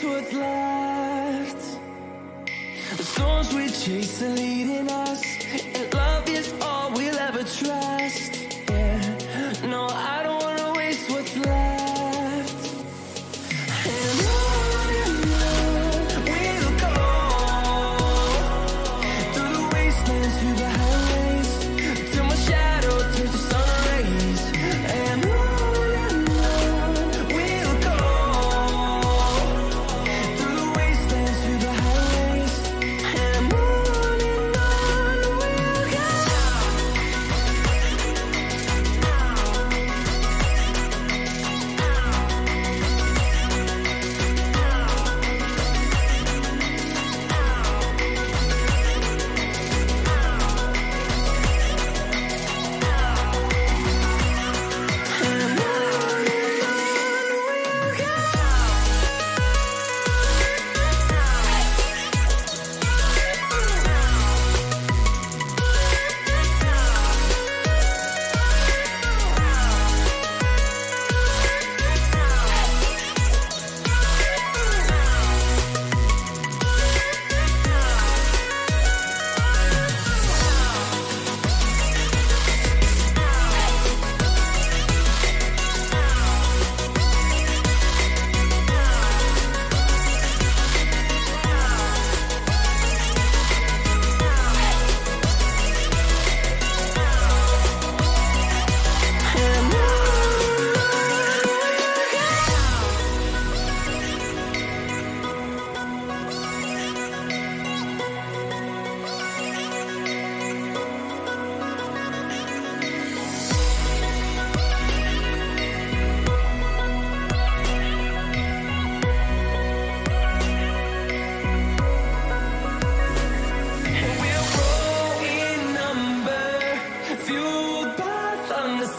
waste what's left. The storms we chase are leading us, and love is all we'll ever trust. Yeah, no, I don't wanna waste what's left. And on we'll go, through the wastelands, through the highways, till my shadow turns to sun rays. And on we'll go, through the wastelands, through the highways, and on we'll go.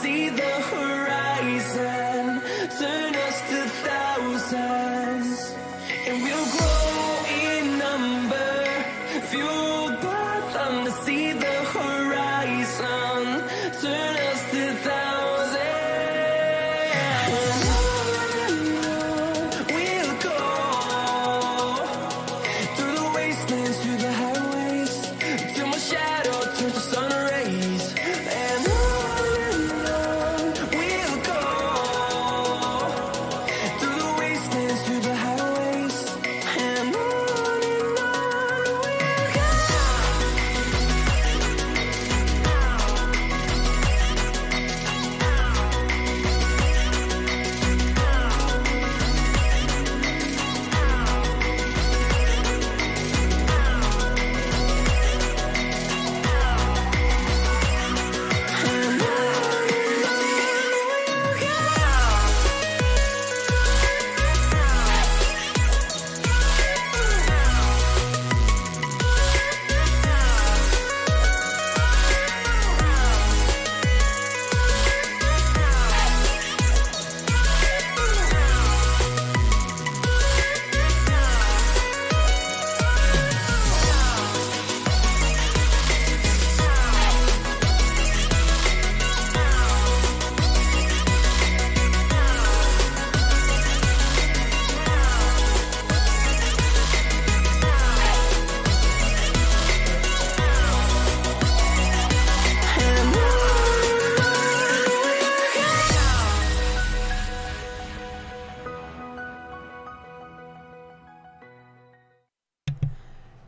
See the horizon, turn us to thousands, and we'll grow in number, fueled by thunder. See the horizon, turn us to thousands, and on we'll go, through the wastelands, through the highways, till my shadow turns to sun rays. And we'll go, through the wastelands, through the highways, and on we'll go.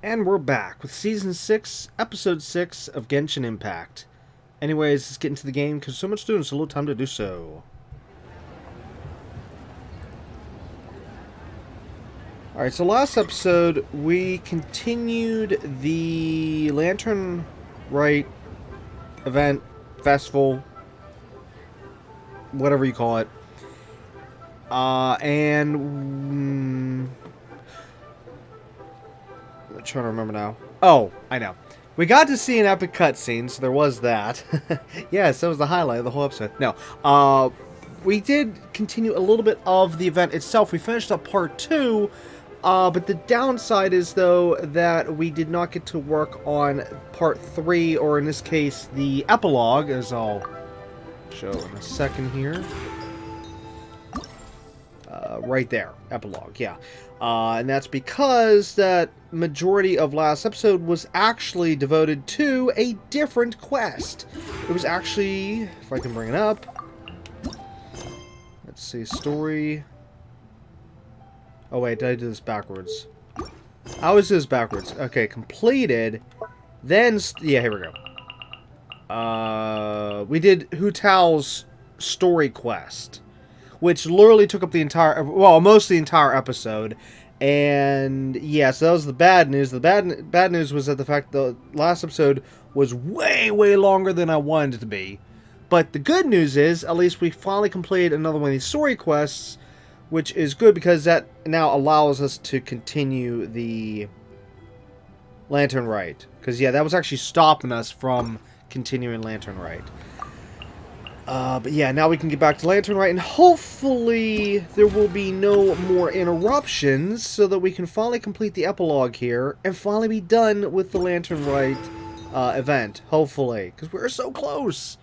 And we're back with Season 6, Episode 6 of Genshin Impact. Anyways, let's get into the game, because so much to do, and so little time to do so. Alright, so last episode, we continued the Lantern Rite event, festival, whatever you call it. I'm trying to remember now. Oh, I know. We got to see an epic cutscene, so there was that. Yes, that was the highlight of the whole episode. No, we did continue a little bit of the event itself. We finished up part 2, but the downside is, though, that we did not get to work on part 3, or in this case, the epilogue, as I'll show in a second here. right there, epilogue, yeah. And that's because that majority of last episode was actually devoted to a different quest. It was actually, if I can bring it up, let's see, story. Oh wait, did I do this backwards? I always do this backwards. Okay, completed. Then, yeah, here we go. We did Hu Tao's story quest, which literally took up the entire, well, most of the entire episode. And yeah, so that was the bad news. The bad news was that the fact the last episode was way longer than I wanted it to be. But the good news is, at least we finally completed another one of these story quests, which is good because that now allows us to continue the Lantern Rite. Because yeah, that was actually stopping us from continuing Lantern Rite. But yeah, now we can get back to Lantern Rite, and hopefully there will be no more interruptions so that we can finally complete the epilogue here and finally be done with the Lantern Rite event. Hopefully, because we're so close.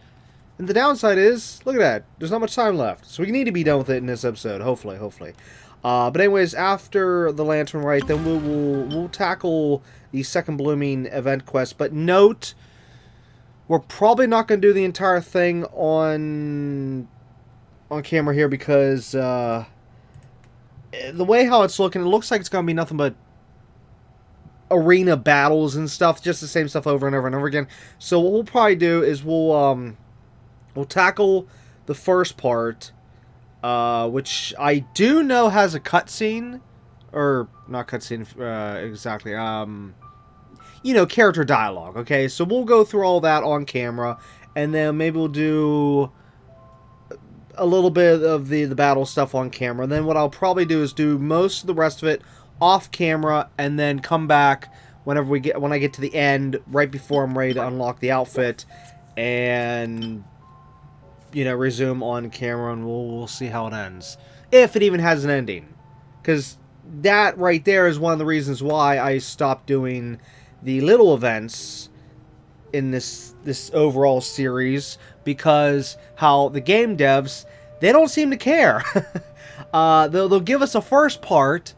And the downside is, look at that, there's not much time left. So we need to be done with it in this episode, hopefully. But anyways, after the Lantern Rite, then we'll tackle the Second Blooming event quest. But note, we're probably not going to do the entire thing on camera here because the way how it's looking, it looks like it's going to be nothing but arena battles and stuff, just the same stuff over and over and over again. So what we'll probably do is we'll tackle the first part, which I do know has a cutscene, or not cutscene exactly. You know, character dialogue, okay? So we'll go through all that on camera, and then maybe we'll do a little bit of the battle stuff on camera. And then what I'll probably do is do most of the rest of it off camera, and then come back when I get to the end, right before I'm ready to unlock the outfit, and, you know, resume on camera, and we'll see how it ends. If it even has an ending. Because that right there is one of the reasons why I stopped doing the little events in this overall series, because how the game devs, they don't seem to care. They'll give us a first part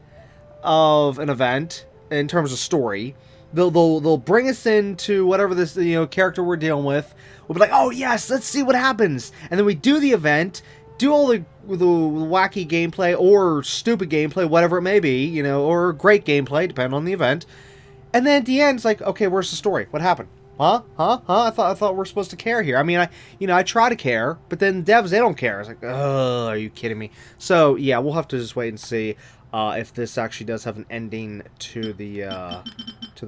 of an event in terms of story. They'll bring us into whatever this, you know, character we're dealing with. We'll be like, oh yes, let's see what happens, and then we do the event, do all the wacky gameplay or stupid gameplay, whatever it may be, you know, or great gameplay, depending on the event. And then at the end, it's like, okay, where's the story? What happened? Huh? I thought we're supposed to care here. I mean, I try to care, but then devs, they don't care. It's like, oh, are you kidding me? So yeah, we'll have to just wait and see if this actually does have an ending to the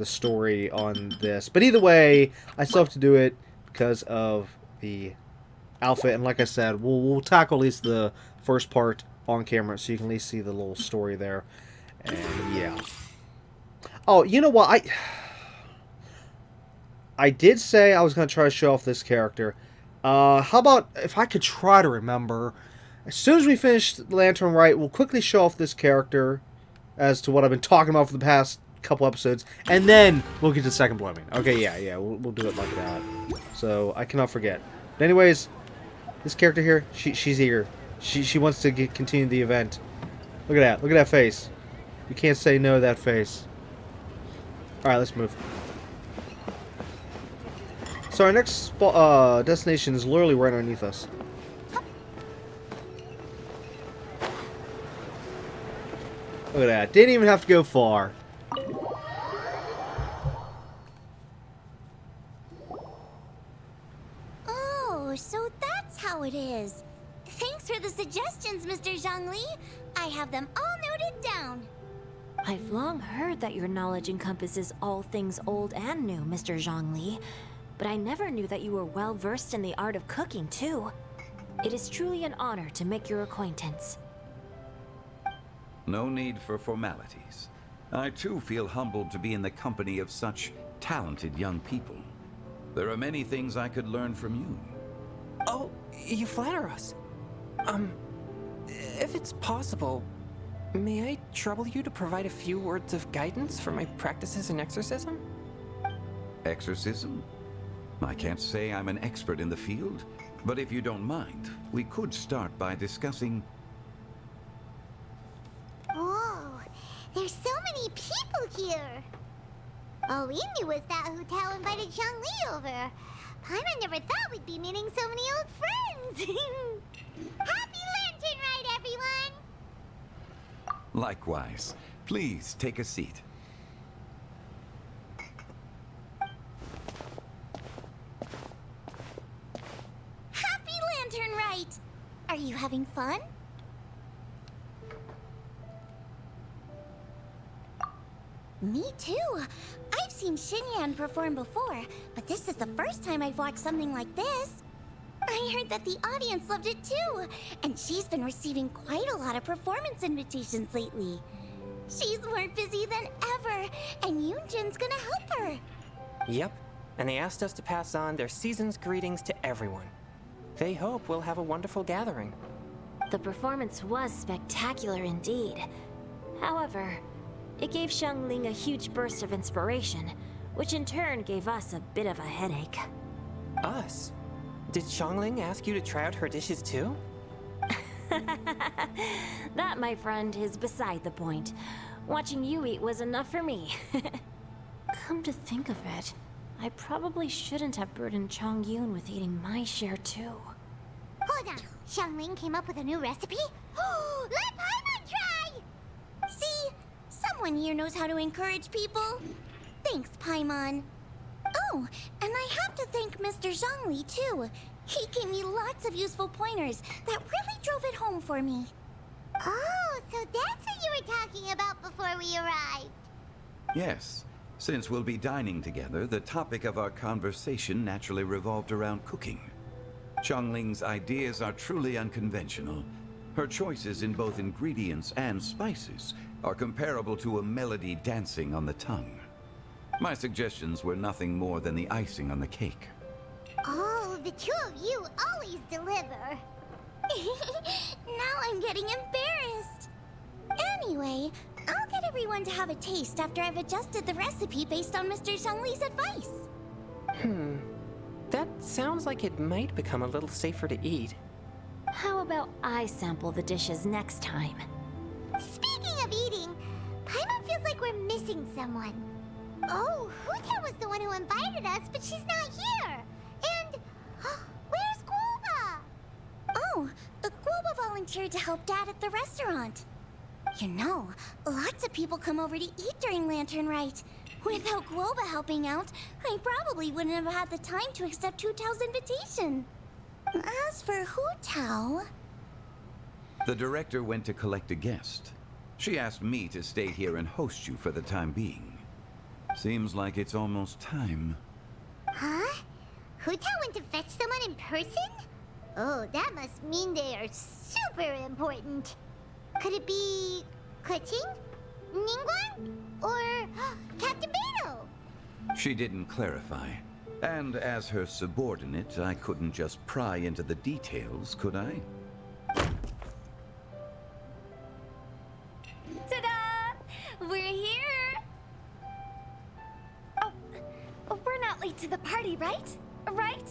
story on this. But either way, I still have to do it because of the outfit. And like I said, we'll tackle at least the first part on camera, so you can at least see the little story there. And yeah. Oh, you know what? I did say I was going to try to show off this character. How about if I could try to remember, as soon as we finish Lantern Rite, we'll quickly show off this character as to what I've been talking about for the past couple episodes, and then we'll get to Second Blooming. Okay, yeah, we'll do it like that. So I cannot forget. But anyways, this character here, she's eager. She wants to continue the event. Look at that face. You can't say no to that face. Alright, let's move. So our next destination is literally right underneath us. Look at that. Didn't even have to go far. Oh, so that's how it is. Thanks for the suggestions, Mr. Zhongli. I have them all noted down. I've long heard that your knowledge encompasses all things old and new, Mr. Zhongli, but I never knew that you were well versed in the art of cooking, too. It is truly an honor to make your acquaintance. No need for formalities. I too feel humbled to be in the company of such talented young people. There are many things I could learn from you. Oh, you flatter us. If it's possible, may I trouble you to provide a few words of guidance for my practices in exorcism? Exorcism? I can't say I'm an expert in the field, but if you don't mind, we could start by discussing There's so many people here. All we knew was that Hu Tao invited Zhongli over. Paimon never thought we'd be meeting so many old friends. Happy Lantern Rite, everyone! Likewise. Please take a seat. Happy Lantern Rite! Are you having fun? Me too. I've seen Xinyan perform before, but this is the first time I've watched something like this. I heard that the audience loved it too, and she's been receiving quite a lot of performance invitations lately. She's more busy than ever, and Yoonjin's gonna help her. Yep, and they asked us to pass on their season's greetings to everyone. They hope we'll have a wonderful gathering. The performance was spectacular indeed. However, it gave Xiangling a huge burst of inspiration, which in turn gave us a bit of a headache. Us? Did Xiangling ask you to try out her dishes too? That, my friend, is beside the point. Watching you eat was enough for me. Come to think of it, I probably shouldn't have burdened Chongyun with eating my share too. Hold on, Xiangling came up with a new recipe? Let Paimon try! See? Someone here knows how to encourage people. Thanks, Paimon. Oh, and I have to thank Mr. Zhongli, too. He gave me lots of useful pointers that really drove it home for me. Oh, so that's what you were talking about before we arrived. Yes. Since we'll be dining together, the topic of our conversation naturally revolved around cooking. Xiangling's ideas are truly unconventional. Her choices in both ingredients and spices are comparable to a melody dancing on the tongue. My suggestions were nothing more than the icing on the cake. Oh, the two of you always deliver. Now I'm getting embarrassed. Anyway, I'll get everyone to have a taste after I've adjusted the recipe based on Mr. Zhongli's advice. That sounds like it might become a little safer to eat. How about I sample the dishes next time? Speaking of eating, Paimon feels like we're missing someone. Oh, Huta was the one who invited us, but she's not here. And where's Guoba? Oh, Guoba volunteered to help Dad at the restaurant. You know, lots of people come over to eat during Lantern Rite. Without Guoba helping out, I probably wouldn't have had the time to accept Hu Tao's invitation. As for Hu Tao... The director went to collect a guest. She asked me to stay here and host you for the time being. Seems like it's almost time. Huh? Hu Tao went to fetch someone in person? Oh, that must mean they are super important. Could it be... Keqing? Ningguang? Or Captain Beidou? She didn't clarify. And as her subordinate, I couldn't just pry into the details, could I? Ta-da! We're here! Oh, we're not late to the party, right? Right?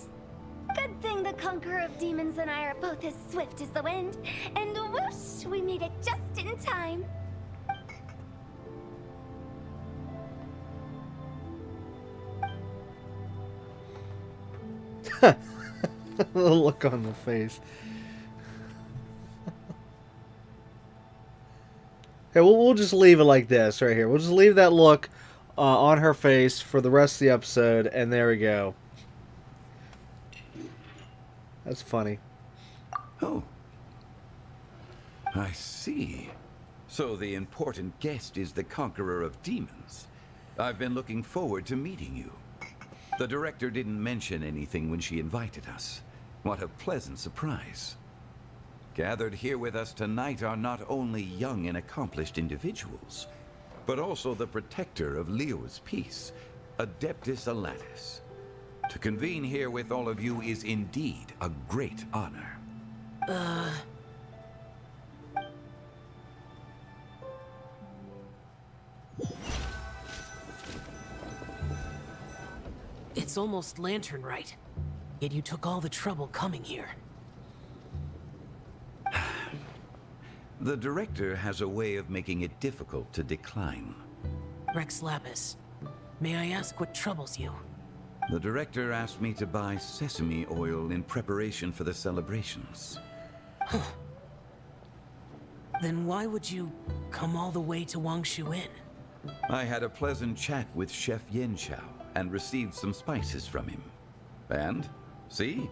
Good thing the Conqueror of Demons and I are both as swift as the wind. And whoosh, we made it just in time. The look on the face. Hey, we'll just leave it like this right here. We'll just leave that look on her face for the rest of the episode, and there we go. That's funny. Oh. I see. So the important guest is the Conqueror of Demons. I've been looking forward to meeting you. The director didn't mention anything when she invited us. What a pleasant surprise. Gathered here with us tonight are not only young and accomplished individuals, but also the protector of Leo's peace, Adeptus Alatus. To convene here with all of you is indeed a great honor. It's almost Lantern Rite, yet you took all the trouble coming here. The director has a way of making it difficult to decline. Rex Lapis, may I ask what troubles you? The director asked me to buy sesame oil in preparation for the celebrations. Then why would you come all the way to Wangshu Inn? I had a pleasant chat with Chef Yanxiao and received some spices from him. And, see?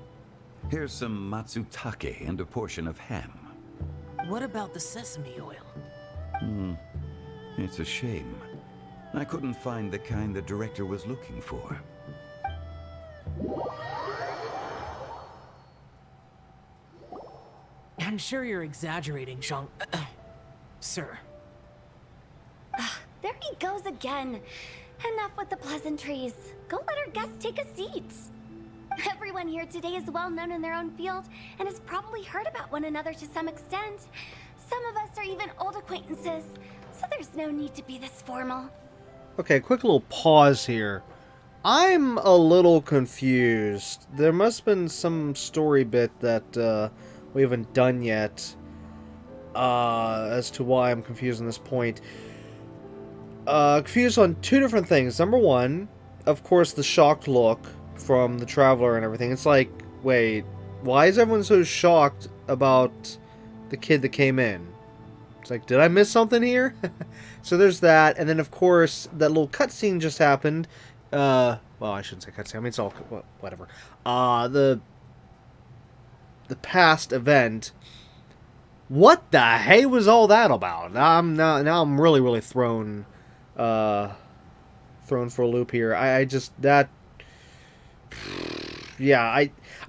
Here's some matsutake and a portion of ham. What about the sesame oil? It's a shame. I couldn't find the kind the director was looking for. I'm sure you're exaggerating, Zhang... Sir. There he goes again. Enough with the pleasantries. Go let our guests take a seat. Everyone here today is well known in their own field and has probably heard about one another to some extent. Some of us are even old acquaintances, so there's no need to be this formal. Okay, quick little pause here. I'm a little confused. There must have been some story bit that we haven't done yet as to why I'm confused on this point. Confused on two different things. Number one, of course, the shocked look from the Traveler and everything. It's like, wait, why is everyone so shocked about the kid that came in? It's like, did I miss something here? So there's that, and then of course that little cutscene just happened. Well, I shouldn't say cutscene. I mean, it's all whatever. The past event. What the hey was all that about? Now I'm really thrown for a loop here. I just that. Yeah,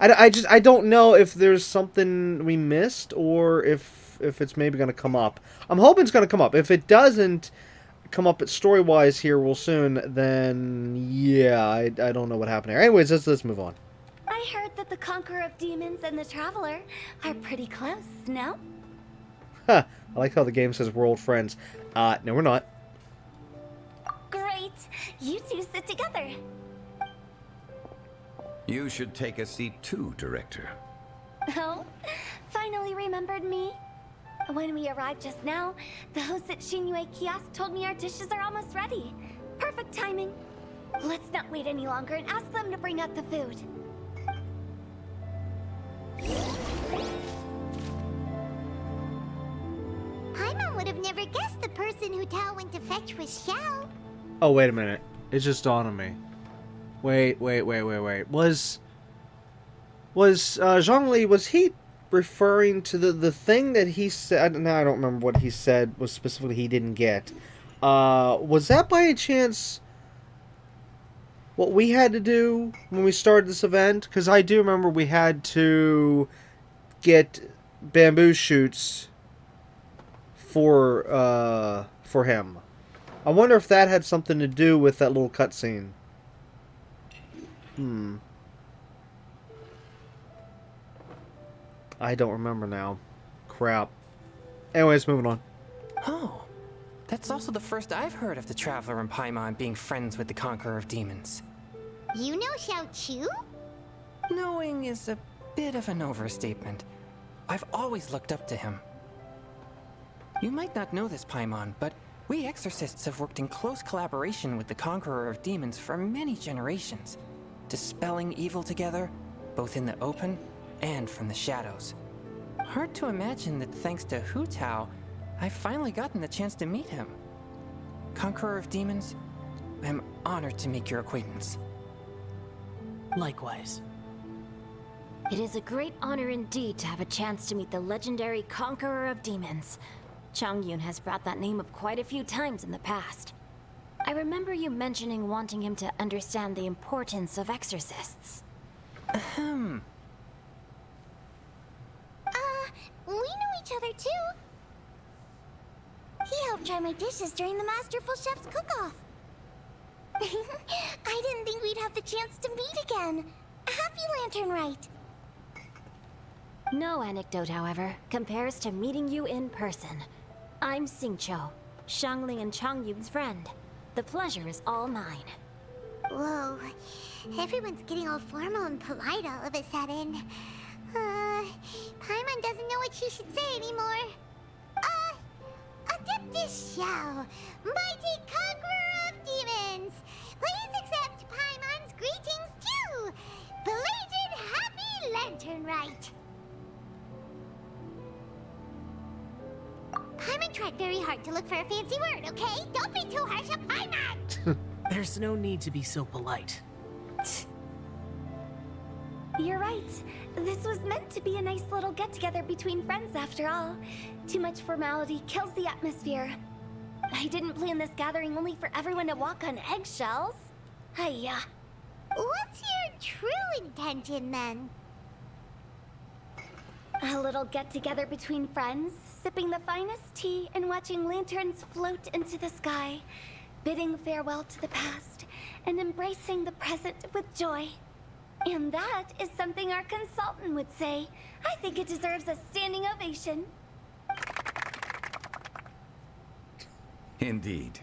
I don't know if there's something we missed or if it's maybe going to come up. I'm hoping it's going to come up. If it doesn't come up story-wise here real soon, then yeah, I don't know what happened here. Anyways, let's move on. I heard that the Conqueror of Demons and the Traveler are pretty close, no? Huh. I like how the game says we're old friends. No, we're not. Great. You two sit together. You should take a seat too, Director. Oh, finally remembered me? When we arrived just now, the host at Shinue Kiosk told me our dishes are almost ready. Perfect timing. Let's not wait any longer and ask them to bring out the food. Paimon would have never guessed the person who Tao went to fetch was Xiao. Oh, wait a minute. It just dawned on me. Wait. Was Zhongli, was he referring to the thing that he said? Now I don't remember what he said was specifically he didn't get. Was that by a chance what we had to do when we started this event? Because I do remember we had to get bamboo shoots for him. I wonder if that had something to do with that little cutscene. I don't remember now. Crap. Anyways, moving on. Oh, that's also the first I've heard of the Traveler and Paimon being friends with the Conqueror of Demons. You know Xiao Chu? Knowing is a bit of an overstatement. I've always looked up to him. You might not know this, Paimon, but we exorcists have worked in close collaboration with the Conqueror of Demons for many generations, dispelling evil together, both in the open and from the shadows. Hard to imagine that thanks to Hu Tao, I've finally gotten the chance to meet him. Conqueror of Demons, I'm honored to make your acquaintance. Likewise. It is a great honor indeed to have a chance to meet the legendary Conqueror of Demons. Changyun has brought that name up quite a few times in the past. I remember you mentioning wanting him to understand the importance of exorcists. Ahem. We know each other too. He helped try my dishes during the Masterful Chef's cook-off. I didn't think we'd have the chance to meet again. Happy Lantern Rite. No anecdote, however, compares to meeting you in person. I'm Xingqiu, Shangling and Changyun's friend. The pleasure is all mine. Whoa, everyone's getting all formal and polite all of a sudden. Paimon doesn't know what she should say anymore. this show. Mighty Conqueror of Demons. Please accept Paimon's greetings too. Belated Happy Lantern Rite. Paimon tried very hard to look for a fancy word, okay? Don't be too harsh on Paimon! There's no need to be so polite. You're right. This was meant to be a nice little get-together between friends after all. Too much formality kills the atmosphere. I didn't plan this gathering only for everyone to walk on eggshells. Hiya. What's your true intention then? A little get-together between friends, sipping the finest tea and watching lanterns float into the sky, bidding farewell to the past and embracing the present with joy. And that is something our consultant would say. I think it deserves a standing ovation. Indeed.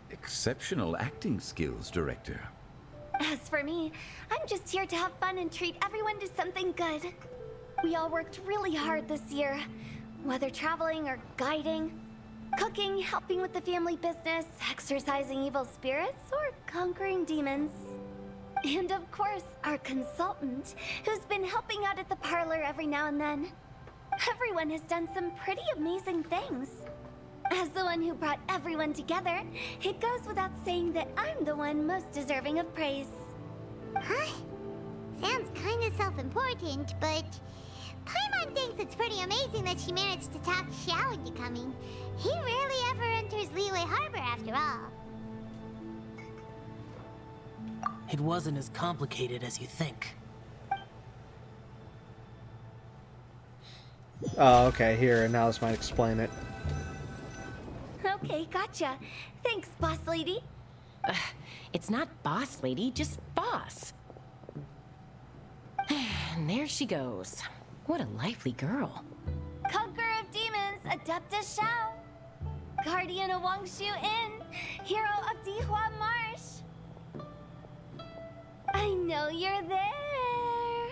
Exceptional acting skills, Director. As for me, I'm just here to have fun and treat everyone to something good. We all worked really hard this year, whether traveling or guiding, cooking, helping with the family business, exorcising evil spirits, or conquering demons. And of course, our consultant, who's been helping out at the parlor every now and then. Everyone has done some pretty amazing things. As the one who brought everyone together, it goes without saying that I'm the one most deserving of praise. Huh? Sounds kinda self-important, but Paimon thinks it's pretty amazing that she managed to talk Xiao into coming. He rarely ever enters Liyue Harbor after all. It wasn't as complicated as you think. Oh, okay, here, now this might explain it. Okay, gotcha. Thanks, boss lady. It's not boss lady, just boss. And there she goes. What a lively girl. Conqueror of Demons, Adeptus Xiao. Guardian of Wangshu Inn, hero of Dihua Marsh. I know you're there.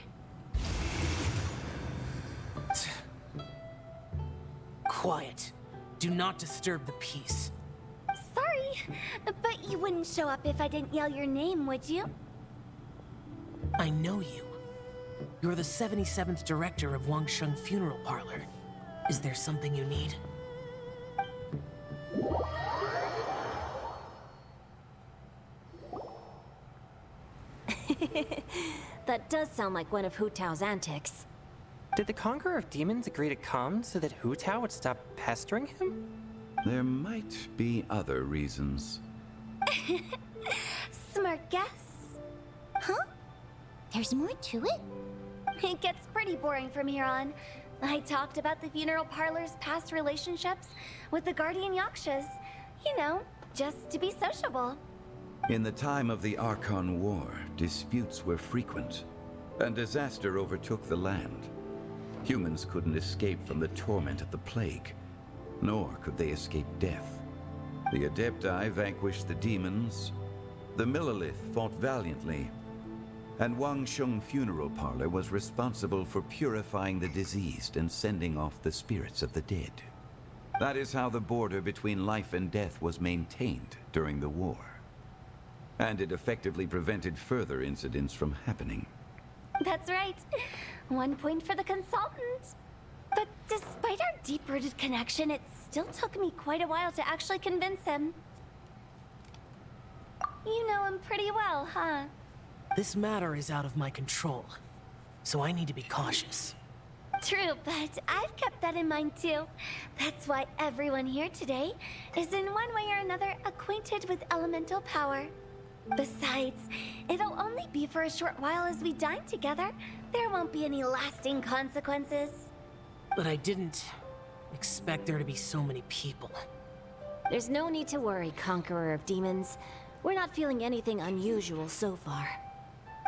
Quiet. Do not disturb the peace. Sorry, but you wouldn't show up if I didn't yell your name, would you? I know you. You're the 77th director of Wangsheng Funeral Parlor. Is there something you need? That does sound like one of Hu Tao's antics. Did the Conqueror of Demons agree to come so that Hu Tao would stop pestering him? There might be other reasons. Smart guess. Huh? There's more to it? It gets pretty boring from here on. I talked about the funeral parlor's past relationships with the Guardian Yakshas. You know, just to be sociable. In the time of the Archon War, disputes were frequent, and disaster overtook the land. Humans couldn't escape from the torment of the plague, nor could they escape death. The Adepti vanquished the demons, the Millelith fought valiantly, and Wangsheng Funeral Parlor was responsible for purifying the diseased and sending off the spirits of the dead. That is how the border between life and death was maintained during the war. And it effectively prevented further incidents from happening. That's right. 1 point for the consultant. But despite our deep-rooted connection, it still took me quite a while to actually convince him. You know him pretty well, huh? This matter is out of my control, so I need to be cautious. True, but I've kept that in mind too. That's why everyone here today is in one way or another acquainted with elemental power. Besides, it'll only be for a short while as we dine together. There won't be any lasting consequences. But I didn't expect there to be so many people. There's no need to worry, Conqueror of Demons. We're not feeling anything unusual so far.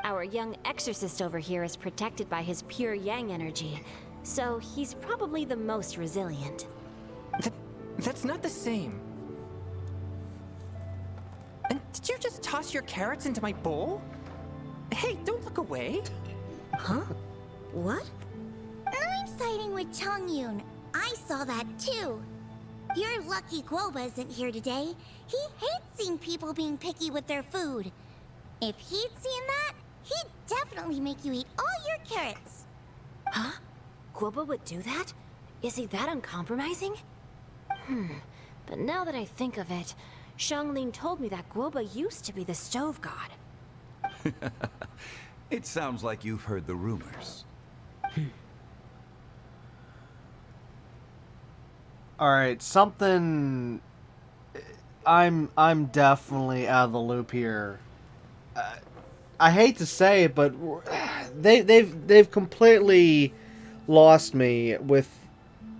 Our young exorcist over here is protected by his pure yang energy, so he's probably the most resilient. That's not the same. And did you just toss your carrots into my bowl? Hey, don't look away. Huh? What? I'm siding with Chongyun. I saw that too. You're lucky Guoba isn't here today. He hates seeing people being picky with their food. If he'd seen that, he'd definitely make you eat all your carrots. Huh? Guoba would do that? Is he that uncompromising? But now that I think of it, Xiangling told me that Guoba used to be the stove god. It sounds like you've heard the rumors. Alright, something... I'm definitely out of the loop here. I hate to say it, but they've completely lost me with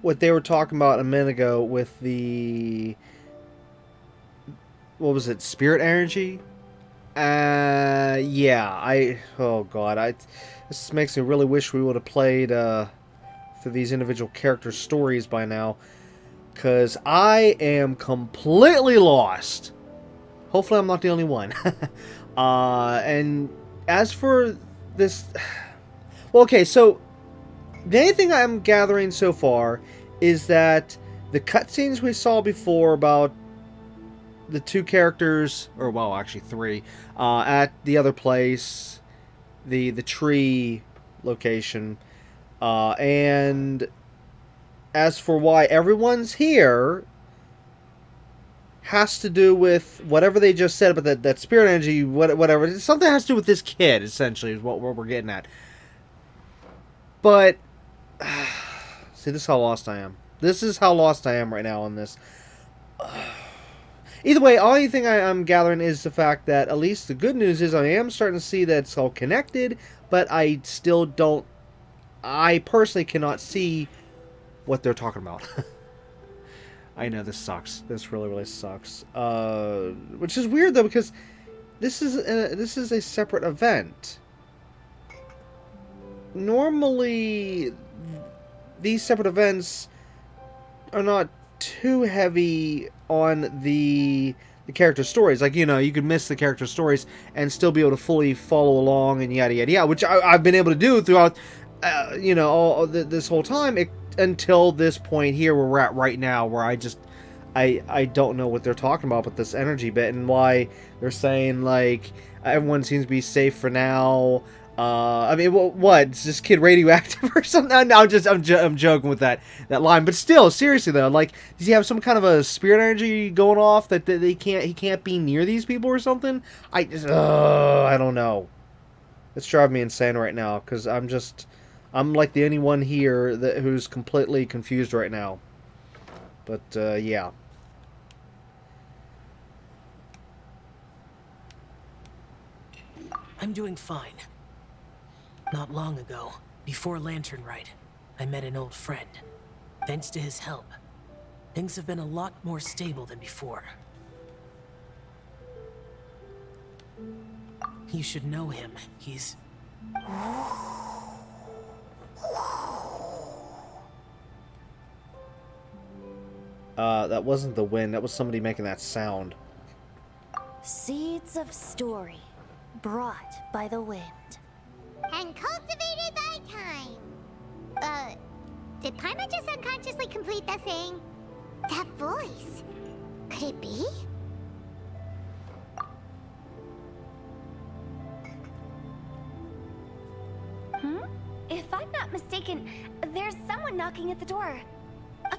what they were talking about a minute ago with the... What was it? Spirit energy? Yeah, oh god, this makes me really wish we would have played through these individual character stories by now, because I am completely lost. Hopefully I'm not the only one. And as for this, well, okay, so the only thing I'm gathering so far is that the cutscenes we saw before about the two characters, or well, actually three, at the other place, the tree location, and as for why everyone's here, has to do with whatever they just said about that spirit energy, whatever. Something has to do with this kid, essentially, is what we're getting at. But see, this is how lost I am. This is how lost I am right now on this. Either way, only thing I'm gathering is the fact that at least the good news is I am starting to see that it's all connected, but I still don't... I personally cannot see what they're talking about. I know this sucks. This really, really sucks. Which is weird though, because this is a separate event. Normally, these separate events are not too heavy on the character stories. Like, you know, you could miss the character stories and still be able to fully follow along and yada yada yada, which I've been able to do throughout, you know, this whole time, until this point here where we're at right now, where I don't know what they're talking about with this energy bit and why they're saying like everyone seems to be safe for now. I mean, what? Is this kid radioactive or something? No, I'm joking with that line, but still, seriously though, like, does he have some kind of a spirit energy going off that he can't be near these people or something? I don't know. It's driving me insane right now because I'm like the only one here who's completely confused right now. But yeah. I'm doing fine. Not long ago, before Lantern Rite, I met an old friend. Thanks to his help, things have been a lot more stable than before. You should know him. He's... That wasn't the wind. That was somebody making that sound. Seeds of story, brought by the wind. And cultivated by time. Did Paimon just unconsciously complete that saying? That voice. Could it be? If I'm not mistaken, there's someone knocking at the door.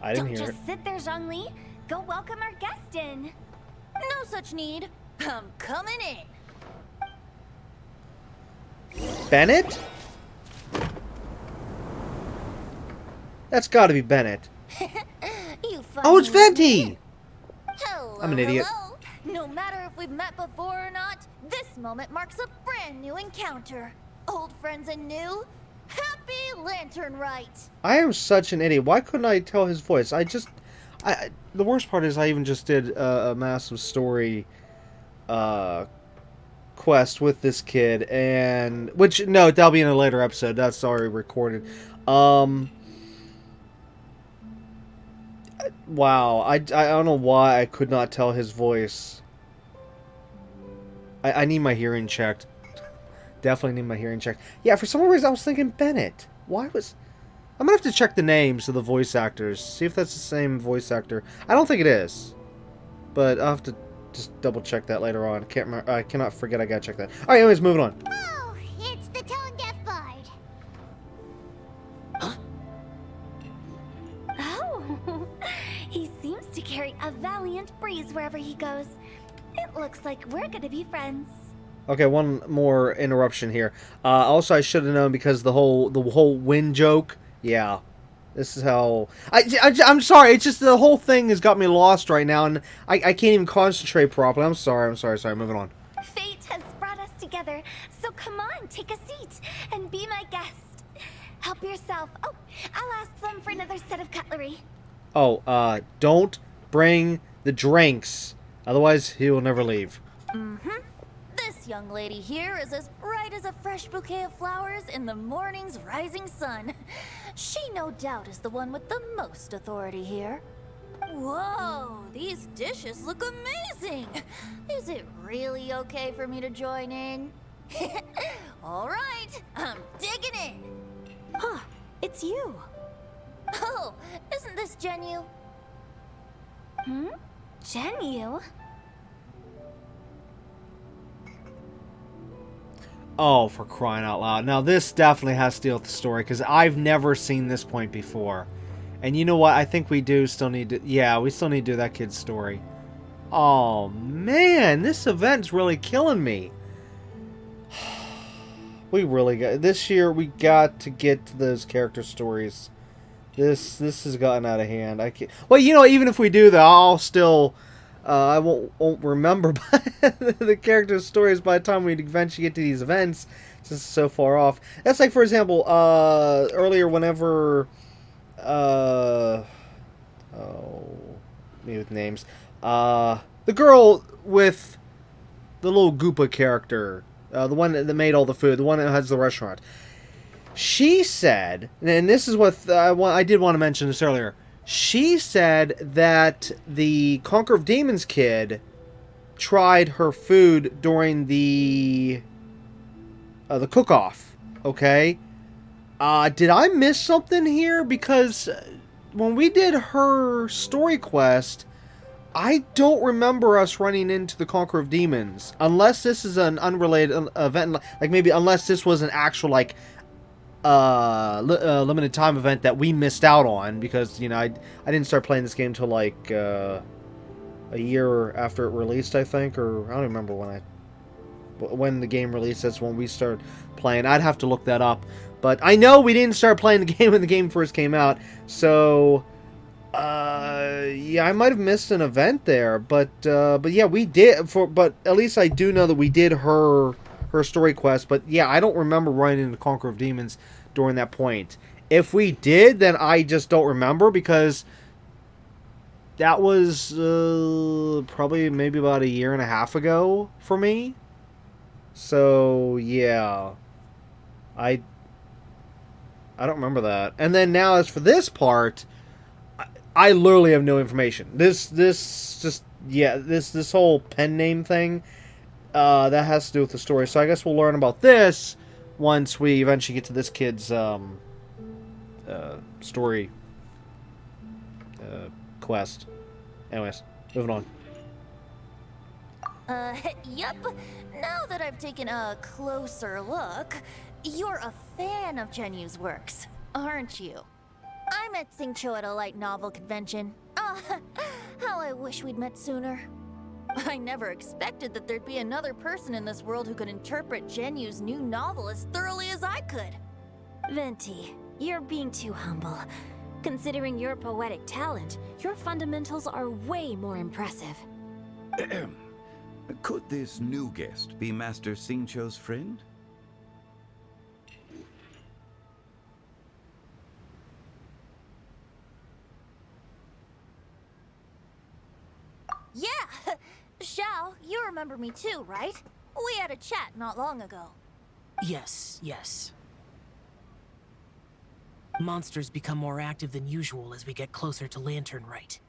I didn't hear Don't it. just sit there, Zhongli. Go welcome our guest in. No such need. I'm coming in. Bennett? That's got to be Bennett. You Oh, it's Venti! Hello, I'm an idiot. hello. No matter if we've met before or not, this moment marks a brand new encounter. Old friends and new. Happy Lantern Rite. I am such an idiot. Why couldn't I tell his voice? The worst part is I even just did a massive story quest with this kid, and no, that'll be in a later episode. That's already recorded. Wow, I don't know why I could not tell his voice. I need my hearing checked. Definitely need my hearing checked. Yeah, for some reason I was thinking Bennett. Why was... I'm gonna have to check the names of the voice actors, see if that's the same voice actor. I don't think it is, but I'll have to just double check that later on. Can't remember, I cannot forget. I gotta check that. All right, anyways, moving on. Oh, it's the tone deaf bard. Oh, he seems to carry a valiant breeze wherever he goes. It looks like we're gonna be friends. Okay, one more interruption here. Also, I should have known because the whole wind joke. Yeah, this is how I'm sorry. It's just the whole thing has got me lost right now, and I can't even concentrate properly. I'm sorry. Moving on. Fate has brought us together, so come on, take a seat and be my guest. Help yourself. Oh, I'll ask them for another set of cutlery. Oh, don't bring the drinks, otherwise he will never leave. This young lady here is as bright as a fresh bouquet of flowers in the morning's rising sun. She no doubt is the one with the most authority here. Whoa, these dishes look amazing. Is it really okay for me to join in? All right, I'm digging in. Huh, it's you. Oh, isn't this Genu? Genu? Oh, for crying out loud. Now, this definitely has to deal with the story, because I've never seen this point before. And you know what? I think we do still need to... Yeah, we still need to do that kid's story. Oh, man. This event's really killing me. We really got... This year, we got to get to those character stories. This has gotten out of hand. I can't... Well, you know, even if we do that, I'll still... I won't remember the character stories by the time we eventually get to these events, since it's so far off. That's like, for example, earlier whenever, me with names, the girl with the little Goopa character, the one that made all the food, the one that has the restaurant. She said, and this is what I did want to mention this earlier. She said that the Conqueror of Demons kid tried her food during the cook-off. Okay, did I miss something here? Because when we did her story quest, I don't remember us running into the Conqueror of Demons, unless this is an unrelated event. Like maybe unless this was an actual like. Limited time event that we missed out on, because you know I didn't start playing this game until like a year after it released, I think, or I don't remember when the game released. That's when we started playing. I'd have to look that up, but I know we didn't start playing the game when the game first came out. So yeah, I might have missed an event there, but yeah, we did. But at least I do know that we did her story quest. But yeah, I don't remember running into Conqueror of Demons during that point. If we did, then I just don't remember, because that was probably maybe about a year and a half ago for me. So yeah, I don't remember that. And then now as for this part, I literally have no information. This whole pen name thing, that has to do with the story. So I guess we'll learn about this once we eventually get to this kid's story quest. Anyways, moving on. Yep. Now that I've taken a closer look, you're a fan of Genu's works, aren't you? I met Xingqiu at a light novel convention. How I wish we'd met sooner. I never expected that there'd be another person in this world who could interpret Genu's new novel as thoroughly as I could. Venti, you're being too humble. Considering your poetic talent, your fundamentals are way more impressive. Could this new guest be Master Xingqiu's friend? Yeah! Xiao, you remember me too, right? We had a chat not long ago. Yes. Monsters become more active than usual as we get closer to Lantern Rite.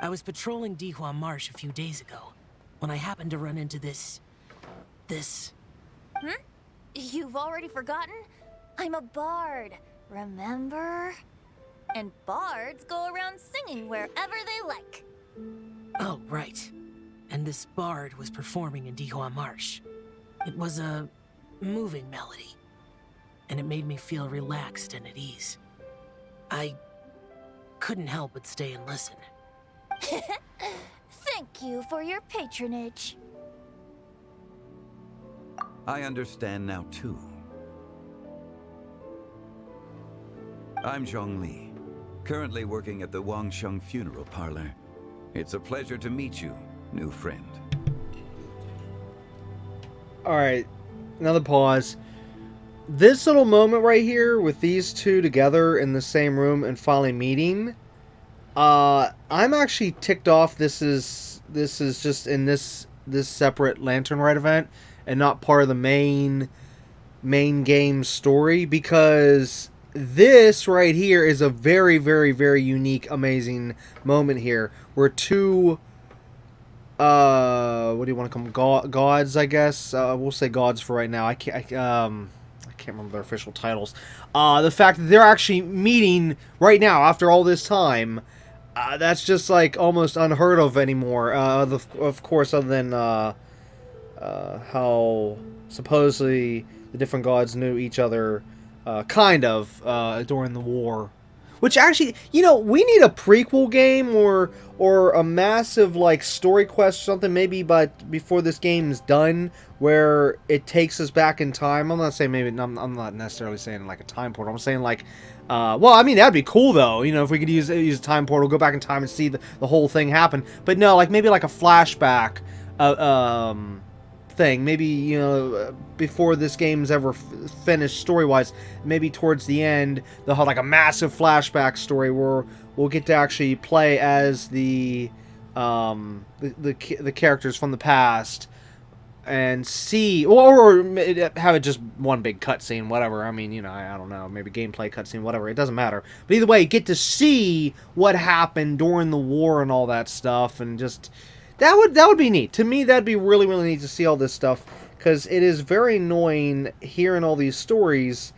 I was patrolling Dihua Marsh a few days ago, when I happened to run into this... You've already forgotten? I'm a bard. remember? And bards go around singing wherever they like. Oh, right. And this bard was performing in Dihua Marsh. It was a moving melody, and it made me feel relaxed and at ease. I couldn't help but stay and listen. Thank you for your patronage. I understand now, too. I'm Zhongli, currently working at the Wangsheng Funeral Parlor. It's a pleasure to meet you, new friend. Alright, another pause. This little moment right here with these two together in the same room and finally meeting, I'm actually ticked off this is just in this separate Lantern Rite event and not part of the main game story, because this right here is a very, very, very unique, amazing moment here where two what do you want to call them? Gods, I guess. We'll say gods for right now. I can't remember their official titles. The fact that they're actually meeting right now after all this time, that's just like almost unheard of anymore. Of course, other than how supposedly the different gods knew each other, kind of, during the war. Which actually, you know, we need a prequel game or a massive like story quest or something, maybe, but before this game's done, where it takes us back in time. I'm not saying maybe, I'm not necessarily saying like a time portal. I'm saying like, well, I mean that'd be cool though. You know, if we could use a time portal, go back in time and see the whole thing happen. But no, like maybe like a flashback, thing. Maybe, you know, before this game's ever finished story-wise, maybe towards the end they'll have like a massive flashback story where we'll get to actually play as the characters from the past and see, or have it just one big cutscene, whatever. I mean, you know, I don't know, maybe gameplay cutscene, whatever. It doesn't matter. But either way, get to see what happened during the war and all that stuff, and just that would be neat. To me, that'd be really, really neat to see all this stuff, because it is very annoying hearing all these stories,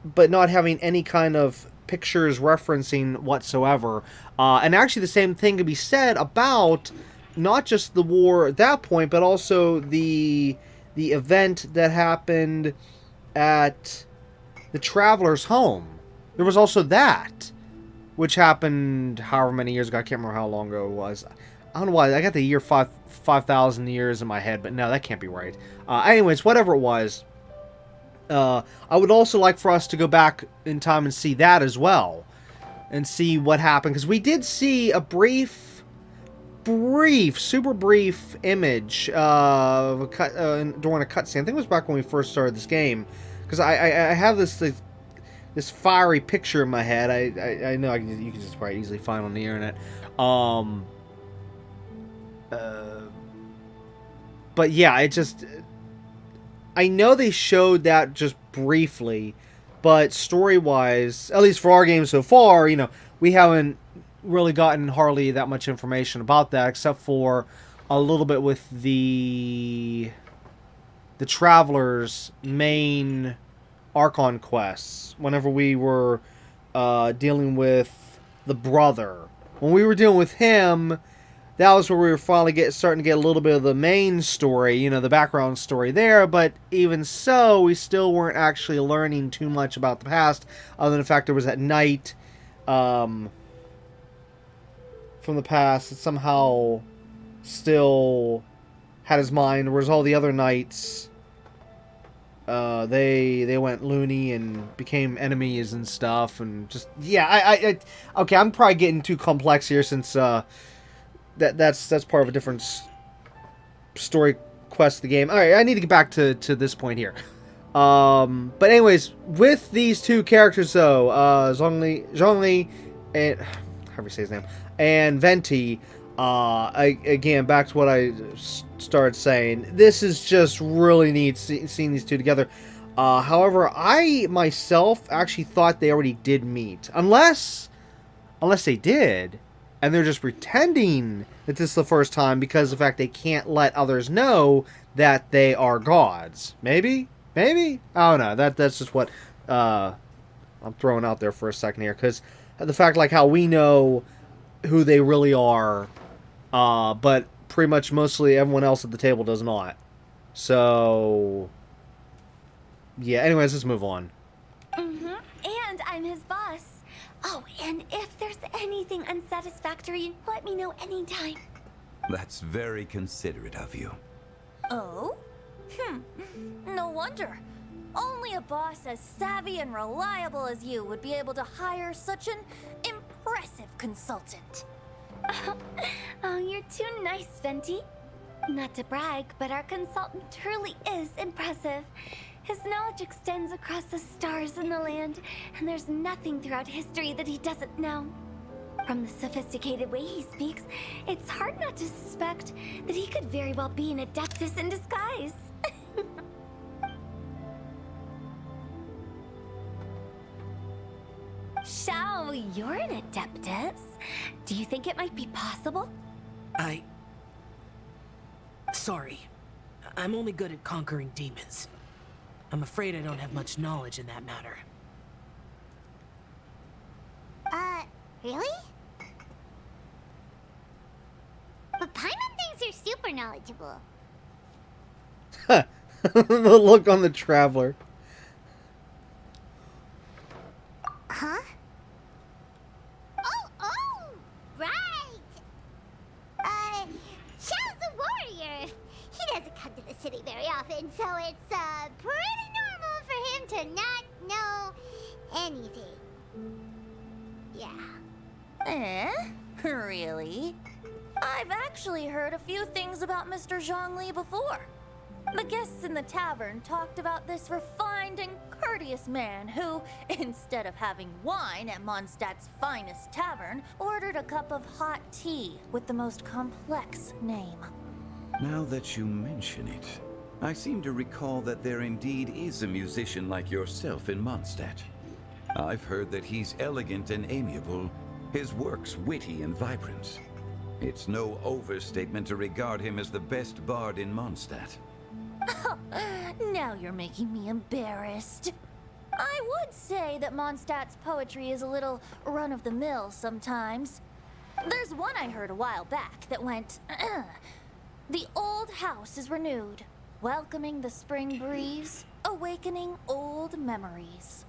but not having any kind of pictures referencing whatsoever. And actually, the same thing could be said about not just the war at that point, but also the event that happened at the Traveler's home. There was also that, which happened however many years ago. I can't remember how long ago it was. I don't know why. I got the year 5,000 years in my head, but no, that can't be right. Anyways, whatever it was, I would also like for us to go back in time and see that as well, and see what happened, because we did see a super brief image of a during a cutscene. I think it was back when we first started this game, because I have this fiery picture in my head. I know you can just probably easily find on the internet. But yeah, I know they showed that just briefly, but story-wise, at least for our game so far, you know, we haven't really gotten hardly that much information about that, except for a little bit with the Traveler's main Archon quests. Whenever we were dealing with the brother, when we were dealing with him, that was where we were finally starting to get a little bit of the main story, you know, the background story there. But even so, we still weren't actually learning too much about the past, other than the fact there was that knight from the past that somehow still had his mind, whereas all the other knights, they went loony and became enemies and stuff, and just, yeah, okay, I'm probably getting too complex here, since that's part of a different story quest of the game. Alright, I need to get back to this point here. But anyways, with these two characters though, Zhongli and however you say his name, and Venti, again, back to what I started saying, this is just really neat seeing these two together. However, I myself actually thought they already did meet, unless they did, and they're just pretending that this is the first time because of the fact they can't let others know that they are gods. Maybe? I don't know. That's just what I'm throwing out there for a second here, because the fact like how we know who they really are, but pretty much mostly everyone else at the table does not. So, yeah, anyways, let's move on. And I'm his boss. Oh, and if there's anything unsatisfactory, let me know anytime. That's very considerate of you. Oh? No wonder. Only a boss as savvy and reliable as you would be able to hire such an impressive consultant. Oh, you're too nice, Venti. Not to brag, but our consultant truly is impressive. His knowledge extends across the stars and the land, and there's nothing throughout history that he doesn't know. From the sophisticated way he speaks, it's hard not to suspect that he could very well be an adeptus in disguise. Shao, you're an adeptus. Do you think it might be possible? Sorry. I'm only good at conquering demons. I'm afraid I don't have much knowledge in that matter. Really? But Paimon thinks you're super knowledgeable. The look on the traveler. Huh? Oh, right! Xiao's a warrior. He doesn't come to the city very often, so it's, pretty normal for him to not know anything. Yeah. Really? I've actually heard a few things about Mr. Zhongli before. The guests in the tavern talked about this refined and courteous man who, instead of having wine at Mondstadt's finest tavern, ordered a cup of hot tea with the most complex name. Now that you mention it, I seem to recall that there indeed is a musician like yourself in Mondstadt. I've heard that he's elegant and amiable, his works witty and vibrant. It's no overstatement to regard him as the best bard in Mondstadt. Now you're making me embarrassed. I would say that Mondstadt's poetry is a little run-of-the-mill sometimes. There's one I heard a while back that went, "The old house is renewed, welcoming the spring breeze, awakening old memories."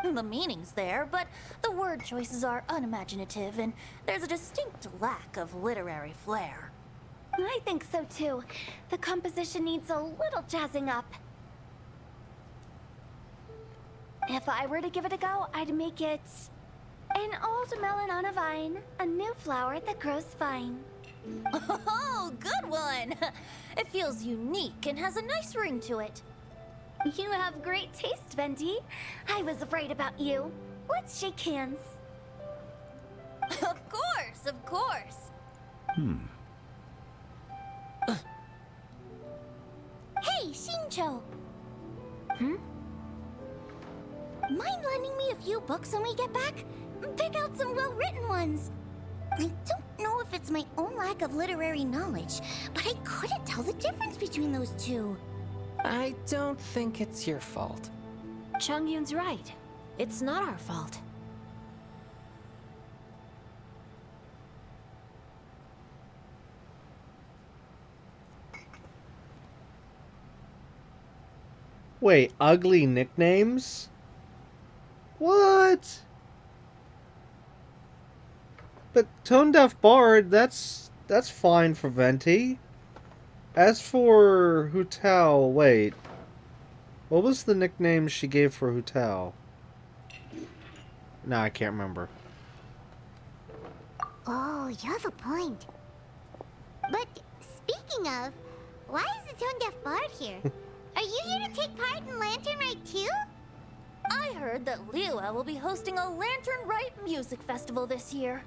The meaning's there, but the word choices are unimaginative, and there's a distinct lack of literary flair. I think so too. The composition needs a little jazzing up. If I were to give it a go, I'd make it an old melon on a vine, a new flower that grows fine. Oh, good one! It feels unique and has a nice ring to it. You have great taste, Venti. I was afraid about you. Let's shake hands. Of course, of course. Hey, Shincho! Mind lending me a few books when we get back? Pick out some well-written ones. I don't know if it's my own lack of literary knowledge, but I couldn't tell the difference between those two. I don't think it's your fault. Chongyun's right. It's not our fault. Wait, ugly nicknames? What? But Tone Deaf Bard, that's fine for Venti. As for Hu Tao, wait. What was the nickname she gave for Hu Tao? Nah, I can't remember. Oh, you have a point. But speaking of, why is the Tone Deaf Bard here? Are you here to take part in Lantern Rite too? I heard that Liyue will be hosting a Lantern Rite music festival this year.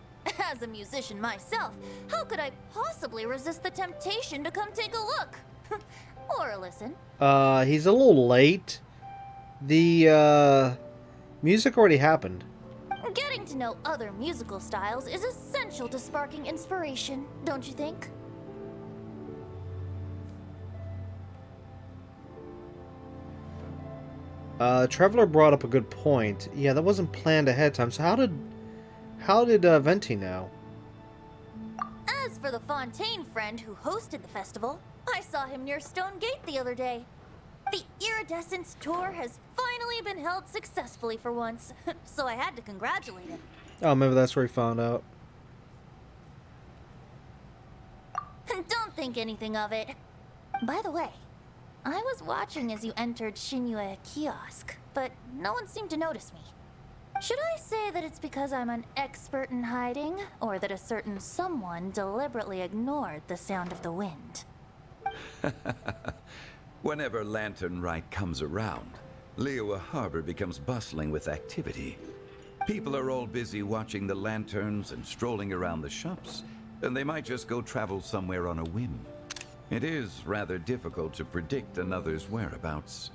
As a musician myself, how could I possibly resist the temptation to come take a look? Or listen. He's a little late. The, music already happened. Getting to know other musical styles is essential to sparking inspiration, don't you think? Traveler brought up a good point. Yeah, that wasn't planned ahead of time. So how did Venti know? As for the Fontaine friend who hosted the festival, I saw him near Stone Gate the other day. The Iridescence tour has finally been held successfully for once, so I had to congratulate him. Oh, maybe that's where he found out. Don't think anything of it. By the way, I was watching as you entered Shinyue Kiosk, but no one seemed to notice me. Should I say that it's because I'm an expert in hiding, or that a certain someone deliberately ignored the sound of the wind? Whenever Lantern Rite comes around, Liyue Harbor becomes bustling with activity. People are all busy watching the lanterns and strolling around the shops, and they might just go travel somewhere on a whim. It is rather difficult to predict another's whereabouts.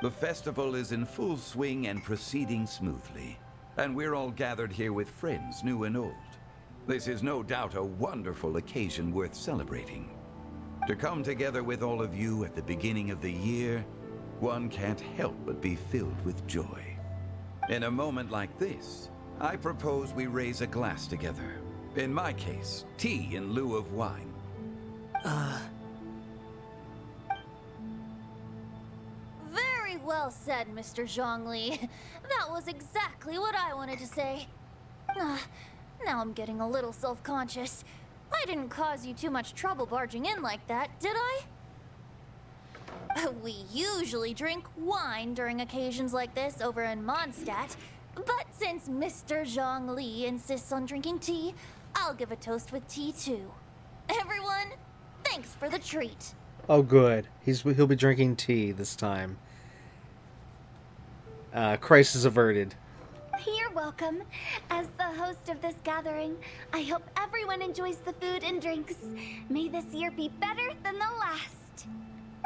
The festival is in full swing and proceeding smoothly, and we're all gathered here with friends, new and old. This is no doubt a wonderful occasion worth celebrating. To come together with all of you at the beginning of the year, one can't help but be filled with joy. In a moment like this, I propose we raise a glass together. In my case, tea in lieu of wine. Very well said, Mr. Zhongli. That was exactly what I wanted to say. Now I'm getting a little self-conscious. I didn't cause you too much trouble barging in like that, did I? We usually drink wine during occasions like this over in Mondstadt, but since Mr. Zhongli insists on drinking tea, I'll give a toast with tea too. Everyone, thanks for the treat. Oh, good. He'll be drinking tea this time. Crisis averted. You're welcome. As the host of this gathering, I hope everyone enjoys the food and drinks. May this year be better than the last.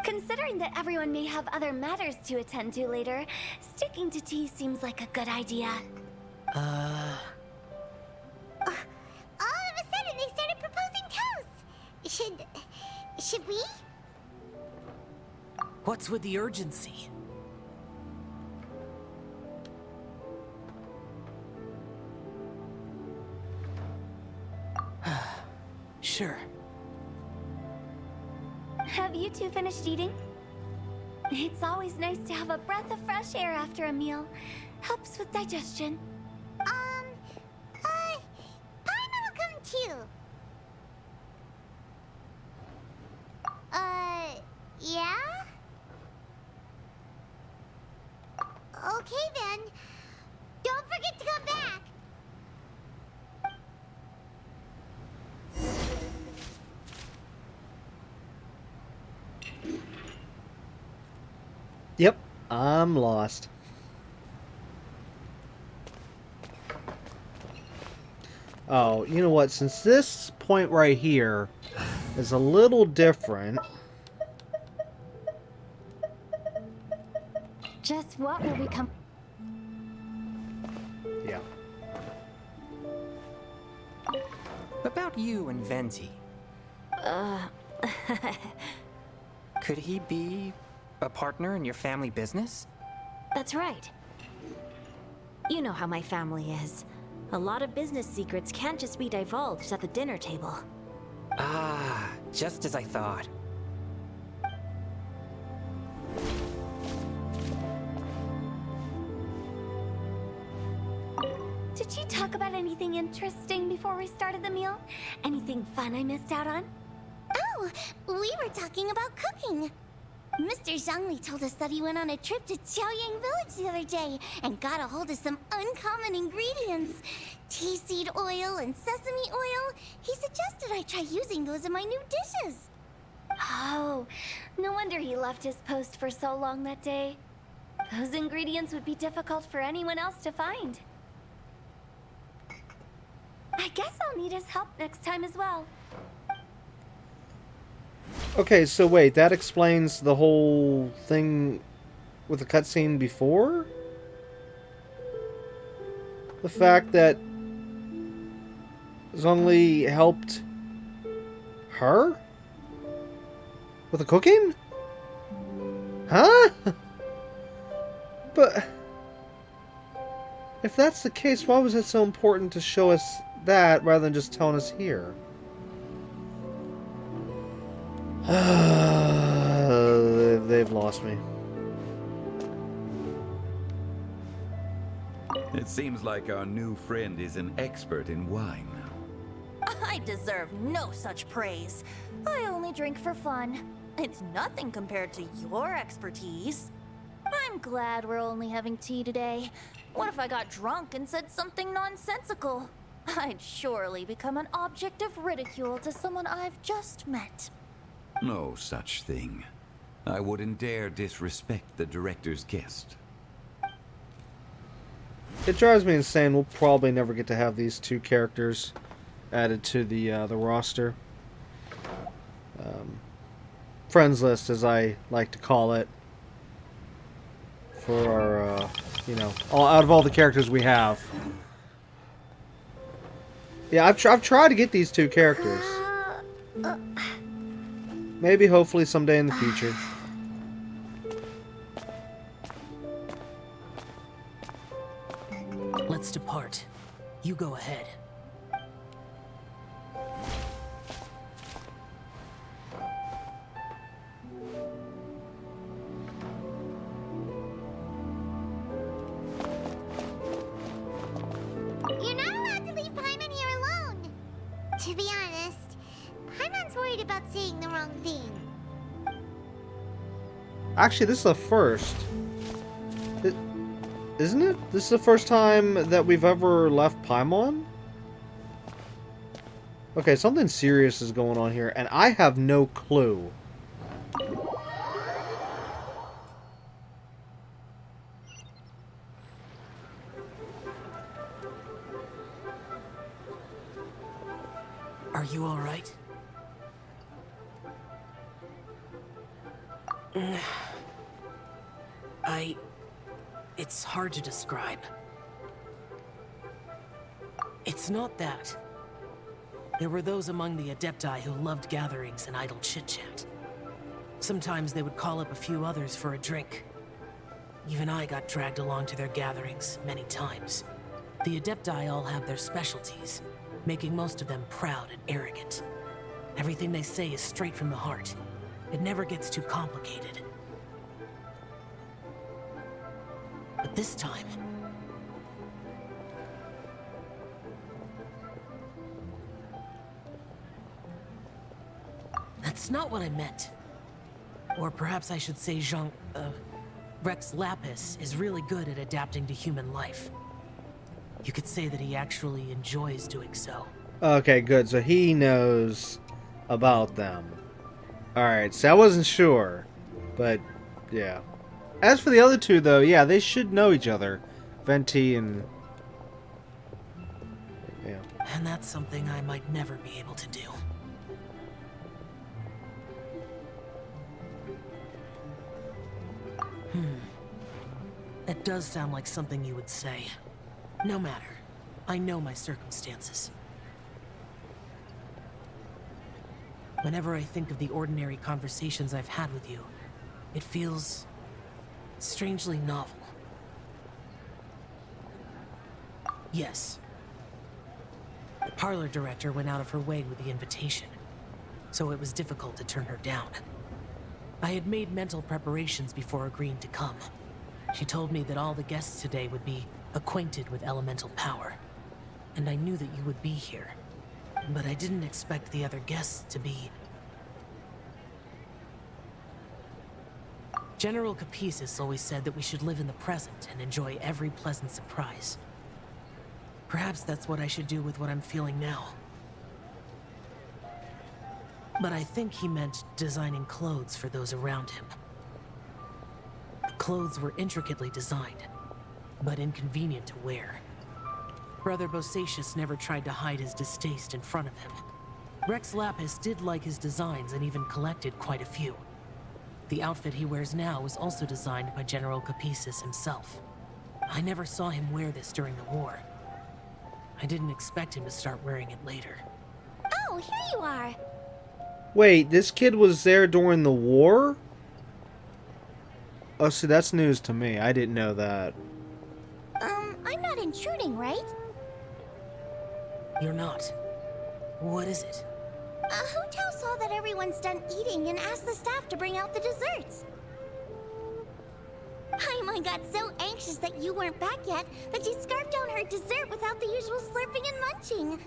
Considering that everyone may have other matters to attend to later, sticking to tea seems like a good idea. All of a sudden, they started proposing toasts. Should we? What's with the urgency? Sure. Have you two finished eating? It's always nice to have a breath of fresh air after a meal. Helps with digestion. Paimon will come too. Yeah? Okay then. Don't forget to come back. Yep, I'm lost. Oh, you know what? Since this point right here is a little different. Just what will become... Yeah. About you and Venti. Could he be a partner in your family business? That's right. You know how my family is. A lot of business secrets can't just be divulged at the dinner table. Ah, just as I thought. Did you talk about anything interesting before we started the meal? Anything fun I missed out on? Oh, we were talking about cooking. Mr. Zhongli told us that he went on a trip to Qiaoyang Village the other day and got a hold of some uncommon ingredients. Tea seed oil and sesame oil. He suggested I try using those in my new dishes. Oh, no wonder he left his post for so long that day. Those ingredients would be difficult for anyone else to find. I guess I'll need his help next time as well. Okay, so wait, that explains the whole thing with the cutscene before? The fact that Zhongli helped her? With the cooking? Huh? But if that's the case, why was it so important to show us that rather than just telling us here? They've lost me. It seems like our new friend is an expert in wine. I deserve no such praise. I only drink for fun. It's nothing compared to your expertise. I'm glad we're only having tea today. What if I got drunk and said something nonsensical? I'd surely become an object of ridicule to someone I've just met. No such thing. I wouldn't dare disrespect the director's guest. It drives me insane. We'll probably never get to have these two characters added to the roster. Friends list, as I like to call it, for our, you know, out of all the characters we have. Yeah, I've tried to get these two characters. Maybe, hopefully, someday in the future. Let's depart. You go ahead. You're not allowed to leave Paimon here alone. To be honest, Paimon's worried about saying the wrong thing. Actually, this is the first. Isn't it? This is the first time that we've ever left Paimon? Okay, something serious is going on here, and I have no clue. Are you all right? It's hard to describe. It's not that. There were those among the Adepti who loved gatherings and idle chit-chat. Sometimes they would call up a few others for a drink. Even I got dragged along to their gatherings many times. The Adepti all have their specialties, making most of them proud and arrogant. Everything they say is straight from the heart. It never gets too complicated. But this time... That's not what I meant. Or perhaps I should say Rex Lapis is really good at adapting to human life. You could say that he actually enjoys doing so. Okay, good. So he knows about them. Alright, so I wasn't sure. But, yeah. As for the other two, though, yeah, they should know each other. Venti and... yeah. And that's something I might never be able to do. That does sound like something you would say. No matter. I know my circumstances. Whenever I think of the ordinary conversations I've had with you, it feels strangely novel. Yes. The parlor director went out of her way with the invitation, so it was difficult to turn her down. I had made mental preparations before agreeing to come. She told me that all the guests today would be acquainted with elemental power, and I knew that you would be here. But I didn't expect the other guests to be... General Capisis always said that we should live in the present and enjoy every pleasant surprise. Perhaps that's what I should do with what I'm feeling now. But I think he meant designing clothes for those around him. The clothes were intricately designed, but inconvenient to wear. Brother Bosacius never tried to hide his distaste in front of him. Rex Lapis did like his designs and even collected quite a few. The outfit he wears now was also designed by General Capisis himself. I never saw him wear this during the war. I didn't expect him to start wearing it later. Oh, here you are. Wait, this kid was there during the war? Oh, see, that's news to me. I didn't know that. I'm not intruding, right? You're not. What is it? Hu Tao saw that everyone's done eating and asked the staff to bring out the desserts. Paimon got so anxious that you weren't back yet that she scarfed down her dessert without the usual slurping and munching.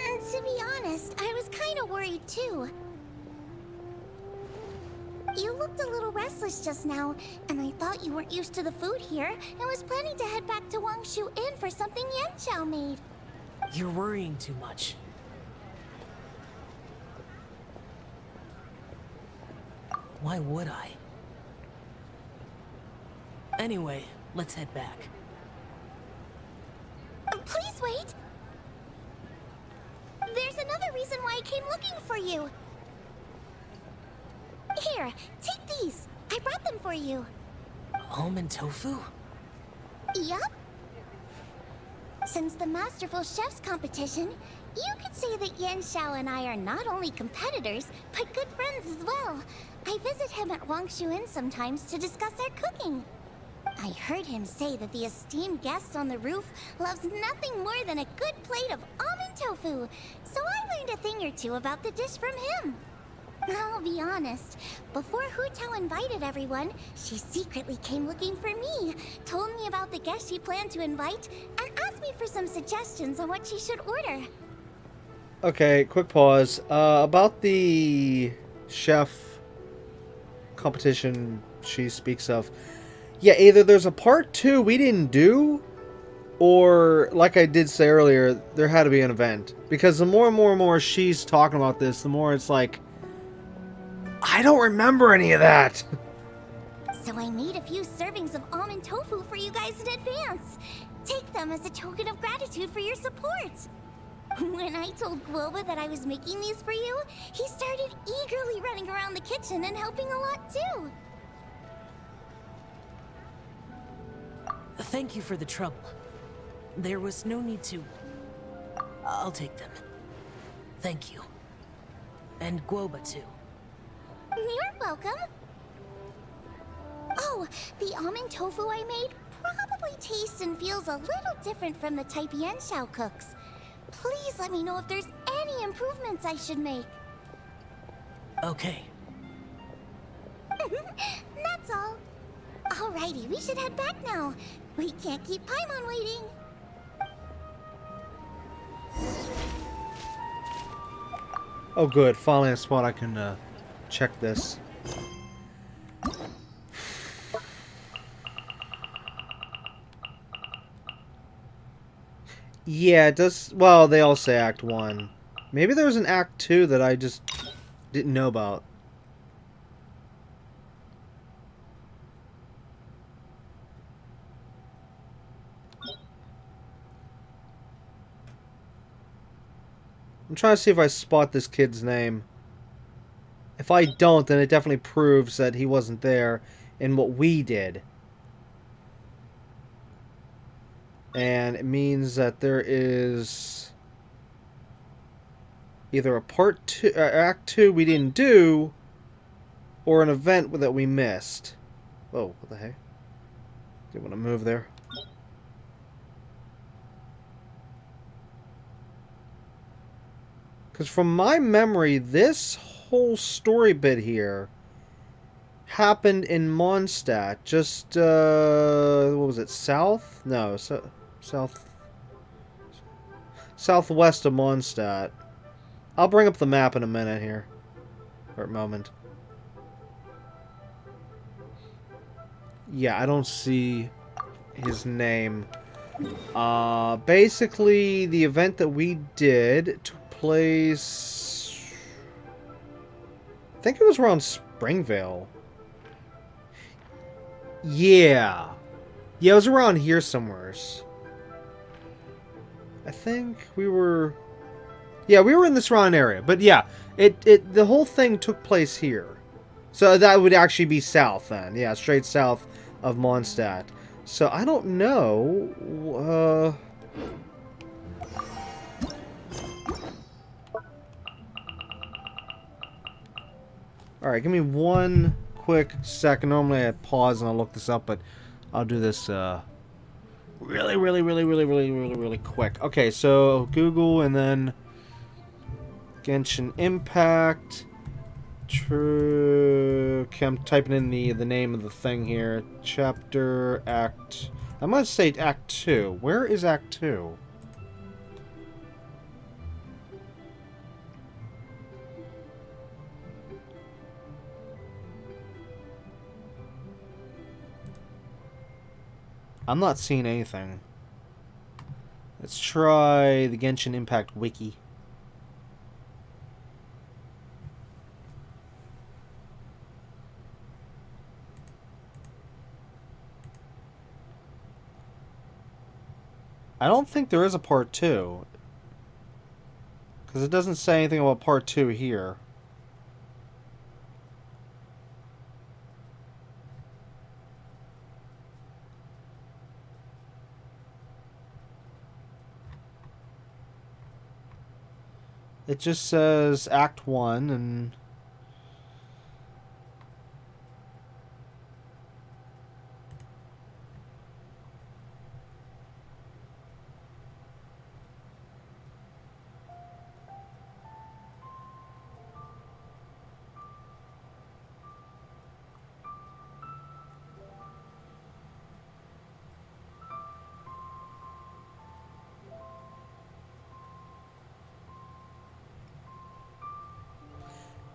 And to be honest, I was kind of worried too. You looked a little restless just now, and I thought you weren't used to the food here and was planning to head back to Wangshu Inn for something Yanxiao made. You're worrying too much. Why would I? Anyway, let's head back. Please wait! There's another reason why I came looking for you. Here, take these. I brought them for you. Almond tofu? Yup. Since the Masterful Chef's competition, you could say that Yanxiao and I are not only competitors, but good friends as well. I visit him at Wangshu Inn sometimes to discuss our cooking. I heard him say that the esteemed guest on the roof loves nothing more than a good plate of almond tofu, so I learned a thing or two about the dish from him. I'll be honest, before Hu Tao invited everyone, she secretly came looking for me, told me about the guests she planned to invite, and asked me for some suggestions on what she should order. Okay, quick pause. About the chef competition she speaks of. Yeah, either there's a part 2 we didn't do, or, like I did say earlier, there had to be an event. Because the more and more she's talking about this, the more it's like, I don't remember any of that. So I made a few servings of almond tofu for you guys in advance. Take them as a token of gratitude for your support. When I told Guoba that I was making these for you, he started eagerly running around the kitchen and helping a lot too. Thank you for the trouble. There was no need to... I'll take them. Thank you. And Guoba too. You're welcome. Oh, the almond tofu I made probably tastes and feels a little different from the type Yanxiao cooks. Please let me know if there's any improvements I should make. Okay. That's all. Alrighty, we should head back now. We can't keep Paimon waiting. Oh good, finally a spot I can check this. Yeah, it does. Well, they all say Act 1. Maybe there's an Act 2 that I just didn't know about. I'm trying to see if I spot this kid's name. If I don't, then it definitely proves that he wasn't there in what we did. And it means that there is either a part 2, Act 2 we didn't do, or an event that we missed. Whoa, what the heck? Didn't want to move there. Because from my memory, this whole story bit here happened in Mondstadt. Just, what was it, south? No, southwest of Mondstadt. I'll bring up the map in a minute here. Or a moment. Yeah, I don't see his name. Basically, the event that we did took place... I think it was around Springvale. Yeah. Yeah, it was around here somewhere. I think we were... Yeah, we were in the surrounding area. But yeah, the whole thing took place here. So that would actually be south then. Yeah, straight south of Mondstadt. So I don't know... Alright, give me one quick second. Normally I pause and I'll look this up, but I'll do this really quick. Okay, so Google and then Genshin Impact. True. Okay, I'm typing in the name of the thing here. Chapter, Act. I must say Act 2. Where is Act 2? I'm not seeing anything. Let's try the Genshin Impact wiki. I don't think there is a part 2. Because it doesn't say anything about part 2 here. It just says Act 1 and...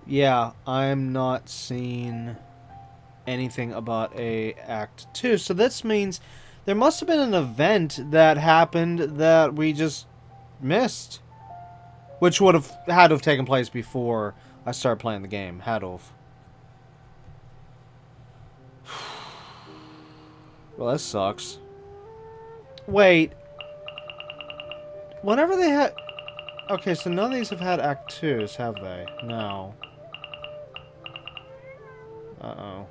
Yeah, I'm not seeing anything about a Act 2. So this means there must have been an event that happened that we just missed. Which would have had to have taken place before I started playing the game. Had to have. Well, that sucks. Wait. Whenever they had... Okay, so none of these have had Act 2s, have they? No. Uh-oh.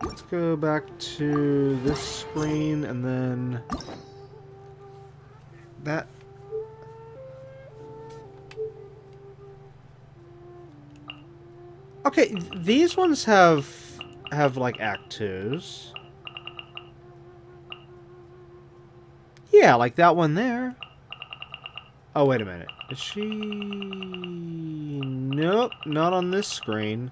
Let's go back to this screen and then that. Okay, these ones have like Act 2s. Yeah, like that one there. Oh, wait a minute. Is she... Nope, not on this screen.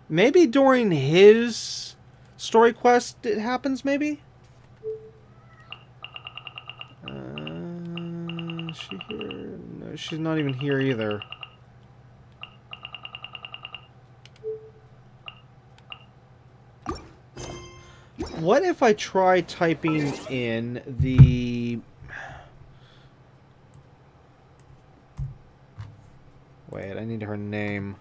Maybe during his story quest it happens, maybe? Is she here? No, she's not even here either. What if I try typing in the... Wait, I need her name.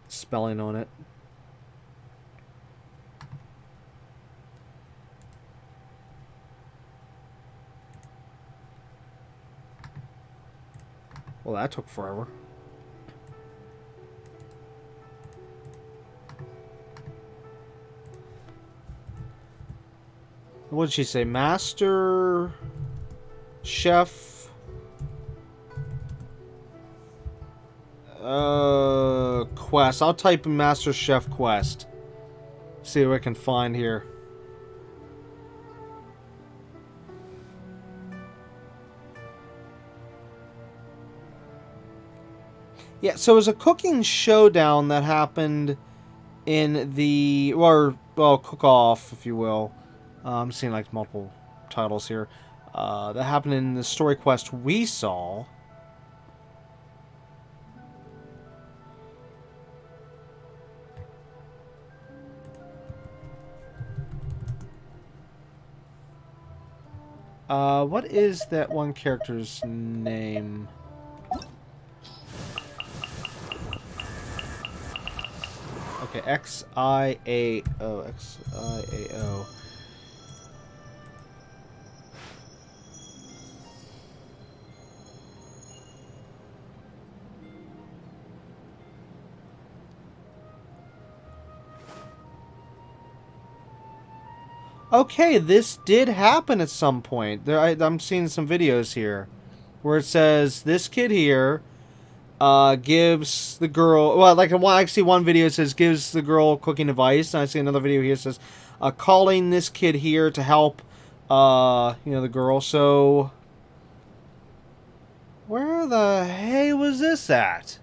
Spelling on it. Well, that took forever. What did she say? Master... Chef... Quest. I'll type in Master Chef Quest. See what I can find here. Yeah, so it was a cooking showdown that happened in the... Or, well, cook-off, if you will. I'm seeing, like, multiple titles here. That happened in the story quest we saw. What is that one character's name? Okay, X-I-A-O. X-I-A-O. Okay, this did happen at some point. I'm seeing some videos here where it says this kid here gives the girl... Well, like I see one video says gives the girl cooking advice. And I see another video here says calling this kid here to help the girl. So... Where the hey was this at?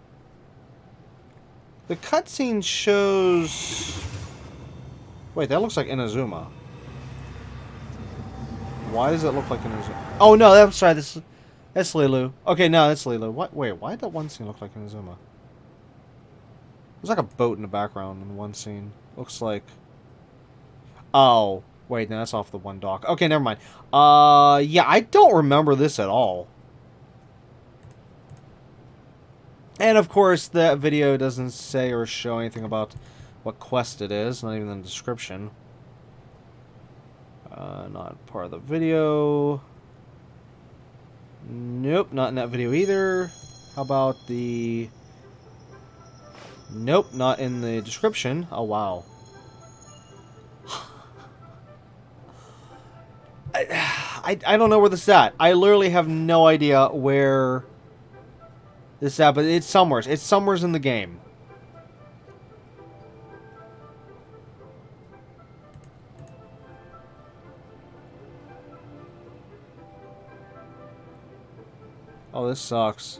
The cutscene shows... Wait, that looks like Inazuma. Why does it look like Inazuma? Oh no, that's right. That's Lilu. Okay, no, that's Lilu. What? Wait, why did that one scene look like Inazuma? There's like a boat in the background in one scene. Looks like... Oh, wait, no, that's off the one dock. Okay, never mind. Yeah, I don't remember this at all. And of course, that video doesn't say or show anything about what quest it is, not even in the description. Not part of the video. Nope, not in that video either. How about the... Nope, not in the description. Oh, wow. I don't know where this is at. I literally have no idea where this is at, but it's somewhere. It's somewhere in the game. Oh, this sucks.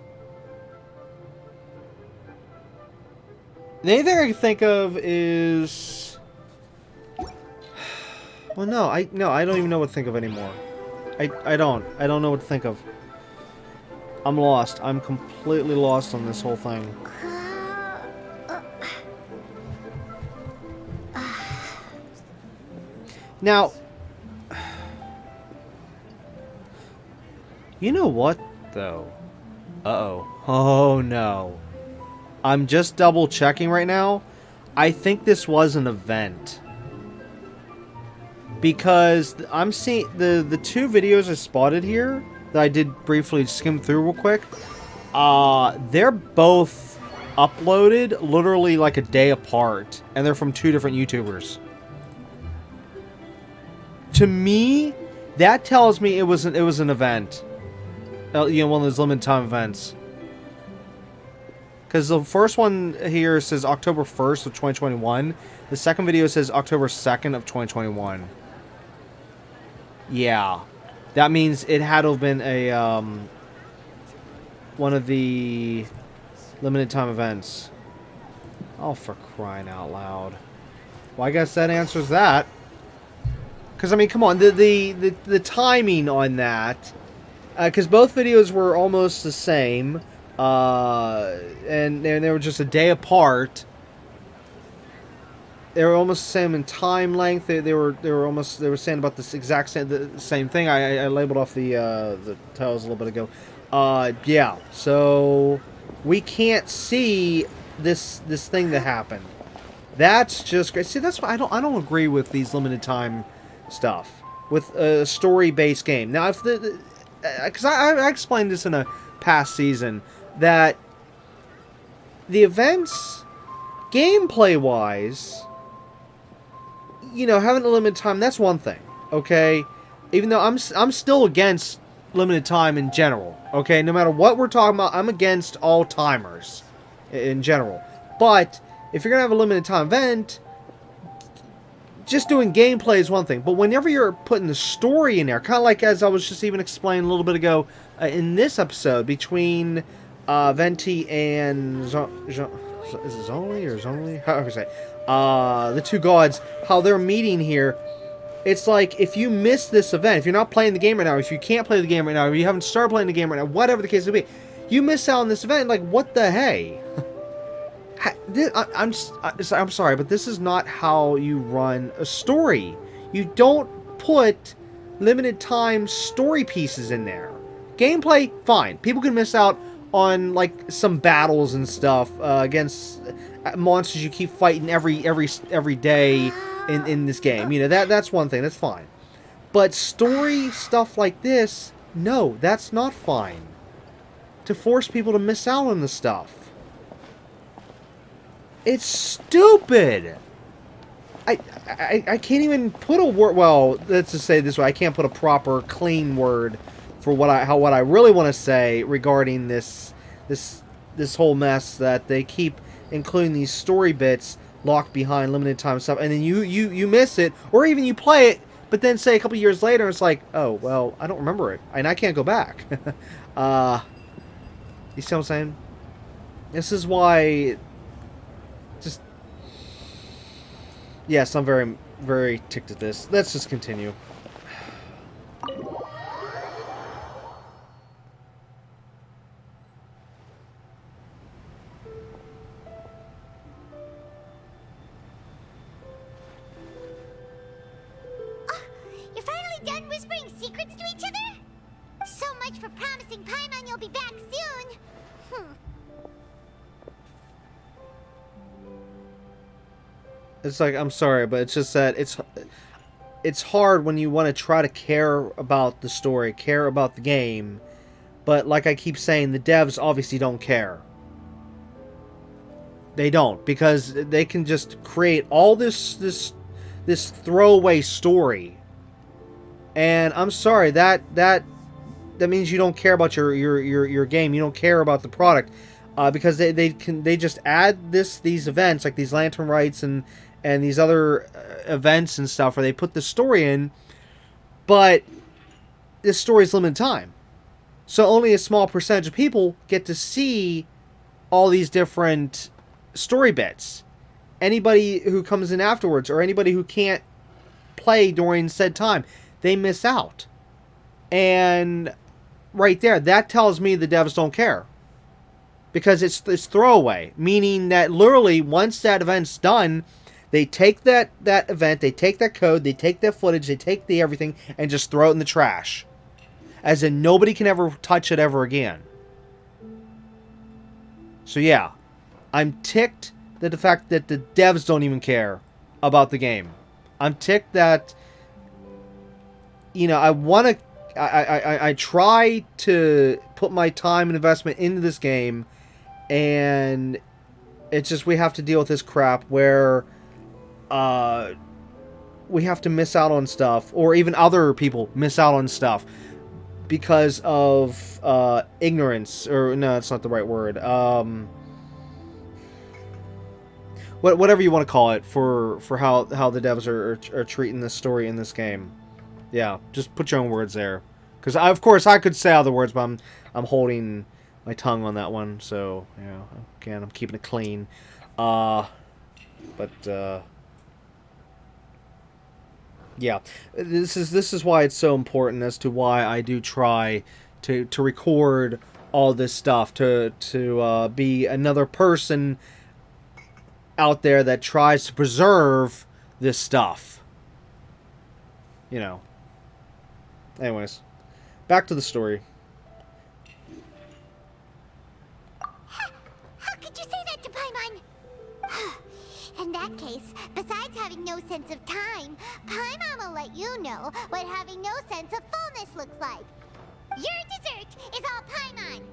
The only thing I can think of is... Well, no, I don't even know what to think of anymore. I don't know what to think of. I'm lost. I'm completely lost on this whole thing. Now, you know what, though? Uh-oh. Oh, no. I'm just double checking right now. I think this was an event. Because I'm seeing the two videos I spotted here that I did briefly skim through real quick. They're both uploaded literally like a day apart, and they're from two different YouTubers. To me, that tells me it was an event. You know, one of those limited time events. Because the first one here says October 1st of 2021. The second video says October 2nd of 2021. Yeah. That means it had to have been a, one of the limited time events. Oh, for crying out loud. Well, I guess that answers that. Because, I mean, come on. The timing on that... Because both videos were almost the same. And they were just a day apart. They were almost the same in time length. They were saying about this exact same thing. I labeled off the titles a little bit ago. Yeah. So we can't see this thing that happened. That's just great. See, that's why I don't agree with these limited time stuff with a story-based game. Now, if because I explained this in a past season that the events, gameplay-wise, you know, having a limited time, that's one thing, okay? Even though I'm still against limited time in general, okay? No matter what we're talking about, I'm against all timers in general. But if you're gonna have a limited time event, just doing gameplay is one thing. But whenever you're putting the story in there, kind of like as I was just even explaining a little bit ago in this episode between Venti and is it Zhongli or Zhongli? However you say it. The two gods, how they're meeting here. It's like, if you miss this event, if you're not playing the game right now, if you can't play the game right now, if you haven't started playing the game right now, whatever the case may be, you miss out on this event, like, what the hey? I'm sorry, but this is not how you run a story. You don't put limited time story pieces in there. Gameplay, fine. People can miss out on, like, some battles and stuff against monsters you keep fighting every day in this game. You know, that's one thing. That's fine. But story stuff like this, no, that's not fine. To force people to miss out on the stuff. It's stupid. I can't even put a word. Well, let's just say it this way: I can't put a proper, clean word for what I really want to say regarding this whole mess that they keep including these story bits locked behind limited time stuff, and then you miss it, or even you play it, but then say a couple years later, it's like, oh well, I don't remember it, and I can't go back. You see what I'm saying? This is why. Just yes, I'm very, very ticked at this. Let's just continue. You're finally done whispering secrets to each other? So much for promising Paimon you'll be back soon. It's like, I'm sorry, but it's just that it's hard when you want to try to care about the story, care about the game, but like I keep saying, the devs obviously don't care. They don't, because they can just create all this throwaway story. And I'm sorry, that means you don't care about your game. You don't care about the product, because they just add these events like these Lantern Rites and these other events and stuff where they put the story in, but this story is limited time, so only a small percentage of people get to see all these different story bits. Anybody who comes in afterwards, or anybody who can't play during said time, they miss out. And right there, that tells me the devs don't care, because it's throwaway, meaning that literally once that event's done, they take that event, they take that code, they take that footage, they take the everything, and just throw it in the trash, as in nobody can ever touch it ever again. So yeah, I'm ticked at the fact that the devs don't even care about the game. I'm ticked that, you know, I try to put my time and investment into this game, and it's just we have to deal with this crap where we have to miss out on stuff, or even other people miss out on stuff because of ignorance, or no, that's not the right word. Whatever you want to call it, for how the devs are treating this story in this game. Yeah, just put your own words there, because of course I could say other words, but I'm holding my tongue on that one. So yeah, again, I'm keeping it clean. Yeah, this is why it's so important as to why I do try to record all this stuff, to be another person out there that tries to preserve this stuff. You know. Anyways, back to the story. How could you say that to Paimon? In that case, besides having no sense of time, Paimon will let you know what having no sense of fullness looks like. Your dessert is all Paimon's.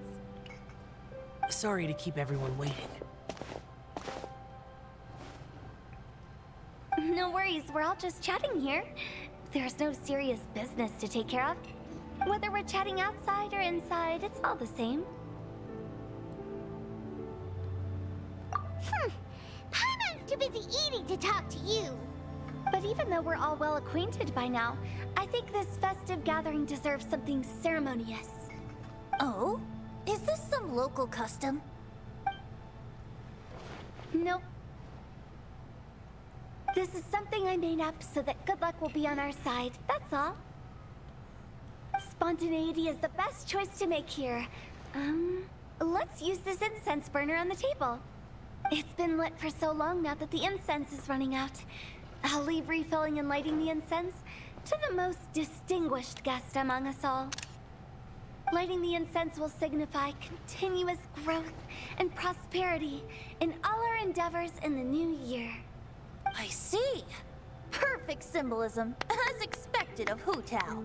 Sorry to keep everyone waiting. No worries, we're all just chatting here. There's no serious business to take care of. Whether we're chatting outside or inside, it's all the same. Paimon's too busy eating to talk to you. But even though we're all well acquainted by now, I think this festive gathering deserves something ceremonious. Oh? Is this some local custom? Nope. This is something I made up so that good luck will be on our side, that's all. Spontaneity is the best choice to make here. Let's use this incense burner on the table. It's been lit for so long now that the incense is running out. I'll leave refilling and lighting the incense to the most distinguished guest among us all. Lighting the incense will signify continuous growth and prosperity in all our endeavors in the new year. I see. Perfect symbolism, as expected of Hu Tao.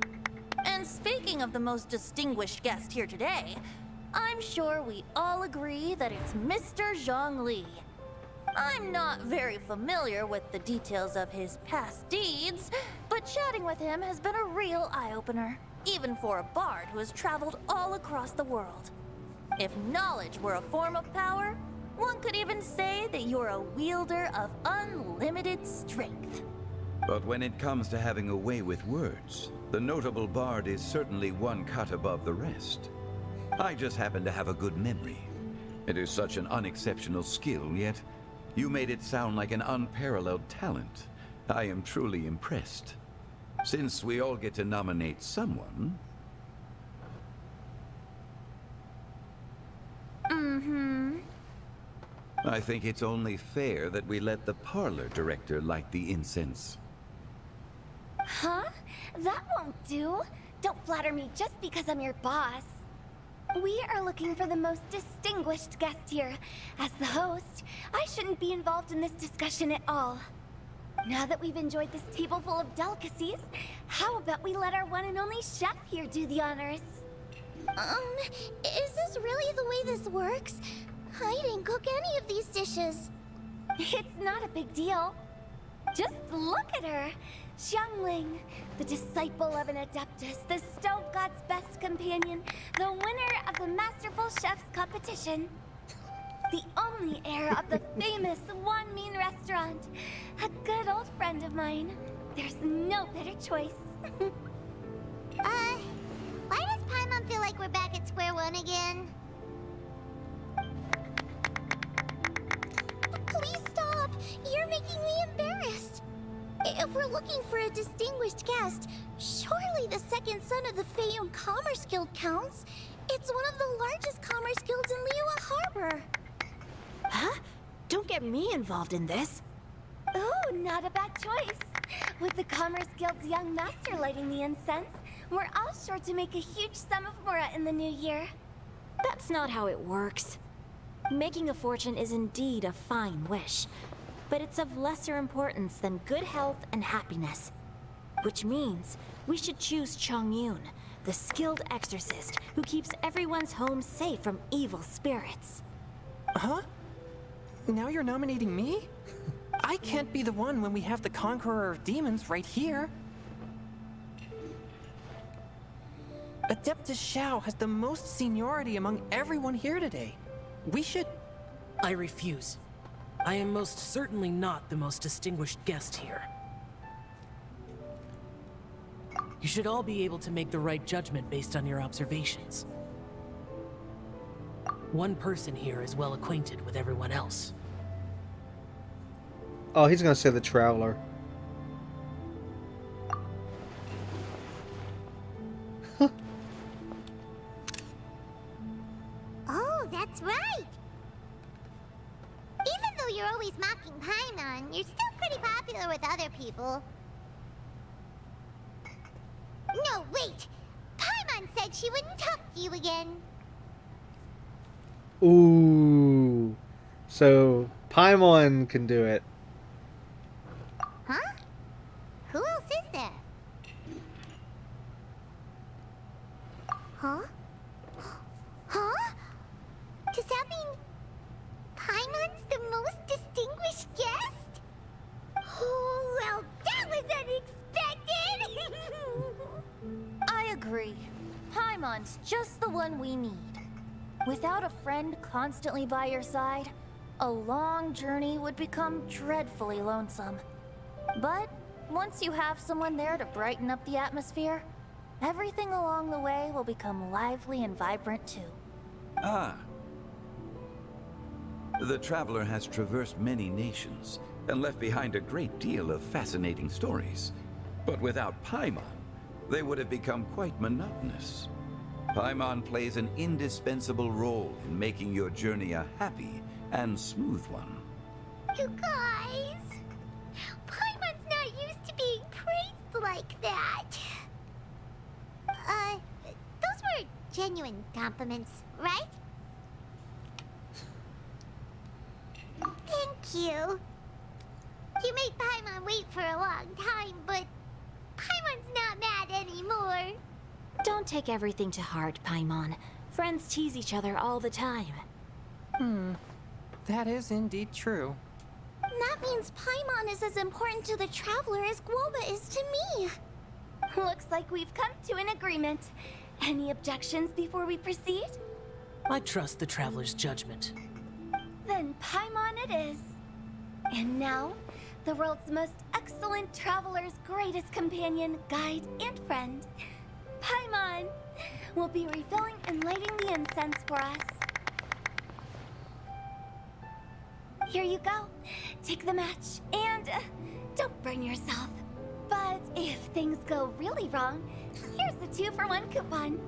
And speaking of the most distinguished guest here today, I'm sure we all agree that it's Mr. Zhongli. I'm not very familiar with the details of his past deeds, but chatting with him has been a real eye-opener, even for a bard who has traveled all across the world. If knowledge were a form of power, one could even say that you're a wielder of unlimited strength. But when it comes to having a way with words, the notable bard is certainly one cut above the rest. I just happen to have a good memory. It is such an unexceptional skill, yet you made it sound like an unparalleled talent. I am truly impressed. Since we all get to nominate someone... I think it's only fair that we let the parlor director light the incense. Huh? That won't do. Don't flatter me just because I'm your boss. We are looking for the most distinguished guest here. As the host, I shouldn't be involved in this discussion at all. Now that we've enjoyed this table full of delicacies, how about we let our one and only chef here do the honors? Is this really the way this works? I didn't cook any of these dishes. It's not a big deal. Just look at her. Xiangling, the disciple of an adeptus, the stove god's best companion, the winner of the Masterful Chef's competition. The only heir of the famous One Mean restaurant. A good old friend of mine. There's no better choice. Why does Paimon feel like we're back at square one again? Please stop! You're making me embarrassed. If we're looking for a distinguished guest, surely the second son of the Feiyun Commerce Guild counts. It's one of the largest commerce guilds in Liyue Harbor. Huh? Don't get me involved in this. Ooh, not a bad choice. With the Commerce Guild's young master lighting the incense, we're all sure to make a huge sum of mora in the new year. That's not how it works. Making a fortune is indeed a fine wish, but it's of lesser importance than good health and happiness. Which means we should choose Chongyun, the skilled exorcist who keeps everyone's home safe from evil spirits. Huh? Now you're nominating me? I can't be the one when we have the Conqueror of Demons right here. Adeptus Xiao has the most seniority among everyone here today. We should... I refuse. I am most certainly not the most distinguished guest here. You should all be able to make the right judgment based on your observations. One person here is well acquainted with everyone else. Oh, he's gonna say the Traveler. Oh, that's right! Even though you're always mocking Paimon, you're still pretty popular with other people. No, wait! Paimon said she wouldn't talk to you again. Ooh. So, Paimon can do it. Huh? Who else is there? Huh? Huh? Does that mean Paimon's the most distinguished guest? Oh, well, that was unexpected! I agree. Paimon's just the one we need. Without a friend constantly by your side, a long journey would become dreadfully lonesome. But once you have someone there to brighten up the atmosphere, everything along the way will become lively and vibrant too. Ah. The Traveler has traversed many nations and left behind a great deal of fascinating stories. But without Paimon, they would have become quite monotonous. Paimon plays an indispensable role in making your journey a happy and smooth one. You guys, Paimon's not used to being praised like that. Those were genuine compliments, right? Thank you. You made Paimon wait for a long time, but Paimon's not mad anymore. Don't take everything to heart, Paimon. Friends tease each other all the time. That is indeed true. That means Paimon is as important to the Traveler as Guoba is to me. Looks like we've come to an agreement. Any objections before we proceed? I trust the Traveler's judgment. Then Paimon it is. And now, the world's most excellent traveler's greatest companion, guide, and friend, Paimon, will be refilling and lighting the incense for us. Here you go. Take the match, and don't burn yourself. But if things go really wrong, here's the 2-for-1 coupon.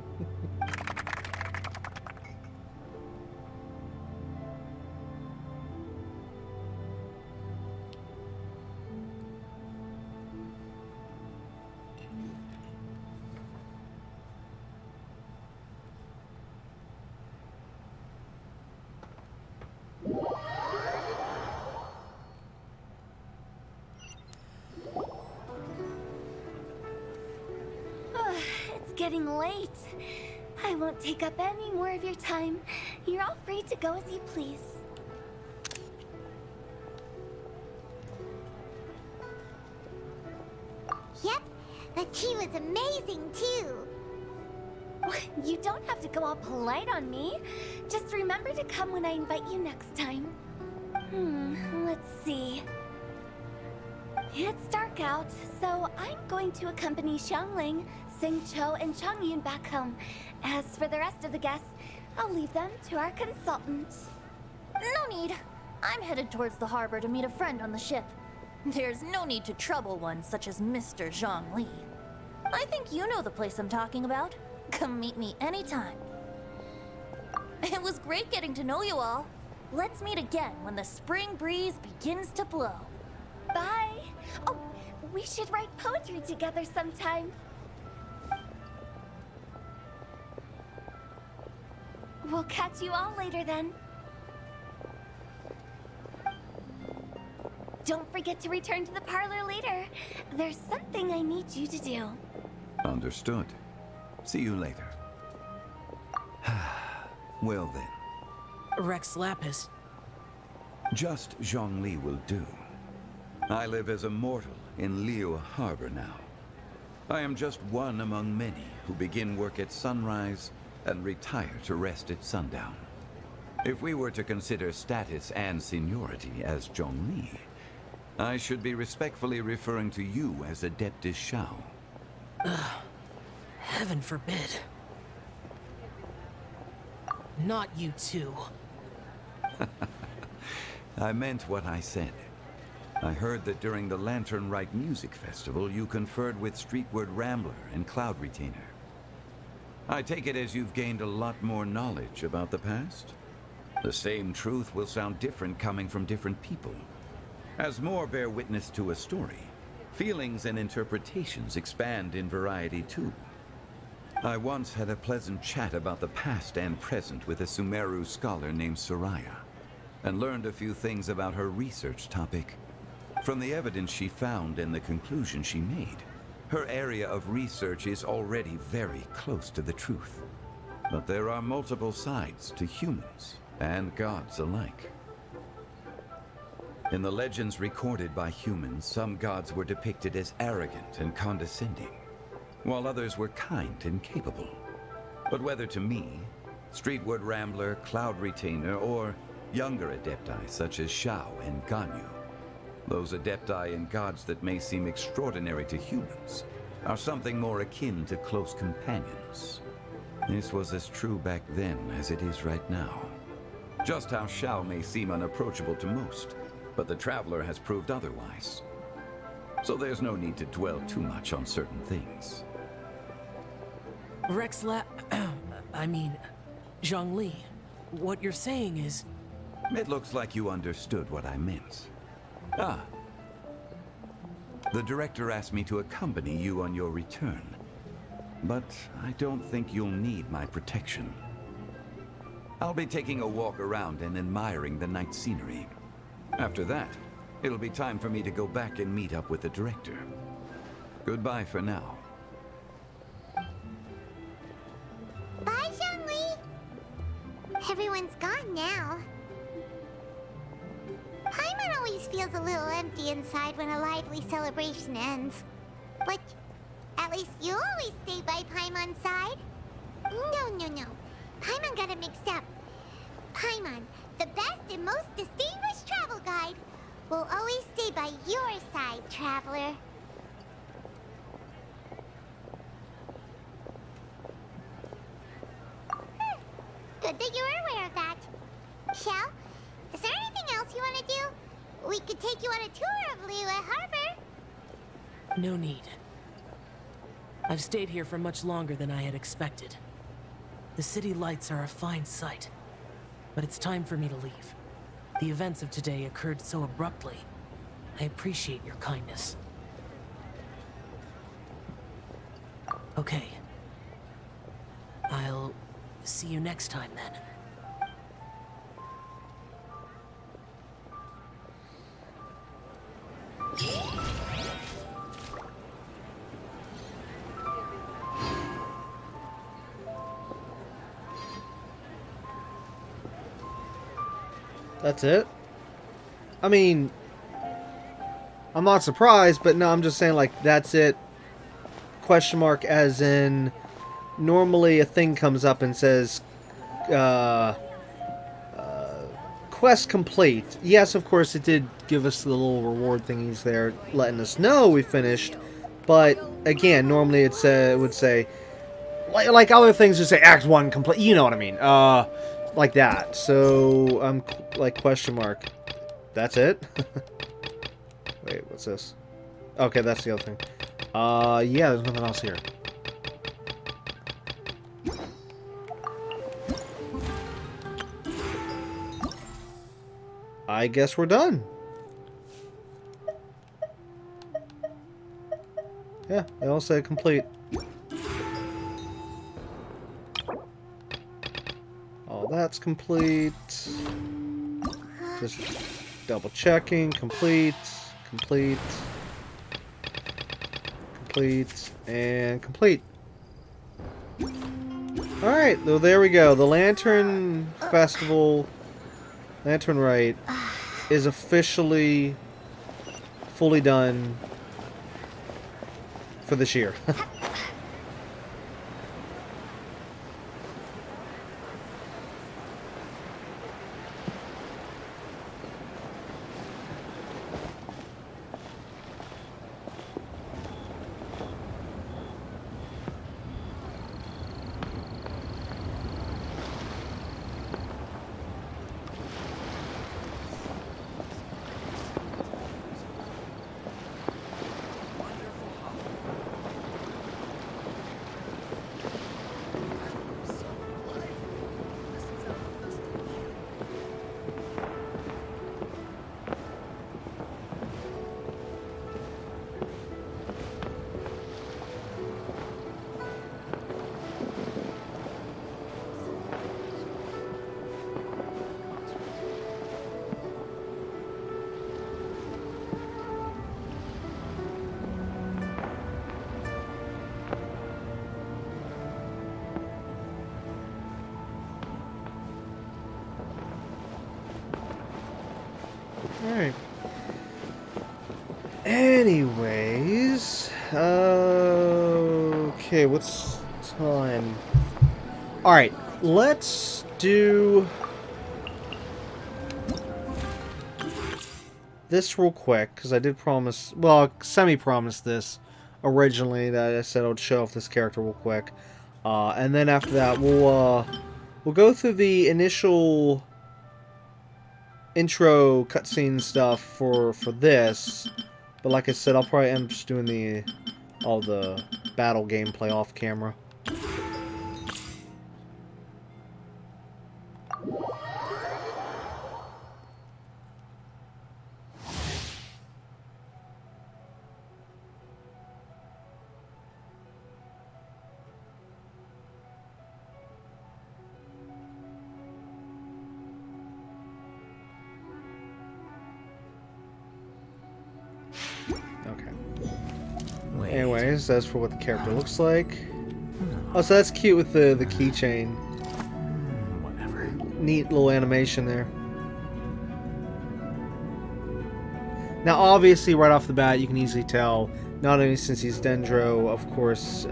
It's getting late. I won't take up any more of your time. You're all free to go as you please. Yep, the tea was amazing too. You don't have to go all polite on me. Just remember to come when I invite you next time. Let's see. It's dark out, so I'm going to accompany Xiangling, Xingqiu, and Changyun back home. As for the rest of the guests, I'll leave them to our consultant. No need. I'm headed towards the harbor to meet a friend on the ship. There's no need to trouble one such as Mr. Zhongli. I think you know the place I'm talking about. Come meet me anytime. It was great getting to know you all. Let's meet again when the spring breeze begins to blow. Bye. Oh, we should write poetry together sometime. We'll catch you all later then. Don't forget to return to the parlor later. There's something I need you to do. Understood. See you later. Well then. Rex Lapis. Just Zhongli will do. I live as a mortal in Liyue Harbor now. I am just one among many who begin work at sunrise and retire to rest at sundown. If we were to consider status and seniority as Zhongli, I should be respectfully referring to you as Adeptus Shao. Heaven forbid. Not you too. I meant what I said. I heard that during the Lantern-Rite Music Festival, you conferred with Streetward Rambler and Cloud Retainer. I take it as you've gained a lot more knowledge about the past? The same truth will sound different coming from different people. As more bear witness to a story, feelings and interpretations expand in variety too. I once had a pleasant chat about the past and present with a Sumeru scholar named Soraya, and learned a few things about her research topic. From the evidence she found and the conclusion she made, her area of research is already very close to the truth. But there are multiple sides to humans and gods alike. In the legends recorded by humans, some gods were depicted as arrogant and condescending, while others were kind and capable. But whether to me, Streetward Rambler, Cloud Retainer, or younger adepti such as Shao and Ganyu, those adepti and gods that may seem extraordinary to humans are something more akin to close companions. This was as true back then as it is right now. Just how Shao may seem unapproachable to most, but the Traveler has proved otherwise. So there's no need to dwell too much on certain things. Zhongli, what you're saying is... It looks like you understood what I meant. Ah. The director asked me to accompany you on your return, but I don't think you'll need my protection. I'll be taking a walk around and admiring the night scenery. After that, it'll be time for me to go back and meet up with the director. Goodbye for now. Bye, Zhongli. Everyone's gone now. Paimon always feels a little empty inside when a lively celebration ends. But at least you always stay by Paimon's side. No. Paimon got it mixed up. Paimon, the best and most distinguished travel guide, will always stay by your side, traveler. Good that you were aware of that. Shell, is there anything else you want to do? We could take you on a tour of Liyue Harbor. No need. I've stayed here for much longer than I had expected. The city lights are a fine sight, but it's time for me to leave. The events of today occurred so abruptly. I appreciate your kindness. Okay. I'll see you next time then. That's it? I mean, I'm not surprised, but no, I'm just saying, like, that's it. Question mark, as in, normally a thing comes up and says, quest complete. Yes, of course, it did give us the little reward thingies there, letting us know we finished. But, again, normally it would say, like other things would say, Act 1 complete. You know what I mean. Like that. So, like, question mark. That's it? Wait, what's this? Okay, that's the other thing. Yeah, there's nothing else here. I guess we're done. Yeah, they all say complete. All that's complete. Just double checking. Complete. Complete. Complete. And complete. Alright, well, there we go. The Lantern Festival, Lantern Rite, is officially fully done for this year. Alright. Anyways, okay, what's time? Alright, let's do this real quick, because I did promise, well, semi-promise this originally, that I said I would show off this character real quick. And then after that, we'll go through the initial intro cutscene stuff for this, but like I said, I'll probably end up just doing all the battle gameplay off camera. Anyways, that's for what the character looks like. Oh, so that's cute with the keychain. Whatever. Neat little animation there. Now, obviously, right off the bat, you can easily tell, not only since he's Dendro, of course,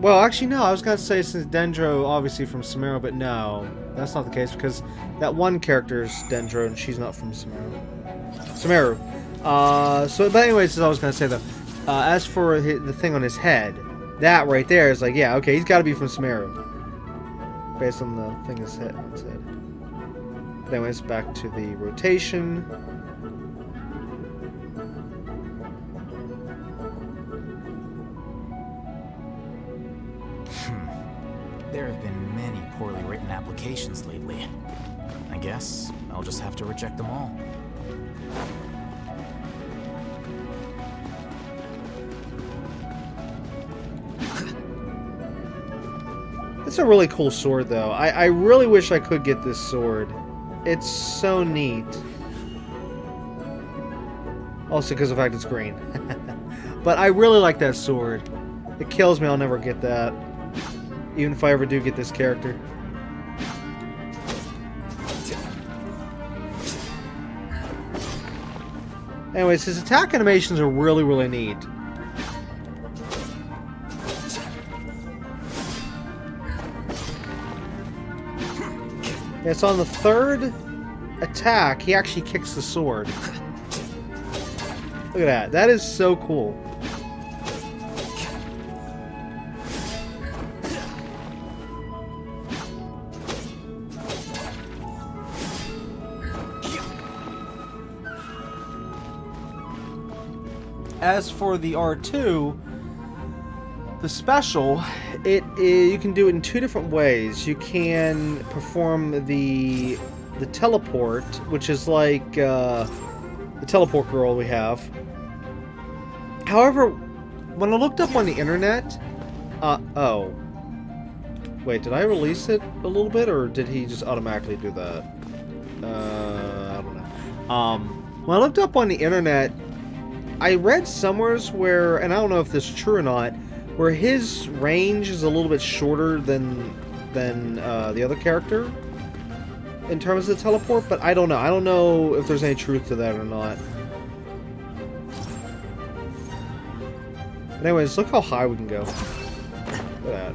well, actually, no, I was going to say since Dendro, obviously, from Sumeru, but no, that's not the case, because that one character is Dendro, and she's not from Sumeru. But anyways, as I was going to say, though, as for the thing on his head, that right there is like, yeah, okay, he's got to be from Sumeru, based on the thing on his head. But anyways, back to the rotation. There have been many poorly written applications lately. I guess I'll just have to reject them all. It's a really cool sword, though. I really wish I could get this sword. It's so neat. Also because of the fact it's green. But I really like that sword. It kills me I'll never get that. Even if I ever do get this character. Anyways, his attack animations are really, really neat. Yeah, so on the third attack, he actually kicks the sword. Look at that. That is so cool. As for the R2, the special, you can do it in two different ways. You can perform the teleport, which is like the teleport girl we have. However, when I looked up on the internet, oh, wait, did I release it a little bit, or did he just automatically do that? I don't know. When I looked up on the internet, I read somewheres where, and I don't know if this is true or not, where his range is a little bit shorter than the other character in terms of the teleport, but I don't know. I don't know if there's any truth to that or not. But anyways, look how high we can go. Look at that.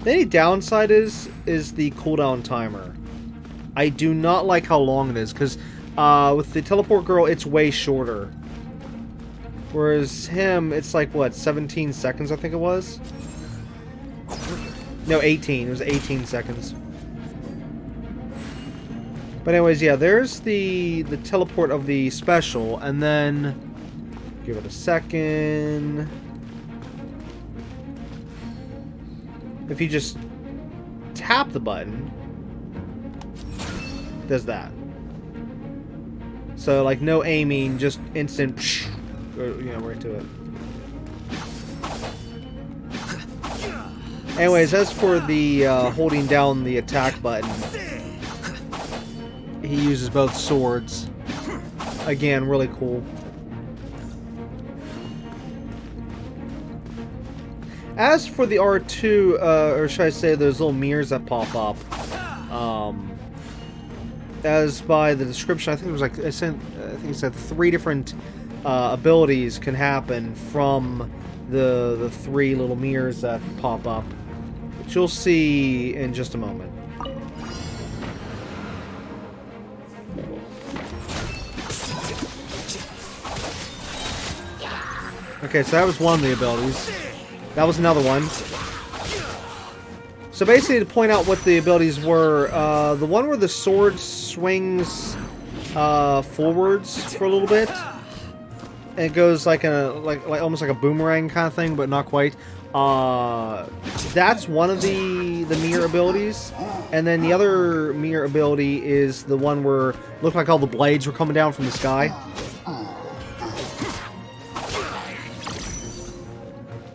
The only downside is the cooldown timer. I do not like how long it is, because with the teleport girl, it's way shorter. Whereas him, it's like, what, 17 seconds, I think it was? No, 18. It was 18 seconds. But anyways, yeah, there's the teleport of the special, and then give it a second. If you just tap the button, does that. So, like, no aiming, just instant, right to it. Anyways, as for the holding down the attack button, he uses both swords. Again, really cool. As for the R2, or should I say those little mirrors that pop up, as by the description, I think it was like, I think it said 3 different abilities can happen from the 3 little mirrors that pop up, which you'll see in just a moment. Okay, so that was one of the abilities. That was another one. So basically, to point out what the abilities were, the one where the sword swings forwards for a little bit, and it goes like almost like a boomerang kind of thing, but not quite. That's one of the mirror abilities, and then the other mirror ability is the one where it looked like all the blades were coming down from the sky.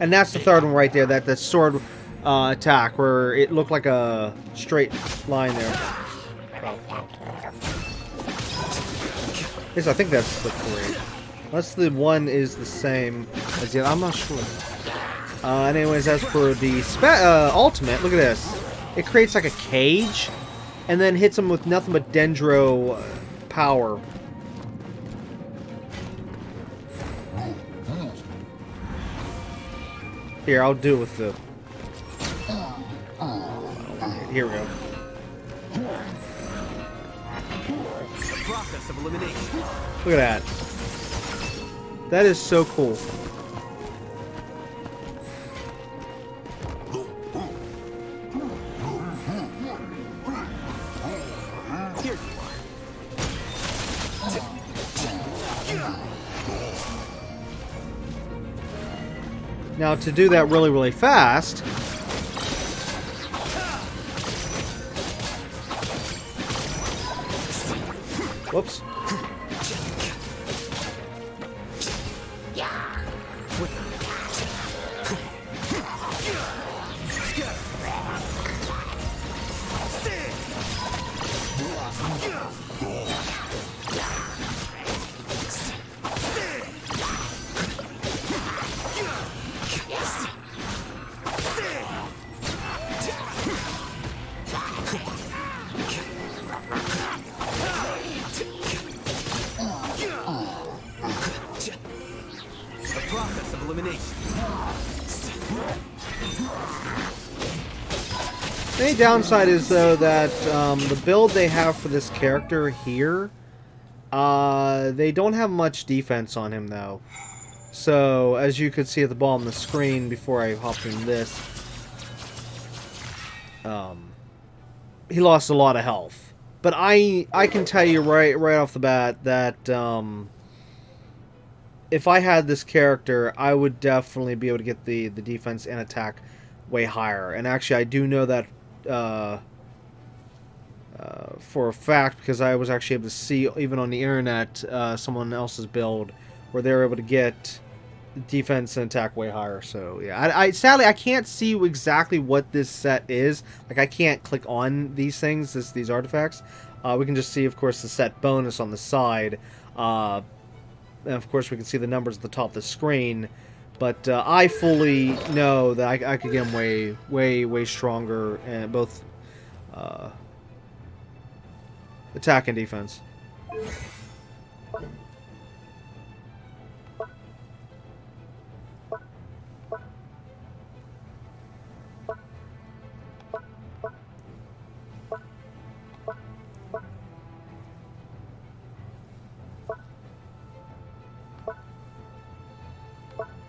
And that's the third one right there, that sword attack, where it looked like a straight line there. Yes, I think that's the 3. Unless the one is the same as the other, I'm not sure. Anyways, as for the ultimate, look at this. it creates like a cage, and then hits him with nothing but Dendro power. Here, I'll do it with the... Here we go. Process of elimination. Look at that. That is so cool. Here you are. Now, to do that really, really fast... Whoops. The only downside is, though, that the build they have for this character here, they don't have much defense on him, though. So, as you could see at the bottom of the screen before I hopped in this, he lost a lot of health. But I can tell you right off the bat that if I had this character, I would definitely be able to get the defense and attack way higher. And actually, I do know that for a fact, because I was actually able to see, even on the internet, someone else's build where they were able to get defense and attack way higher. So yeah, sadly I can't see exactly what this set is. Like, I can't click on these things, these artifacts. We can just see, of course, the set bonus on the side, and of course we can see the numbers at the top of the screen. But I fully know that I could get him way stronger, and both attack and defense.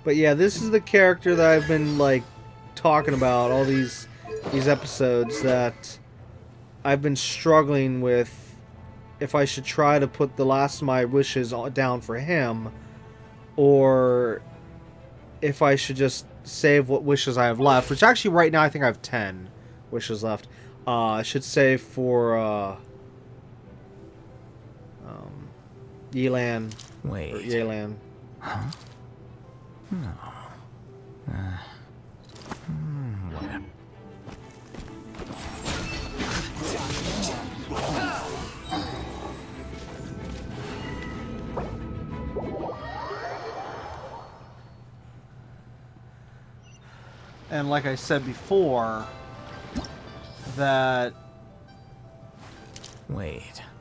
But yeah, this is the character that I've been, like, talking about all these episodes, that I've been struggling with if I should try to put the last of my wishes down for him, or if I should just save what wishes I have left, which actually right now I think I have 10 wishes left. I should save for Yelan. Wait. Or Yelan. Huh? No. Whatever. And like I said before, that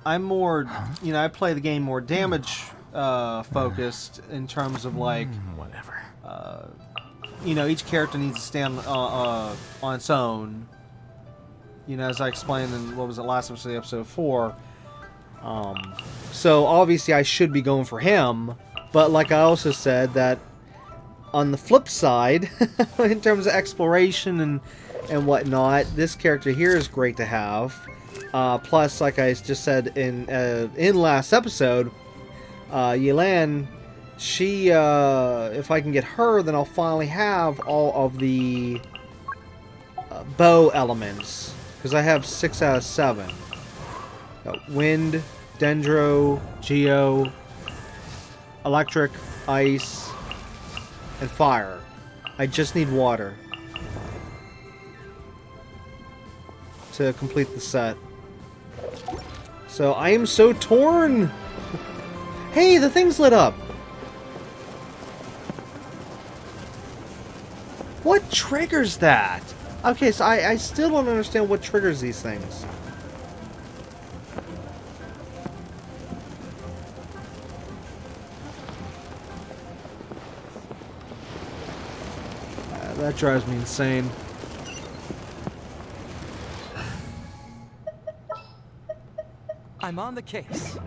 I'm more, you know, I play the game more damage focused in terms of, like, whatever. You know, each character needs to stand on its own. You know, as I explained in, what was it, last episode, episode 4. So obviously I should be going for him, but like I also said, that on the flip side, in terms of exploration and whatnot, this character here is great to have. Plus, like I just said in last episode, Yelan, she, if I can get her, then I'll finally have all of the bow elements, because I have 6 out of 7. Wind, Dendro, Geo, Electric, Ice, and Fire. I just need Water to complete the set. So I am so torn! Hey, the thing's lit up! What triggers that? Okay, so I still don't understand what triggers these things. That drives me insane. I'm on the case.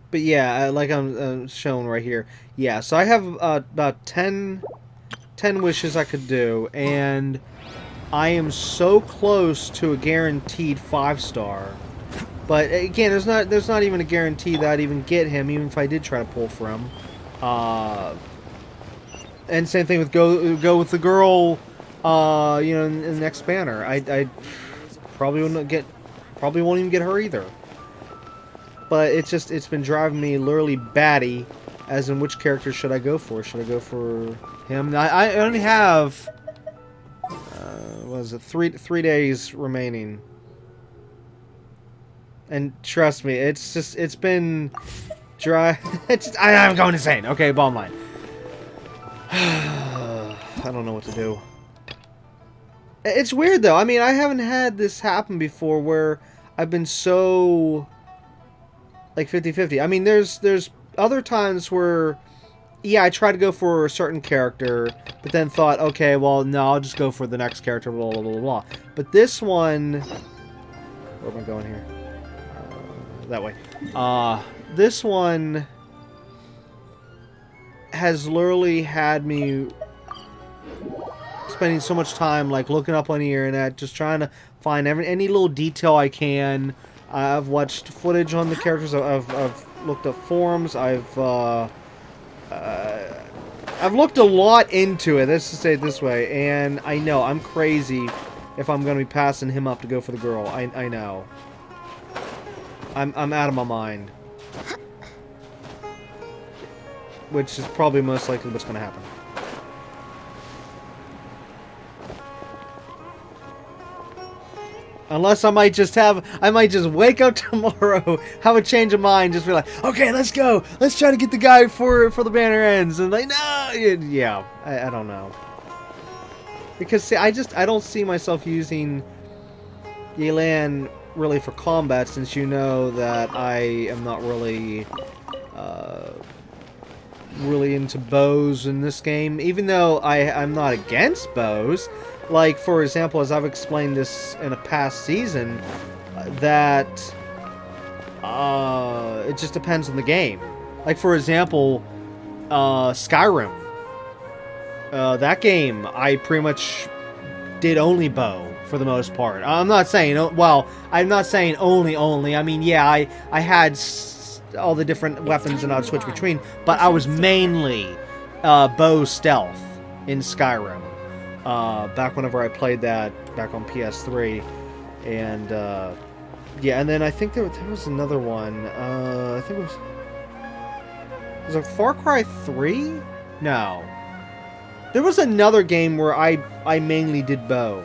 But yeah, like I'm showing right here. Yeah, so I have about 10 wishes I could do, and I am so close to a guaranteed 5-star. But again, there's not even a guarantee that I'd even get him, even if I did try to pull for him. And same thing with go with the girl, you know, in the next banner. I probably won't even get her either. But it's been driving me literally batty, as in which character should I go for? Should I go for him? I only have what is it, 3 days remaining. And trust me, it's been dry. I'm going insane. Okay, bottom line. I don't know what to do. It's weird though. I mean, I haven't had this happen before where I've been so like 50-50. I mean, there's other times where yeah, I tried to go for a certain character, but then thought, okay, well, no, I'll just go for the next character, blah, blah, blah, blah. But this one... Where am I going here? That way. This one has literally had me spending so much time, like, looking up on the internet, just trying to find any little detail I can. I've watched footage on the characters. I've looked up forums. I've looked a lot into it, let's just say it this way, and I know I'm crazy if I'm going to be passing him up to go for the girl. I know. I'm out of my mind. Which is probably most likely what's going to happen. Unless I might just wake up tomorrow, have a change of mind, just be like, okay, let's go. Let's try to get the guy for the banner ends. And like, no, yeah, I don't know. Because see, I don't see myself using Yelan really for combat, since you know that I am not really really into bows in this game. Even though I'm not against bows. Like, for example, as I've explained this in a past season, that it just depends on the game. Like, for example, Skyrim. That game, I pretty much did only bow for the most part. I'm not saying, well, I'm not saying only. I mean, yeah, I had all the different weapons and I'd switch between, but I was mainly bow stealth in Skyrim. Back whenever I played that back on PS3, and yeah, and then I think there was another one. I think it was it Far Cry 3? No, there was another game where I mainly did bow.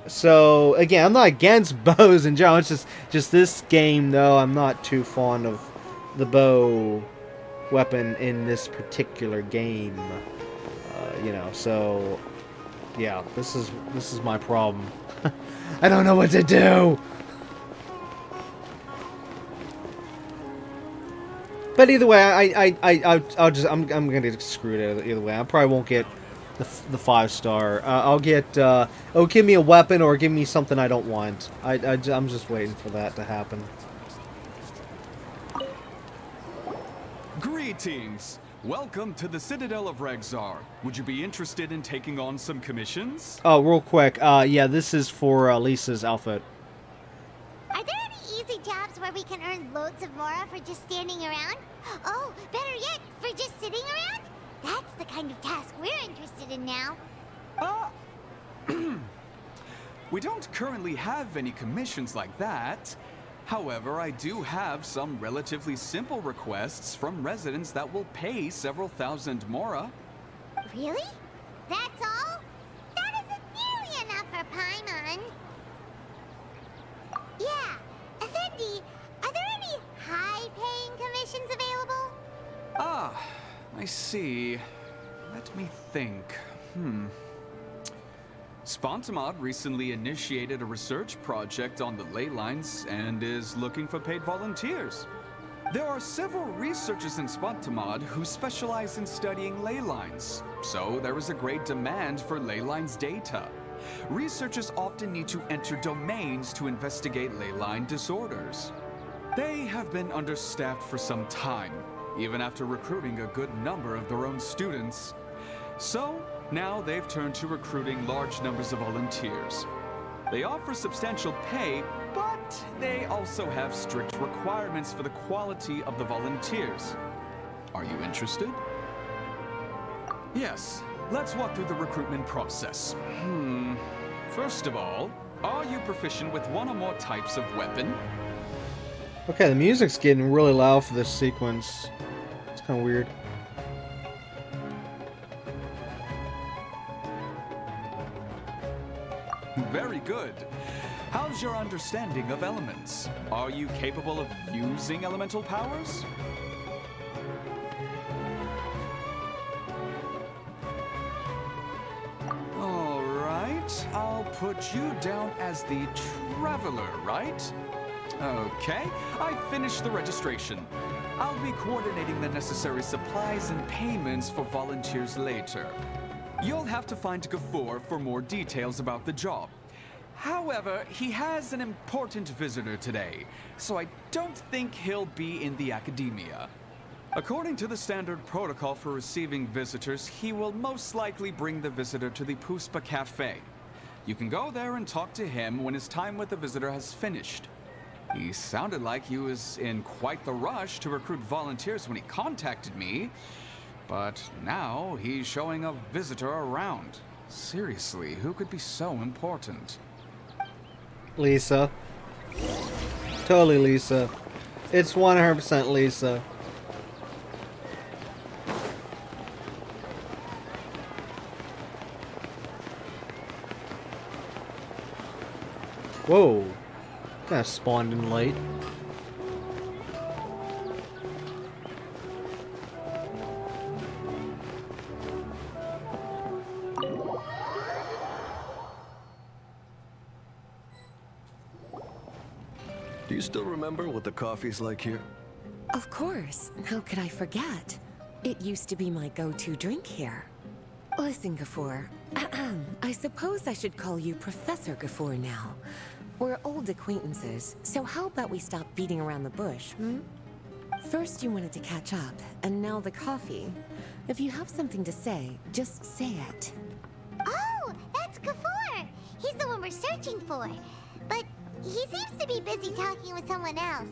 So again, I'm not against bows in general. It's just this game though. I'm not too fond of the bow weapon in this particular game. You know, so. Yeah, this is my problem. I don't know what to do. But either way, I'm gonna get screwed either way. I probably won't get the 5-star. I'll get it'll give me a weapon or give me something I don't want. I'm just waiting for that to happen. Greetings. Welcome to the Citadel of Rexar. Would you be interested in taking on some commissions? Oh, real quick. Yeah, this is for Lisa's outfit. Are there any easy jobs where we can earn loads of mora for just standing around? Oh, better yet, for just sitting around? That's the kind of task we're interested in now. We don't currently have any commissions like that. However, I do have some relatively simple requests from residents that will pay several thousand mora. Really? That's all? That isn't nearly enough for Paimon. Yeah, I see. Let me think. Spontamod recently initiated a research project on the ley lines and is looking for paid volunteers. There are several researchers in Spontamod who specialize in studying ley lines, so there is a great demand for ley lines data. Researchers often need to enter domains to investigate ley line disorders. They have been understaffed for some time, even after recruiting a good number of their own students. So, now they've turned to recruiting large numbers of volunteers. They offer substantial pay, but they also have strict requirements for the quality of the volunteers. Are you interested? Yes, let's walk through the recruitment process. First of all, are you proficient with one or more types of weapon? Okay, the music's getting really loud for this sequence. It's kind of weird. Very good. How's your understanding of elements? Are you capable of using elemental powers? All right, I'll put you down as the Traveler, right? Okay, I finished the registration. I'll be coordinating the necessary supplies and payments for volunteers later. You'll have to find Gafoor for more details about the job. However, he has an important visitor today, so I don't think he'll be in the academia. According to the standard protocol for receiving visitors, he will most likely bring the visitor to the Puspa Cafe. You can go there and talk to him when his time with the visitor has finished. He sounded like he was in quite the rush to recruit volunteers when he contacted me, but now he's showing a visitor around. Seriously, who could be so important? Lisa. Totally Lisa. It's 100% Lisa. Whoa. Kind of spawned in late. Do you still remember what the coffee's like here? Of course. How could I forget? It used to be my go-to drink here. Listen, Gafoor. I suppose I should call you Professor Gafoor now. We're old acquaintances, so how about we stop beating around the bush, First you wanted to catch up, and now the coffee. If you have something to say, just say it. Oh, that's Gafoor. He's the one we're searching for. But he seems to be busy talking with someone else.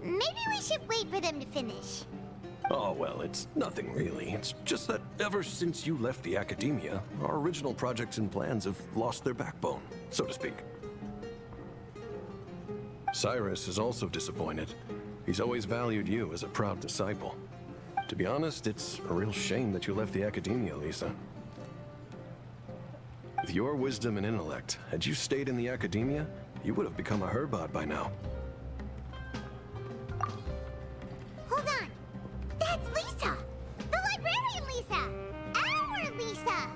Maybe we should wait for them to finish. Oh, well, it's nothing really. It's just that ever since you left the academia, our original projects and plans have lost their backbone, so to speak. Cyrus is also disappointed. He's always valued you as a proud disciple. To be honest, it's a real shame that you left the academia, Lisa. With your wisdom and intellect, had you stayed in the academia, you would have become a Herbot by now. Hold on. That's Lisa! The librarian Lisa! Our Lisa!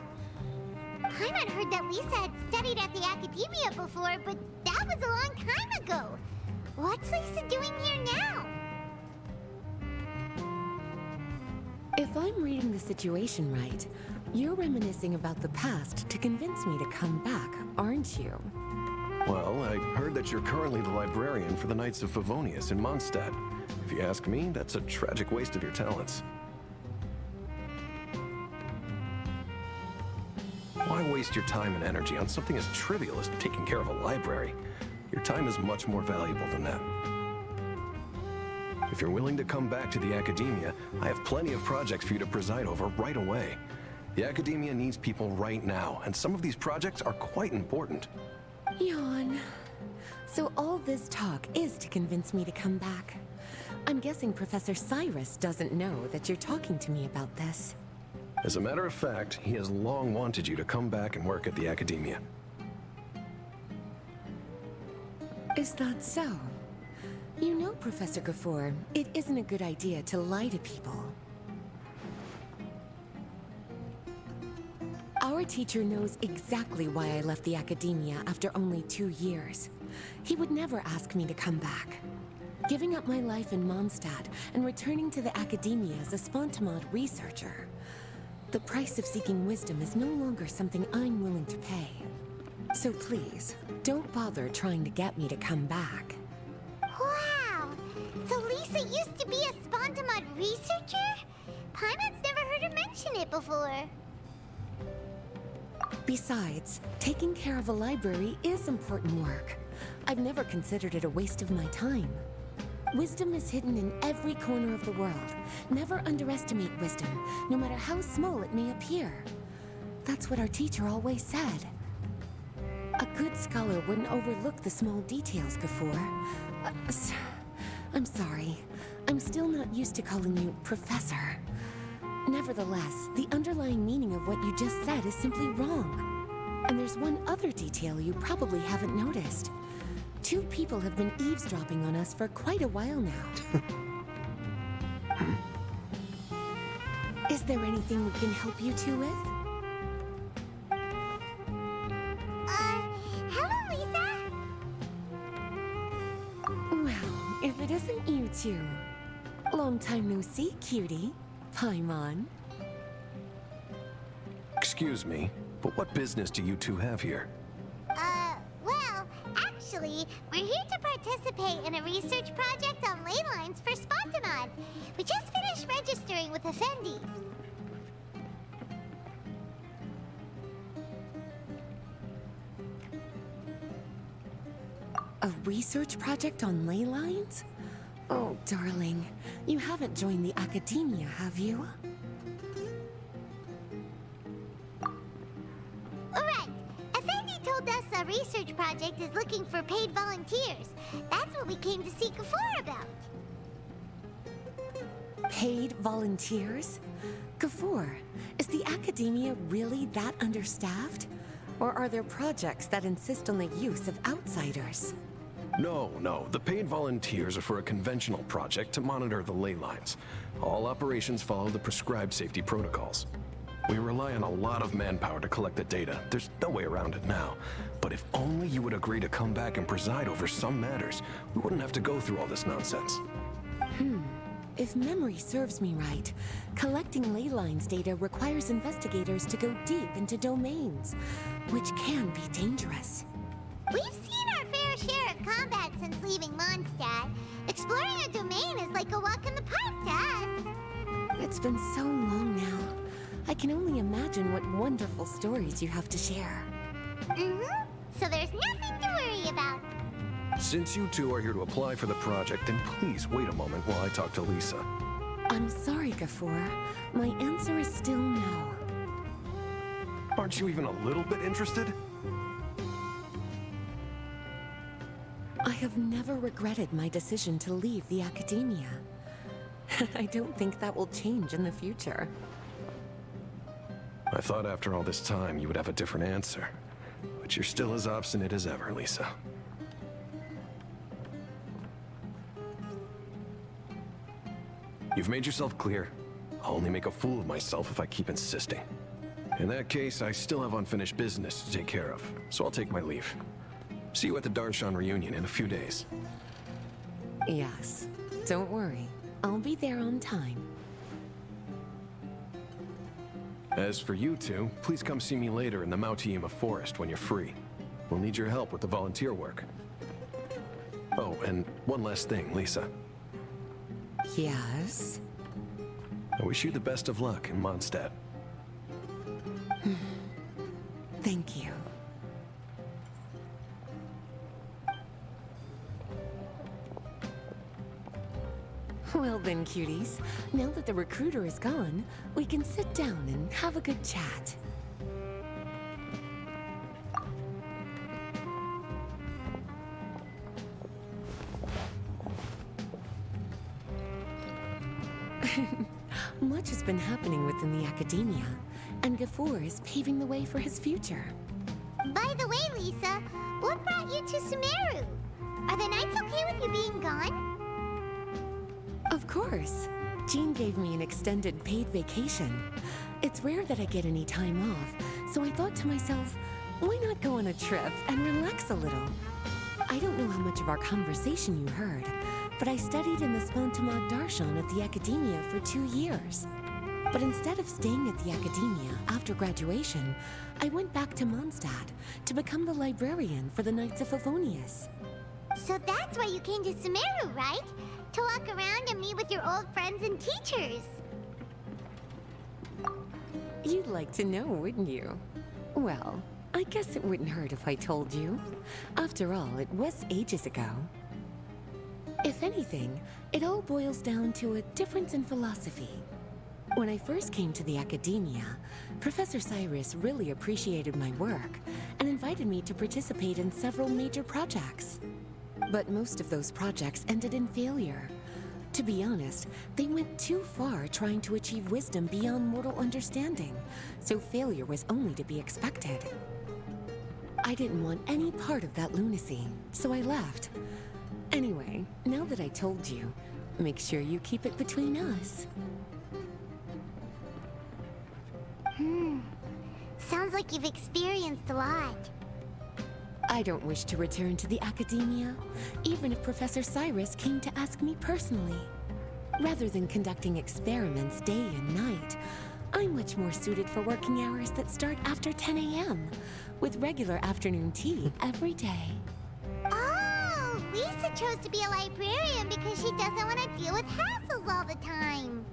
Paimon heard that Lisa had studied at the academia before, but that was a long time ago. What's Lisa doing here now? If I'm reading the situation right, you're reminiscing about the past to convince me to come back, aren't you? Well, I heard that you're currently the librarian for the Knights of Favonius in Mondstadt. If you ask me, that's a tragic waste of your talents. Why waste your time and energy on something as trivial as taking care of a library? Your time is much more valuable than that. If you're willing to come back to the academia, I have plenty of projects for you to preside over right away. The academia needs people right now, and some of these projects are quite important. Yawn. So all this talk is to convince me to come back. I'm guessing Professor Cyrus doesn't know that you're talking to me about this. As a matter of fact, he has long wanted you to come back and work at the academia. Is that so? You know, Professor Gafoor, it isn't a good idea to lie to people. teacher knows exactly why I left the academia after only 2 years. He would never ask me to come back. Giving up my life in Mondstadt and returning to the academia as a Spontamod researcher. The price of seeking wisdom is no longer something I'm willing to pay. So please, don't bother trying to get me to come back. Wow! So Lisa used to be a Spontamod researcher? Paimon's never heard her mention it before. Besides, taking care of a library is important work. I've never considered it a waste of my time. Wisdom is hidden in every corner of the world. Never underestimate wisdom, no matter how small it may appear. That's what our teacher always said. A good scholar wouldn't overlook the small details, Gafur. I'm sorry. I'm still not used to calling you Professor. Nevertheless, the underlying meaning of what you just said is simply wrong. And there's one other detail you probably haven't noticed. 2 people have been eavesdropping on us for quite a while now. Is there anything we can help you two with? Hello, Lisa! Well, if it isn't you two. Long time no see, cutie. Paimon. Excuse me, but what business do you two have here? Well, actually, we're here to participate in a research project on ley lines for Spontamod. We just finished registering with Effendi. A research project on ley lines? Oh, darling, you haven't joined the academia, have you? Alright, Effendi told us a research project is looking for paid volunteers. That's what we came to see Gafur about. Paid volunteers? Gafur, is the academia really that understaffed? Or are there projects that insist on the use of outsiders? No. The paid volunteers are for a conventional project to monitor the ley lines. All operations follow the prescribed safety protocols. We rely on a lot of manpower to collect the data. There's no way around it now. But if only you would agree to come back and preside over some matters, we wouldn't have to go through all this nonsense. If memory serves me right, collecting ley lines data requires investigators to go deep into domains, which can be dangerous. We've seen our fair share of combat since leaving Mondstadt. Exploring a domain is like a walk in the park to us. It's been so long now. I can only imagine what wonderful stories you have to share. So there's nothing to worry about. Since you two are here to apply for the project, then please wait a moment while I talk to Lisa. I'm sorry, Gafur. My answer is still no. Aren't you even a little bit interested? I have never regretted my decision to leave the academia. I don't think that will change in the future. I thought after all this time you would have a different answer. But you're still as obstinate as ever, Lisa. You've made yourself clear. I'll only make a fool of myself if I keep insisting. In that case, I still have unfinished business to take care of, so I'll take my leave. See you at the Darshan reunion in a few days. Yes. Don't worry. I'll be there on time. As for you two, please come see me later in the Mautiima forest when you're free. We'll need your help with the volunteer work. Oh, and one last thing, Lisa. Yes? I wish you the best of luck in Mondstadt. Thank you. Well then, cuties. Now that the recruiter is gone, we can sit down and have a good chat. Much has been happening within the academia, and Gafur is paving the way for his future. By the way, Lisa, what brought you to Sumeru? Are the nights okay with you being gone? Of course. Jean gave me an extended paid vacation. It's rare that I get any time off, So I thought to myself, why not go on a trip and relax a little? I don't know how much of our conversation you heard, but I studied in the Spontamad Darshan at the Academia for 2 years. But instead of staying at the Academia after graduation, I went back to Mondstadt to become the librarian for the Knights of Favonius. So that's why you came to Sumeru, right? To walk around and meet with your old friends and teachers. You'd like to know, wouldn't you? Well, I guess it wouldn't hurt if I told you. After all, it was ages ago. If anything, it all boils down to a difference in philosophy. When I first came to the Academia, Professor Cyrus really appreciated my work and invited me to participate in several major projects. But most of those projects ended in failure. To be honest, they went too far trying to achieve wisdom beyond mortal understanding, so failure was only to be expected. I didn't want any part of that lunacy, so I left. Anyway, now that I told you, make sure you keep it between us. Sounds like you've experienced a lot. I don't wish to return to the Academia, even if Professor Cyrus came to ask me personally. Rather than conducting experiments day and night, I'm much more suited for working hours that start after 10 a.m., with regular afternoon tea every day. Oh, Lisa chose to be a librarian because she doesn't want to deal with hassles all the time.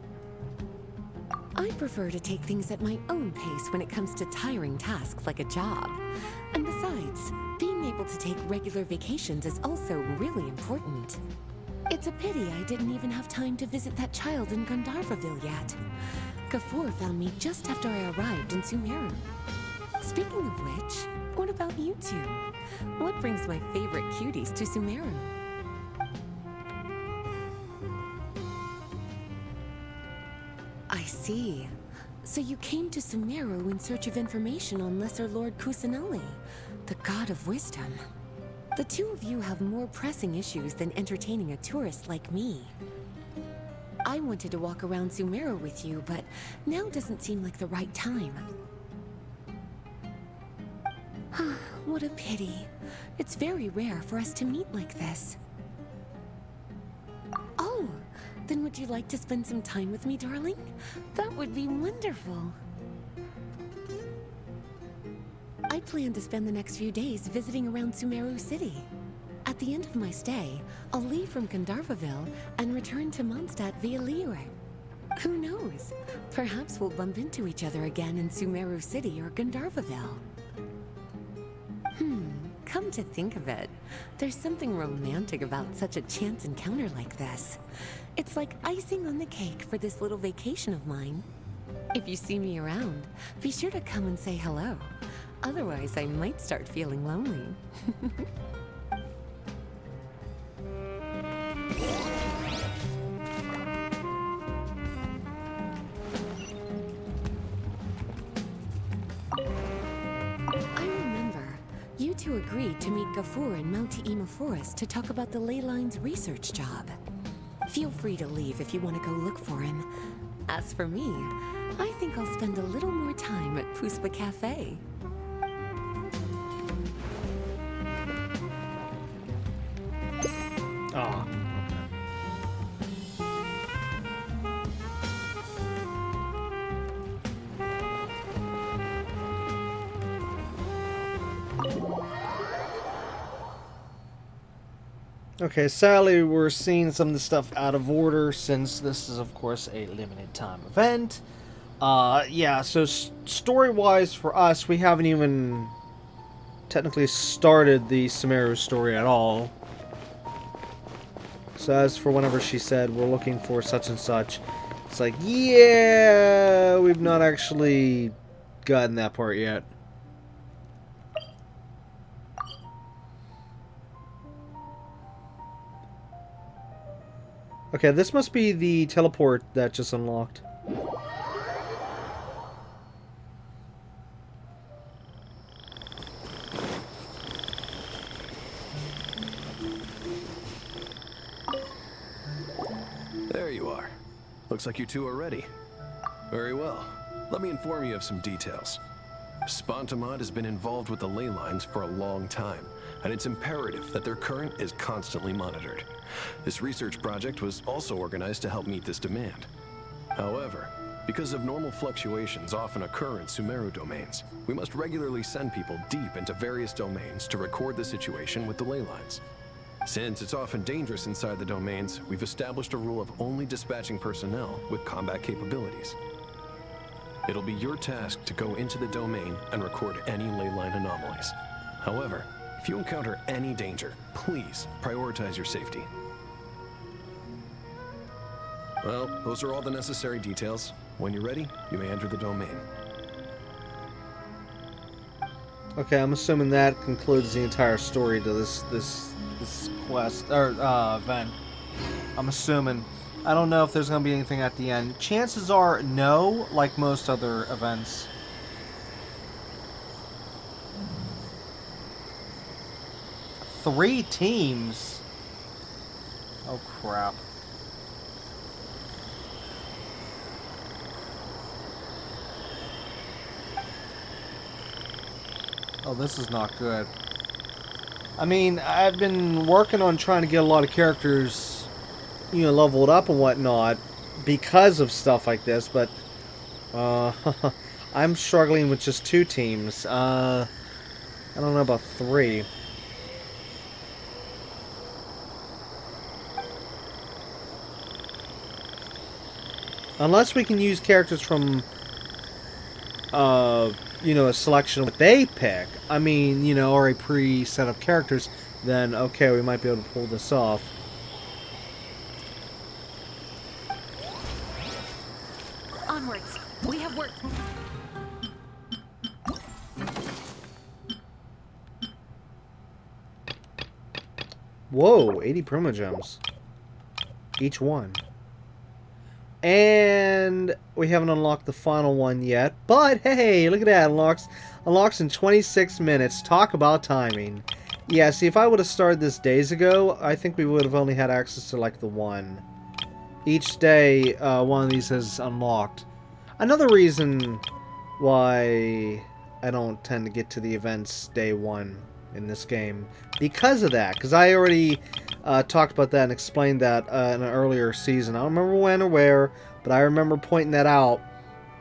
I prefer to take things at my own pace when it comes to tiring tasks like a job. And besides, being able to take regular vacations is also really important. It's a pity I didn't even have time to visit that child in Gandharvaville yet. Gafur found me just after I arrived in Sumeru. Speaking of which, what about you two? What brings my favorite cuties to Sumeru? I see. So you came to Sumeru in search of information on Lesser Lord Kusanali, the god of wisdom. The two of you have more pressing issues than entertaining a tourist like me. I wanted to walk around Sumeru with you, but now doesn't seem like the right time. What a pity. It's very rare for us to meet like this. Oh, then would you like to spend some time with me, darling? That would be wonderful. I plan to spend the next few days visiting around Sumeru City. At the end of my stay, I'll leave from Gandharvaville and return to Mondstadt via Liyue. Who knows? Perhaps we'll bump into each other again in Sumeru City or Gandharvaville. Come to think of it, there's something romantic about such a chance encounter like this. It's like icing on the cake for this little vacation of mine. If you see me around, be sure to come and say hello. Otherwise, I might start feeling lonely. You two agreed to meet Gafur in Mount Ima Forest to talk about the ley lines research job. Feel free to leave if you want to go look for him. As for me, I think I'll spend a little more time at Puspa Cafe. Aw. Okay, sadly we're seeing some of the stuff out of order since this is of course a limited time event. Yeah, so story-wise for us, we haven't even technically started the Sumeru story at all. So as for whenever she said we're looking for such and such, it's like, yeah, we've not actually gotten that part yet. Okay, this must be the teleport that just unlocked. There you are. Looks like you two are ready. Very well. Let me inform you of some details. Spontamod has been involved with the ley lines for a long time, and it's imperative that their current is constantly monitored. This research project was also organized to help meet this demand. However, because of normal fluctuations often occur in Sumeru domains, we must regularly send people deep into various domains to record the situation with the ley lines. Since it's often dangerous inside the domains, we've established a rule of only dispatching personnel with combat capabilities. It'll be your task to go into the domain and record any ley line anomalies. However, if you encounter any danger, please prioritize your safety. Well, those are all the necessary details. When you're ready, you may enter the domain. Okay, I'm assuming that concludes the entire story to this quest or event. I'm assuming. I don't know if there's gonna be anything at the end. Chances are no, like most other events. Three teams. Oh crap. Oh, this is not good. I mean, I've been working on trying to get a lot of characters, you know, leveled up and whatnot because of stuff like this, but I'm struggling with just 2 teams. I don't know about 3. Unless we can use characters from you know, a selection that they pick. I mean, you know, or a pre-set up characters, then okay, we might be able to pull this off. Onwards. We have work. Whoa, 80 Primogems. Each one. And we haven't unlocked the final one yet, but hey, look at that, unlocks in 26 minutes. Talk about timing. Yeah, see, if I would have started this days ago, I think we would have only had access to like the one. Each day, one of these has unlocked. Another reason why I don't tend to get to the events day one in this game, because of that, because I already talked about that and explained that in an earlier season. I don't remember when or where, but I remember pointing that out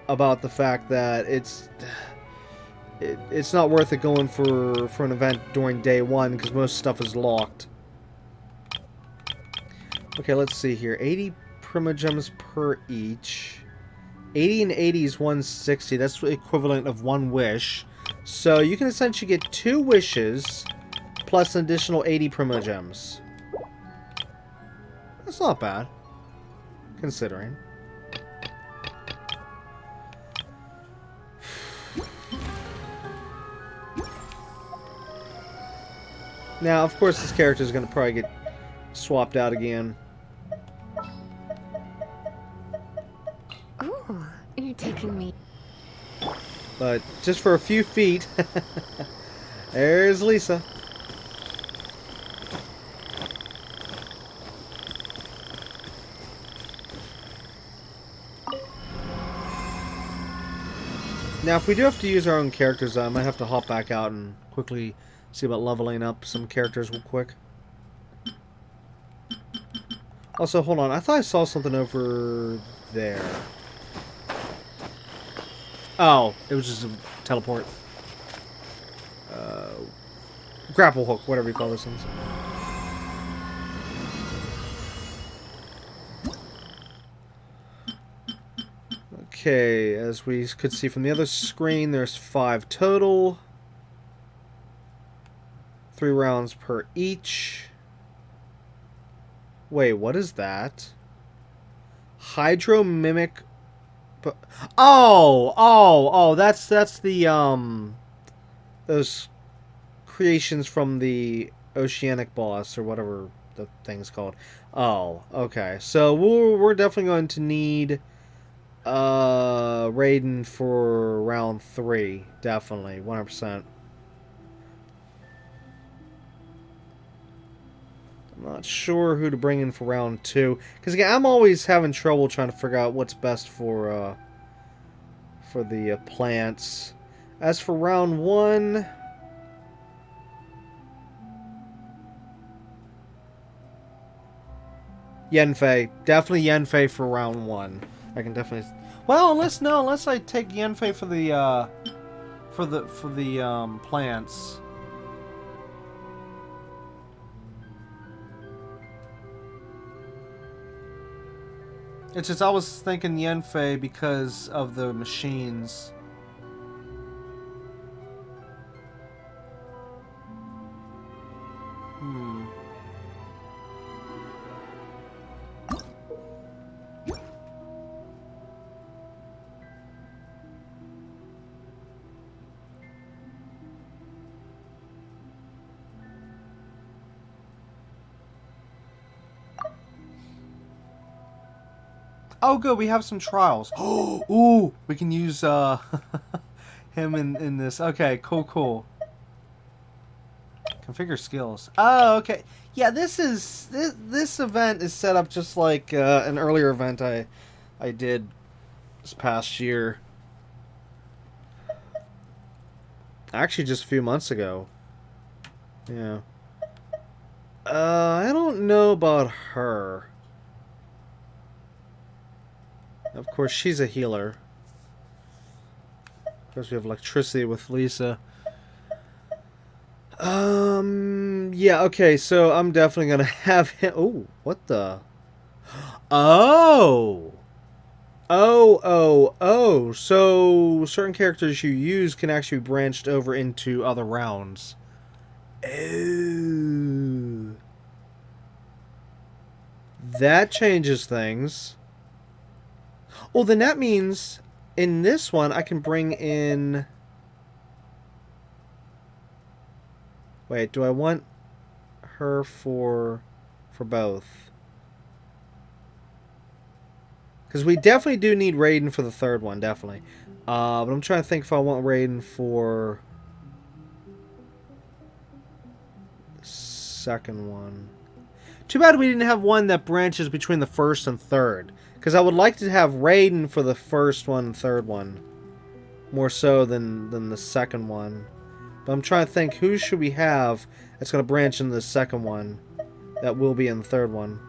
about the fact that it's not worth it going for an event during day one because most stuff is locked. Okay, let's see here. 80 Primogems per each. 80 and 80 is 160. That's the equivalent of 1 wish. So you can essentially get 2 wishes plus an additional 80 Primogems. That's not bad, considering. Now, of course, this character is going to probably get swapped out again. Oh, you're taking me. But just for a few feet, there's Lisa. Now, if we do have to use our own characters, I might have to hop back out and quickly see about leveling up some characters real quick. Also, hold on. I thought I saw something over there. Oh, it was just a teleport. Grapple hook, whatever you call those things. Okay, as we could see from the other screen, there's 5 total. 3 rounds per each. Wait, what is that? Hydro Mimic. Oh, that's the those creations from the Oceanic boss or whatever the thing's called. Oh, okay. So we're definitely going to need Raiden for round 3, definitely 100%. I'm not sure who to bring in for round 2, because again, I'm always having trouble trying to figure out what's best for the plants. As for round 1... Yanfei. Definitely Yanfei for round 1. I can definitely... Well, unless I take Yanfei for the plants. It's just I was thinking Yanfei because of the machines. Oh, good. We have some trials. Ooh, we can use him in this. Okay, cool. Configure skills. Oh, okay. Yeah, this event is set up just like an earlier event I did this past year. Actually, just a few months ago. Yeah. I don't know about her. Of course, she's a healer. Of course, we have electricity with Lisa. Yeah, okay, so I'm definitely gonna have him... Oh, what the... Oh! Oh, so certain characters you use can actually be branched over into other rounds. Oh. That changes things. Oh, then that means in this one I can bring in... Wait, do I want her for both? Because we definitely do need Raiden for the third one, definitely. But I'm trying to think if I want Raiden for the second one. Too bad we didn't have one that branches between the first and third. Because I would like to have Raiden for the first one and third one. More so than the second one. But I'm trying to think, who should we have that's going to branch into the second one that will be in the third one.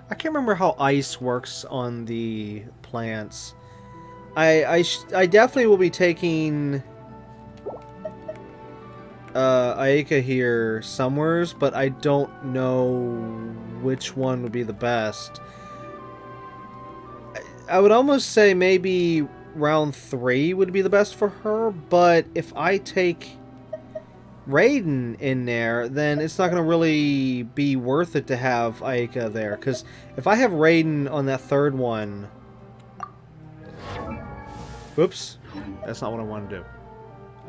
I can't remember how ice works on the plants. I definitely will be taking Aika here somewheres, but I don't know which one would be the best. I would almost say maybe round 3 would be the best for her, but if I take Raiden in there, then it's not going to really be worth it to have Aika there. Because if I have Raiden on that third one... Whoops. That's not what I want to do.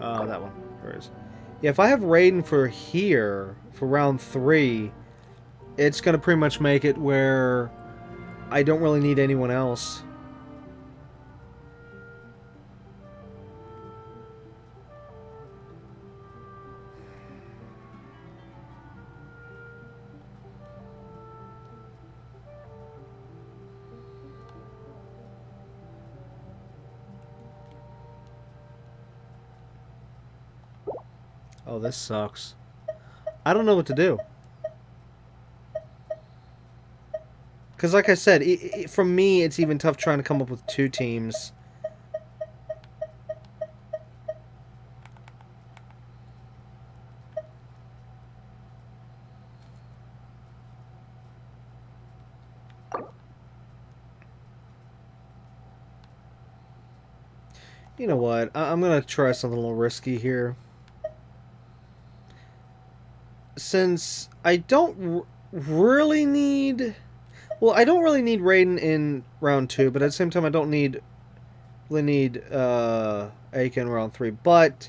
That one. There it is. Yeah, if I have Raiden for here, for round 3, it's going to pretty much make it where I don't really need anyone else. Oh, this sucks. I don't know what to do. Because like I said, for me, it's even tough trying to come up with 2 teams. You know what? I'm going to try something a little risky here. Since I don't really need... Well, I don't really need Raiden in round 2, but at the same time I don't need We need Aika in round 3, but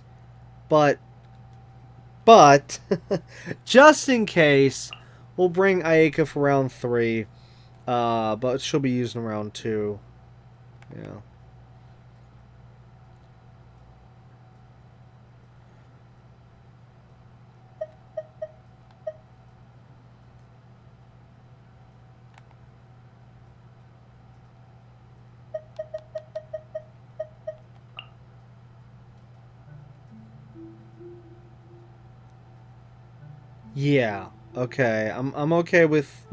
just in case, we'll bring Aika for round 3. But she'll be used in round 2. Yeah. Yeah. Okay. I'm okay with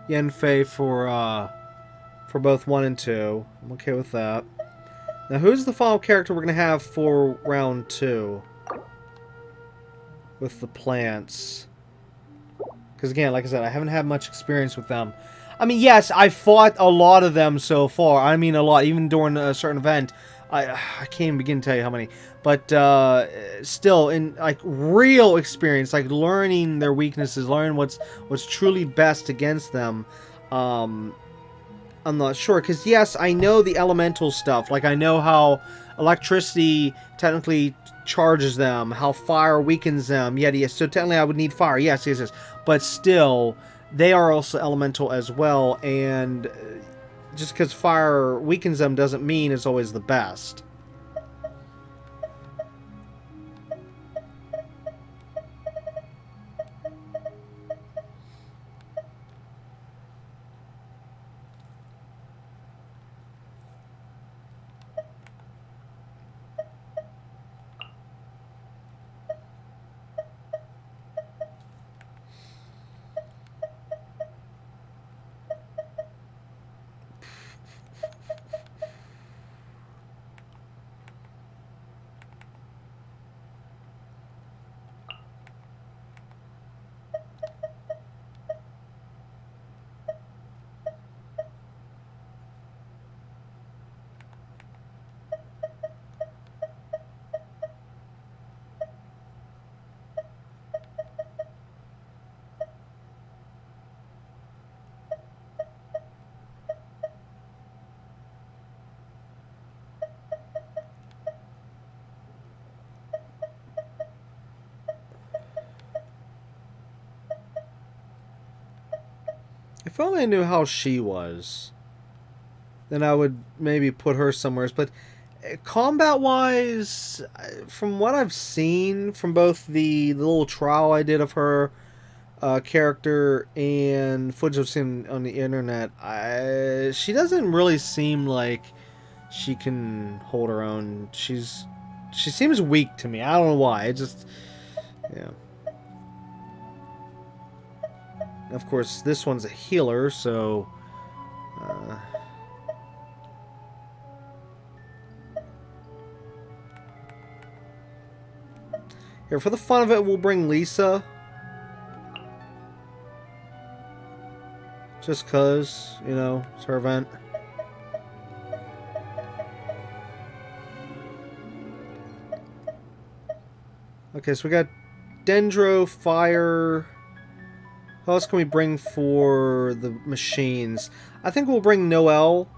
Yanfei for both 1 and 2. I'm okay with that. Now, who's the final character we're gonna have for round 2 with the plants? Because again, like I said, I haven't had much experience with them. I mean, yes, I fought a lot of them so far. I mean, a lot, even during a certain event. I can't even begin to tell you how many. But still, in like real experience, like learning their weaknesses, learning what's truly best against them. I'm not sure. Because yes, I know the elemental stuff. Like I know how electricity technically charges them, how fire weakens them. Yet, yes. So technically, I would need fire. Yes. But still, they are also elemental as well. And just because fire weakens them doesn't mean it's always the best. If only I knew how she was, then I would maybe put her somewhere. But combat-wise, from what I've seen from both the little trial I did of her character and footage I've seen on the internet, she doesn't really seem like she can hold her own. She seems weak to me. I don't know why. It just, yeah. Of course, this one's a healer, so... Here, for the fun of it, we'll bring Lisa. Just cause, you know, it's her event. Okay, so we got Dendro, Fire... Who else can we bring for the machines? I think we'll bring Noelle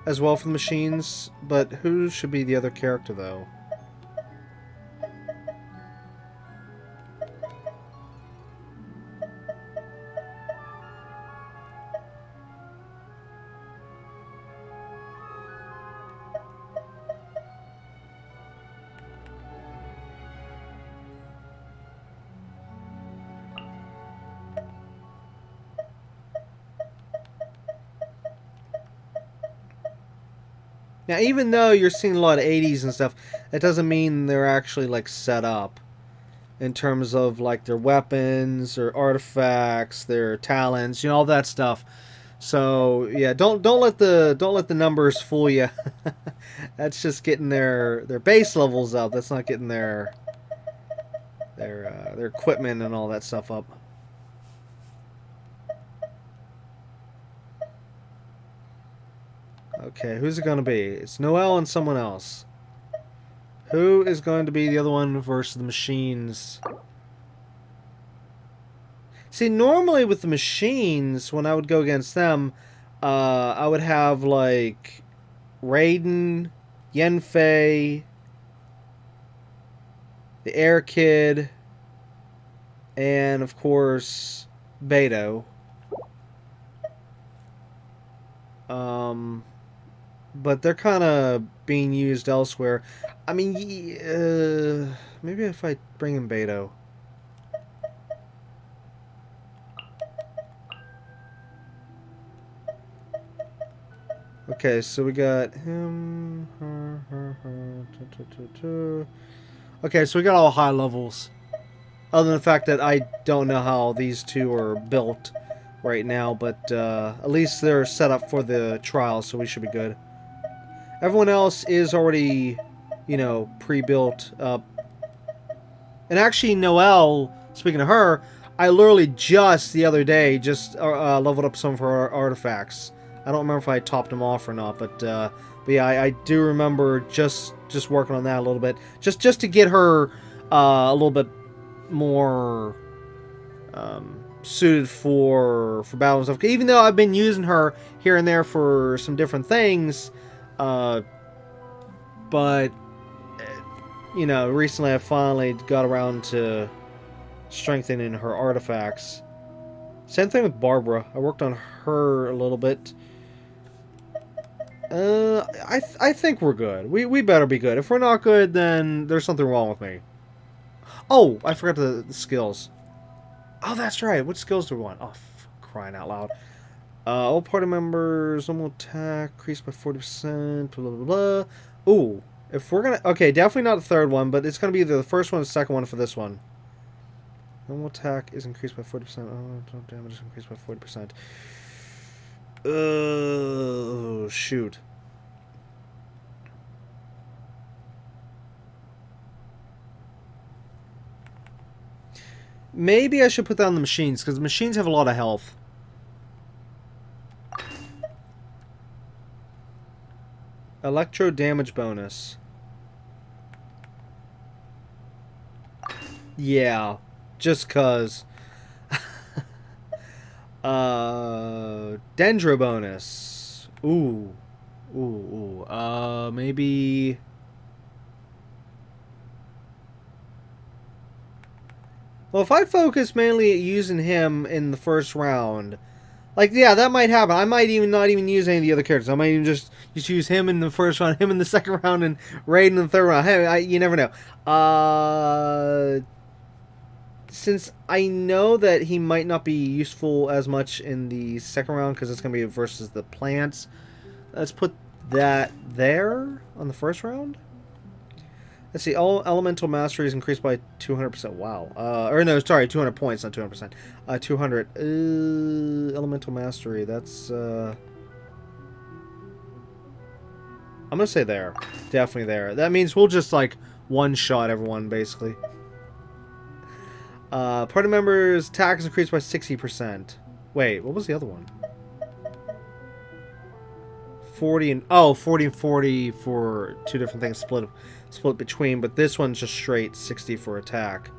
as well for the machines, but who should be the other character, though? Now, even though you're seeing a lot of 80s and stuff, that doesn't mean they're actually, like, set up in terms of, like, their weapons or artifacts, their talents, you know, all that stuff. So, yeah, don't let the numbers fool you. That's just getting their base levels up. That's not getting their equipment and all that stuff up. Okay, who's it going to be? It's Noelle and someone else. Who is going to be the other one versus the machines? See, normally with the machines, when I would go against them, I would have, like, Raiden, Yenfei, the Air Kid, and of course Beto. But they're kind of being used elsewhere. I mean, maybe if I bring in Beto. Okay, so we got him, her. Okay, so we got all high levels. Other than the fact that I don't know how these two are built right now, but at least they're set up for the trial, so we should be good. Everyone else is already, you know, pre-built up. And actually, Noelle, speaking of her, I literally just the other day just leveled up some of her artifacts. I don't remember if I topped them off or not, but yeah, I do remember just working on that a little bit, just to get her a little bit more suited for battle and stuff. Even though I've been using her here and there for some different things, but you know, recently I finally got around to strengthening her artifacts. Same thing with Barbara. I worked on her a little bit. I think we're good. We better be good. If we're not good, then there's something wrong with me. Oh, I forgot the skills. Oh, that's right. What skills do we want? Oh, crying out loud. All party members, normal attack, increased by 40%, blah, blah, blah. Ooh, if we're gonna... Okay, definitely not the third one, but it's gonna be either the first one or the second one for this one. Normal attack is increased by 40%. Oh, damage is increased by 40%. Oh, shoot. Maybe I should put that on the machines, because the machines have a lot of health. Electro damage bonus. Yeah, just cause. Dendro bonus. Ooh. Maybe. Well, if I focus mainly at using him in the first round, like, yeah, that might happen. I might even not even use any of the other characters. I might even just use him in the first round, him in the second round, and Raiden in the third round. Hey, you never know. Since I know that he might not be useful as much in the second round because it's going to be versus the plants, let's put that there on the first round. Let's see, all elemental mastery is increased by 200%. Wow. Or no, sorry, 200 points, not 200%. 200. Elemental mastery, that's... I'm going to say there. Definitely there. That means we'll just, like, one-shot everyone, basically. Party members' attack is increased by 60%. Wait, what was the other one? 40 and... Oh, 40 and 40 for two different things split between, but this one's just straight 60 for attack.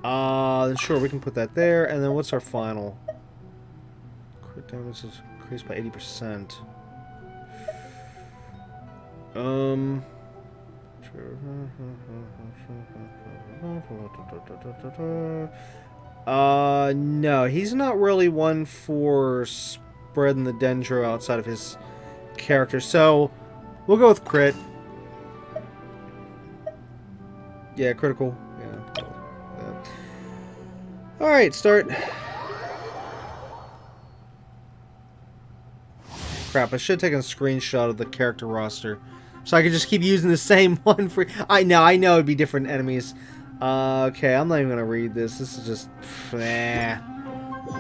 Then sure, we can put that there, and then what's our final? Crit damage is increased by 80%. No, he's not really one for spreading the Dendro outside of his character, so we'll go with crit. Yeah, critical. Yeah. Alright, start. Crap, I should have taken a screenshot of the character roster, so I could just keep using the same one for... I know it'd be different enemies. Okay, I'm not even gonna read this. This is just...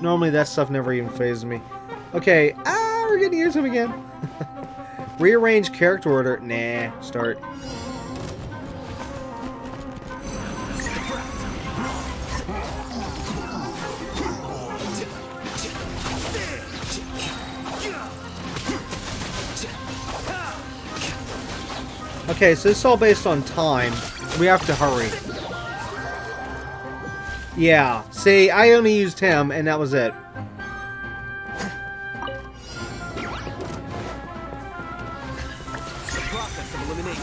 Normally that stuff never even phases me. Okay, we're getting to use him again. Rearrange character order. Nah, start. Okay, so this is all based on time. We have to hurry. Yeah, see, I only used him, and that was it. process of elimination.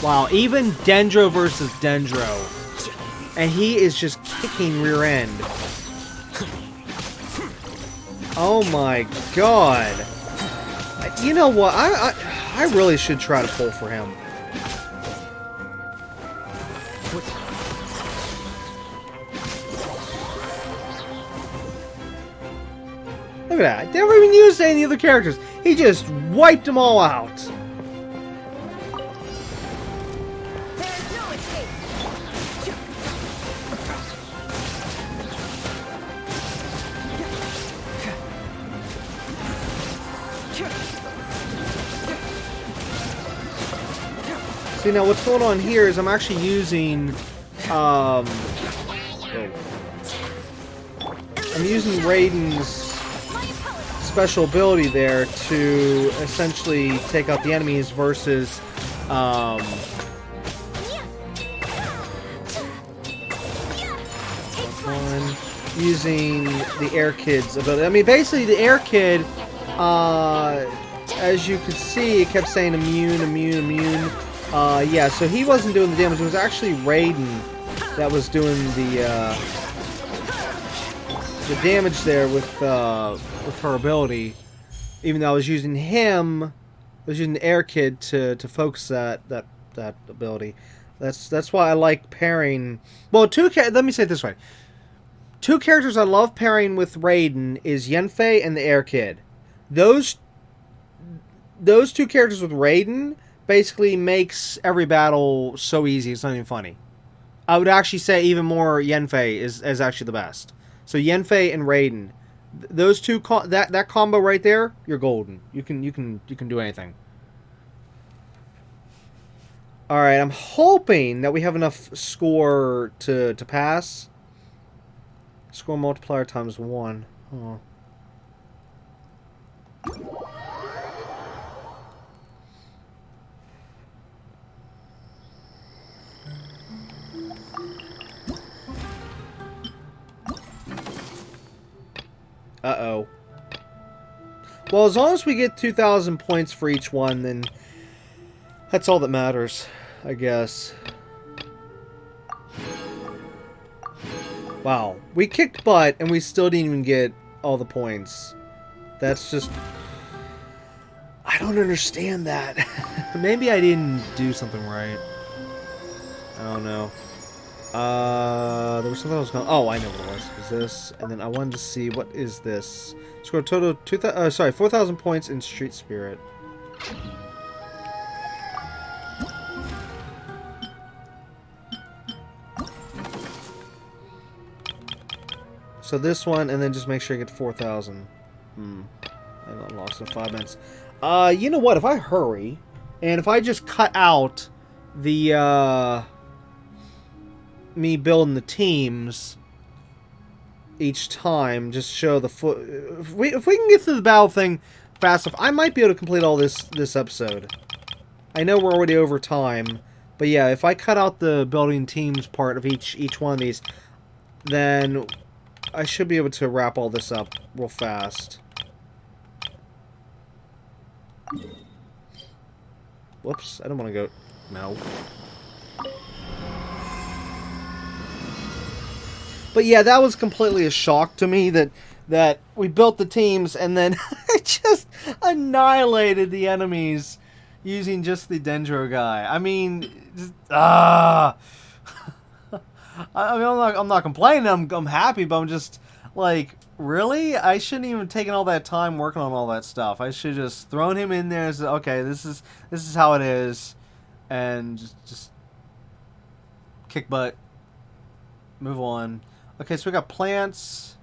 Wow, even Dendro versus Dendro. And he is just kicking rear end. Oh my god. You know what? I really should try to pull for him. Look at that. Never even used any of the other characters. He just wiped them all out. See, now what's going on here is I'm actually using, I'm using Raiden's special ability there to essentially take out the enemies versus, using the Air Kid's ability. I mean, basically the Air Kid, as you can see, it kept saying immune, immune, immune. Yeah, so he wasn't doing the damage. It was actually Raiden that was doing the damage there with her ability. Even though I was using him, I was using the Air Kid to focus that ability. That's why I like pairing. Well, let me say it this way. Two characters I love pairing with Raiden is Yenfei and the Air Kid. Those two characters with Raiden basically makes every battle so easy, it's not even funny. I would actually say even more Yenfei is actually the best. So Yenfei and Raiden, those two, that combo right there, you're golden. You can do anything. All right, I'm hoping that we have enough score to pass. Score multiplier times 1. Oh. Uh-oh. Well, as long as we get 2,000 points for each one, then that's all that matters, I guess. Wow. We kicked butt, and we still didn't even get all the points. That's just... I don't understand that. Maybe I didn't do something right. I don't know. There was something else going. Oh, I know what it was. It was this, and then I wanted to see what is this. Score total 4,000 points in Street Spirit. So this one, and then just make sure you get 4,000. I lost in 5 minutes. You know what? If I hurry, and if I just cut out the me building the teams each time, just show the foot. If we can get through the battle thing fast enough, I might be able to complete all this episode. I know we're already over time, but yeah, if I cut out the building teams part of each one of these, then I should be able to wrap all this up real fast. Whoops, I don't want to go. No. But yeah, that was completely a shock to me that we built the teams and then just annihilated the enemies using just the Dendro guy. I mean, just, I mean, I'm not complaining. I'm happy, but I'm just like, really? I shouldn't even taken all that time working on all that stuff. I should just thrown him in there and said, okay, this is how it is, and just kick butt, move on. Okay, so we got plants.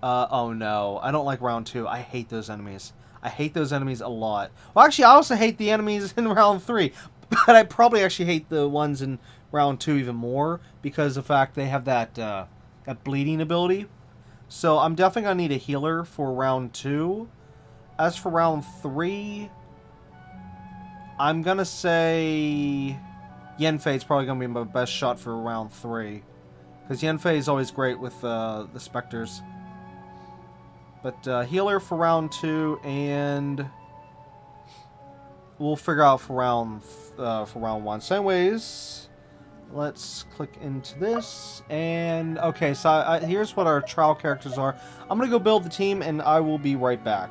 Oh no, I don't like round 2. I hate those enemies. I hate those enemies a lot. Well, actually, I also hate the enemies in round 3, but I probably actually hate the ones in round 2 even more because of the fact they have that that bleeding ability. So I'm definitely gonna need a healer for round 2. As for round 3, I'm gonna say Yanfei is probably going to be my best shot for round 3. Because Yanfei is always great with the Spectres. But healer for round 2, and we'll figure out for round 1. So anyways, let's click into this. And okay, so here's what our trial characters are. I'm going to go build the team, and I will be right back.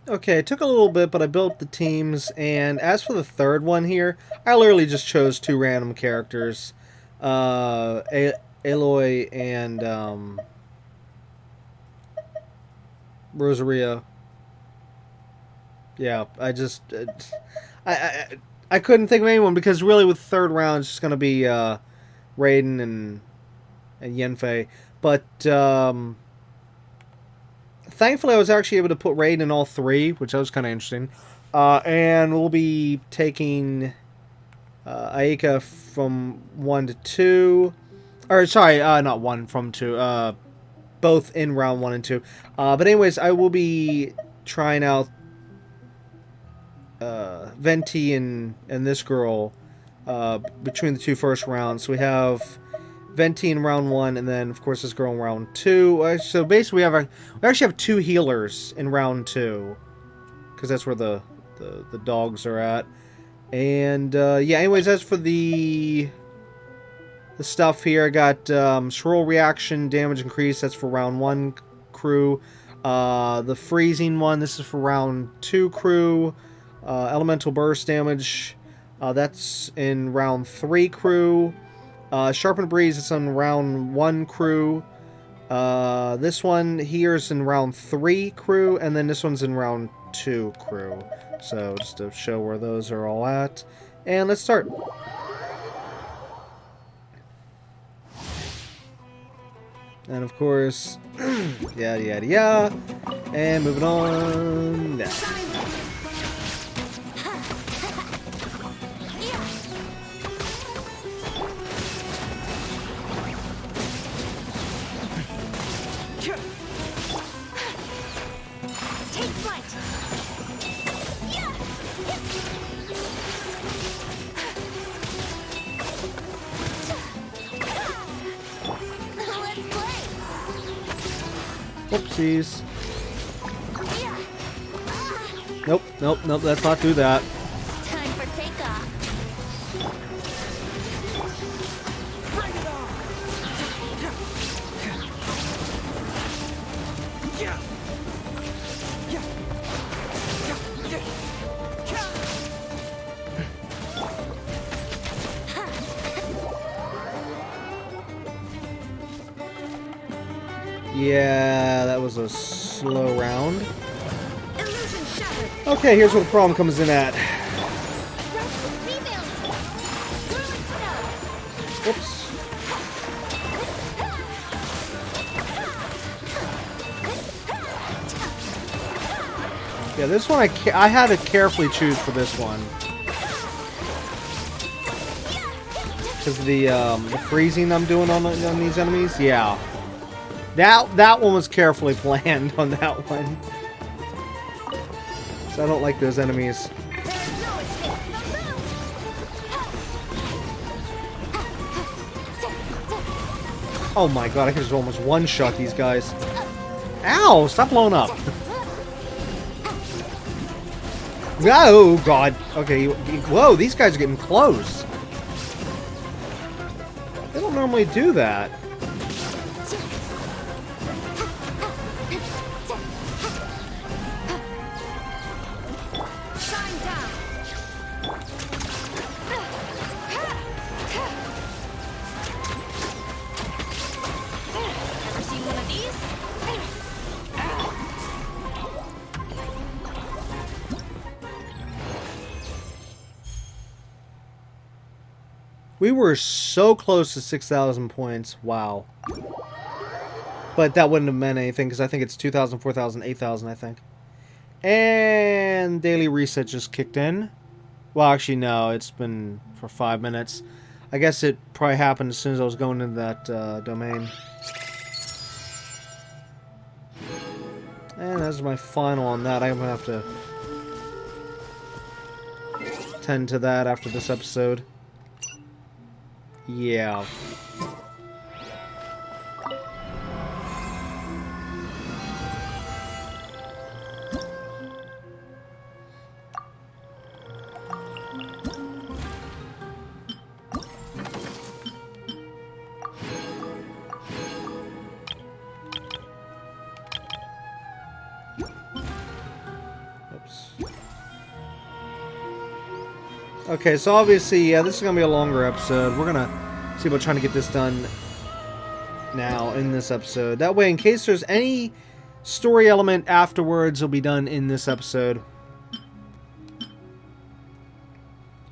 Okay, it took a little bit, but I built the teams, and as for the third one here, I literally just chose 2 random characters. Aloy and Rosaria. Yeah, I just I couldn't think of anyone, because really with third round it's just gonna be Raiden and Yanfei. But thankfully I was actually able to put Raiden in all 3, which was kind of interesting. And we'll be taking Aika from 1 to 2. Or sorry, not 1 from 2. Both in round 1 and 2. But anyways, I will be trying out Venti and this girl between the 2 first rounds. So we have Venti in round 1, and then of course this girl in round 2. So basically we actually have 2 healers in round 2, because that's where the dogs are at. And yeah, anyways, as for the stuff here, I got swirl reaction, damage increase, that's for round 1 crew. The freezing one, this is for round 2 crew. Elemental burst damage, that's in round 3 crew. Sharpened breeze, it's in round 1 crew. This one here is in round 3 crew, and then this one's in round 2 crew. So just to show where those are all at. And let's start. And of course, yada yada yada. And moving on down. Take flight. Whoopsies. Nope, nope, nope, let's not do that. Time for takeoff. Bring it on. Yeah, that was a slow round. Okay, here's where the problem comes in at. Whoops. Yeah, this one I had to carefully choose for this one. Because of the freezing I'm doing on these enemies. Yeah. That one was carefully planned on that one. So I don't like those enemies. Oh my god, I can just almost one-shot these guys. Ow! Stop blowing up. Oh god. Okay, whoa, these guys are getting close. They don't normally do that. We were so close to 6,000 points. Wow. But that wouldn't have meant anything, because I think it's 2,000, 4,000, 8,000, I think. And daily reset just kicked in. Well, actually, no. It's been for 5 minutes. I guess it probably happened as soon as I was going into that domain. And that's my final on that. I'm going to have to tend to that after this episode. Yeah. Okay, so obviously, yeah, this is going to be a longer episode. We're going to see about trying to get this done now in this episode. That way, in case there's any story element afterwards, it'll be done in this episode.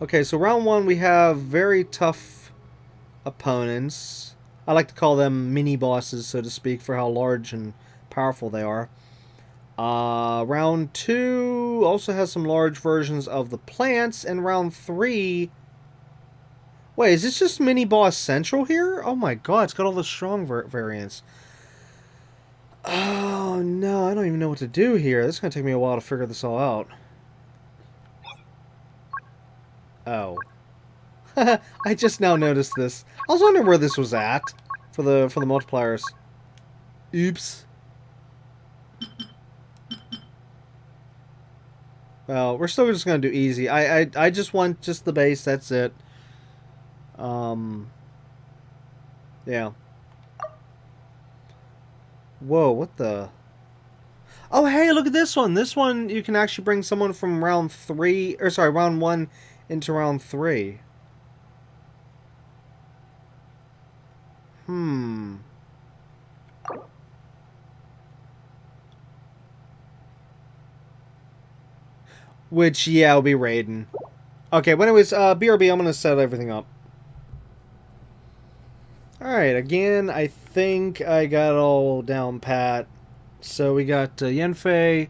Okay, so round 1, we have very tough opponents. I like to call them mini-bosses, so to speak, for how large and powerful they are. Round 2 also has some large versions of the plants, and round 3... Wait, is this just mini-boss central here? Oh my god, it's got all the strong variants. Oh no, I don't even know what to do here. This is going to take me a while to figure this all out. Oh. I just now noticed this. I was wondering where this was at for the multipliers. Oops. Well, we're still just gonna do easy. I just want just the base. That's it. Yeah. Whoa, what the? Oh, hey, look at this one. This one you can actually bring someone from round 3, or sorry, round 1 into round 3. Which, yeah, will be Raiden. Okay, but anyways, BRB, I'm going to set everything up. Alright, again, I think I got it all down pat. So we got Yanfei,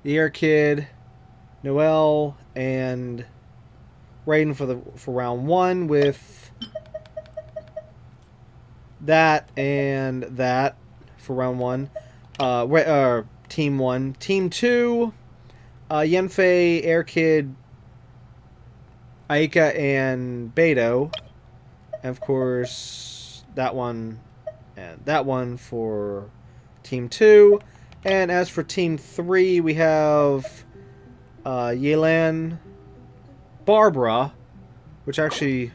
the Air Kid, Noelle, and Raiden for round 1 with that and that for round 1. Team 1. Team 2... Yanfei, Air Kid, Aika, and Beto. And of course, that one and that one for Team 2. And as for Team 3, we have Yelan, Barbara, which actually...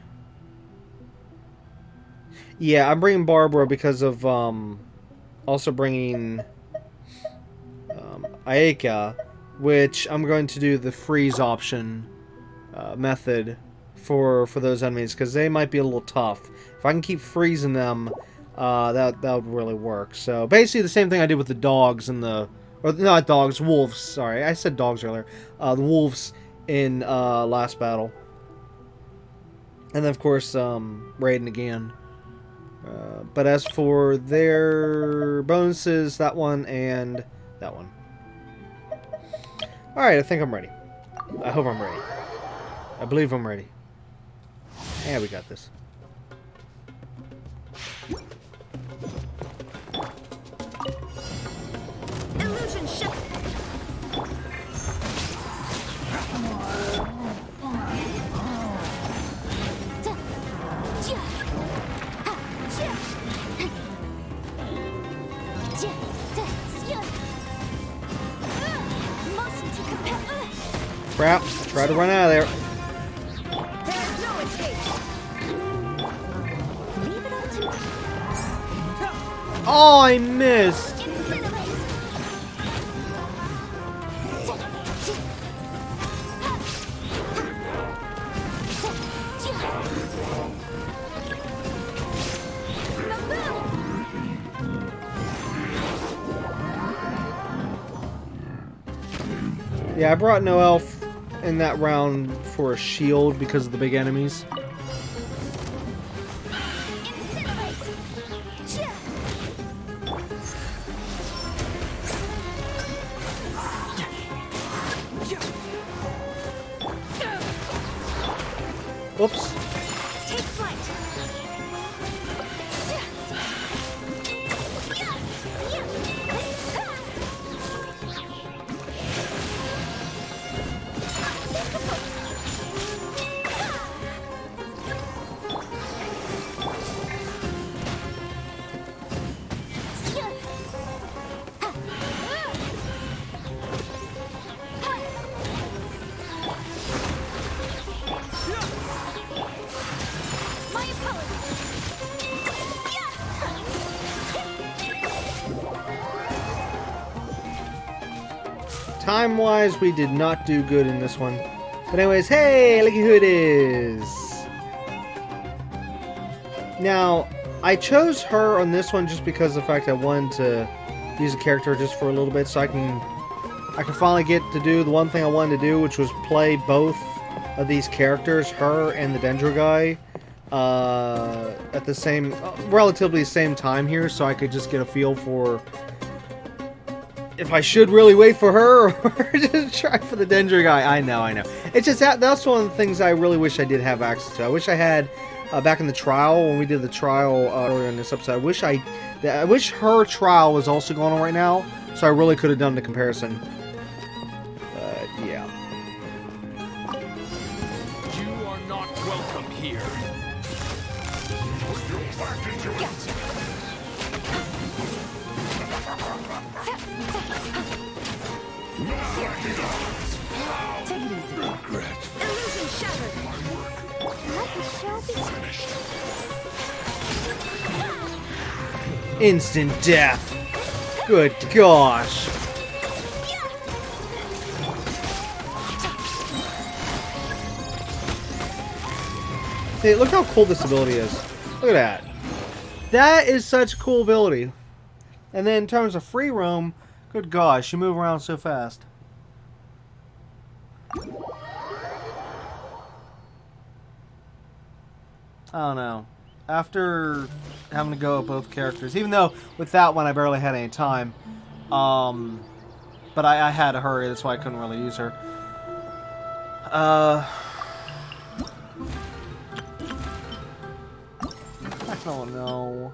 Yeah, I'm bringing Barbara because of also bringing Aika, which I'm going to do the freeze option method for those enemies, because they might be a little tough. If I can keep freezing them, that would really work. So basically the same thing I did with the dogs and the... Or not dogs, wolves, sorry. I said dogs earlier. The wolves in last battle. And then of course Raiden again. But as for their bonuses, that one and that one. Alright, I think I'm ready. I hope I'm ready. I believe I'm ready. Yeah, we got this. Illusion ship. Crap, try to run out of there. There's no escape. Leave it up to... Oh, I missed. Yeah, I brought Noelle in that round for a shield because of the big enemies. Whoops. Take flight. time-wise, we did not do good in this one. But anyways, hey, look at who it is. Now, I chose her on this one just because of the fact I wanted to use a character just for a little bit, so I can finally get to do the one thing I wanted to do, which was play both of these characters, her and the Dendro guy, at the same, relatively same time here, so I could just get a feel for if I should really wait for her or just try for the Dendro guy. I know. It's just that's one of the things I really wish I did have access to. I wish I had back in the trial when we did the trial earlier in this episode. I wish her trial was also going on right now, so I really could have done the comparison. Yeah. You are not welcome here. Gotcha. Take it easy. Illusion shattered. Let the show be. Instant death. Good gosh. See, look how cool this ability is. Look at that. That is such a cool ability. And then in terms of free roam, good gosh, you move around so fast. I don't know. After having to go at both characters, even though with that one I barely had any time, but I had to hurry, that's why I couldn't really use her. I don't know.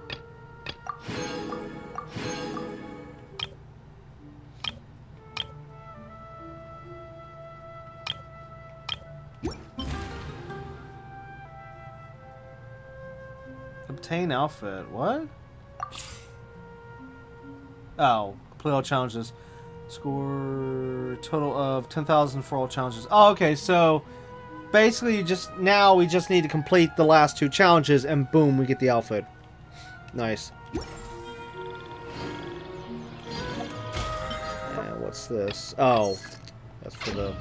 Obtain outfit. What? Oh, complete all challenges. Score total of 10,000 for all challenges. Oh, okay, so basically we just need to complete the last 2 challenges and boom, we get the outfit. Nice. And what's this? Oh, that's for the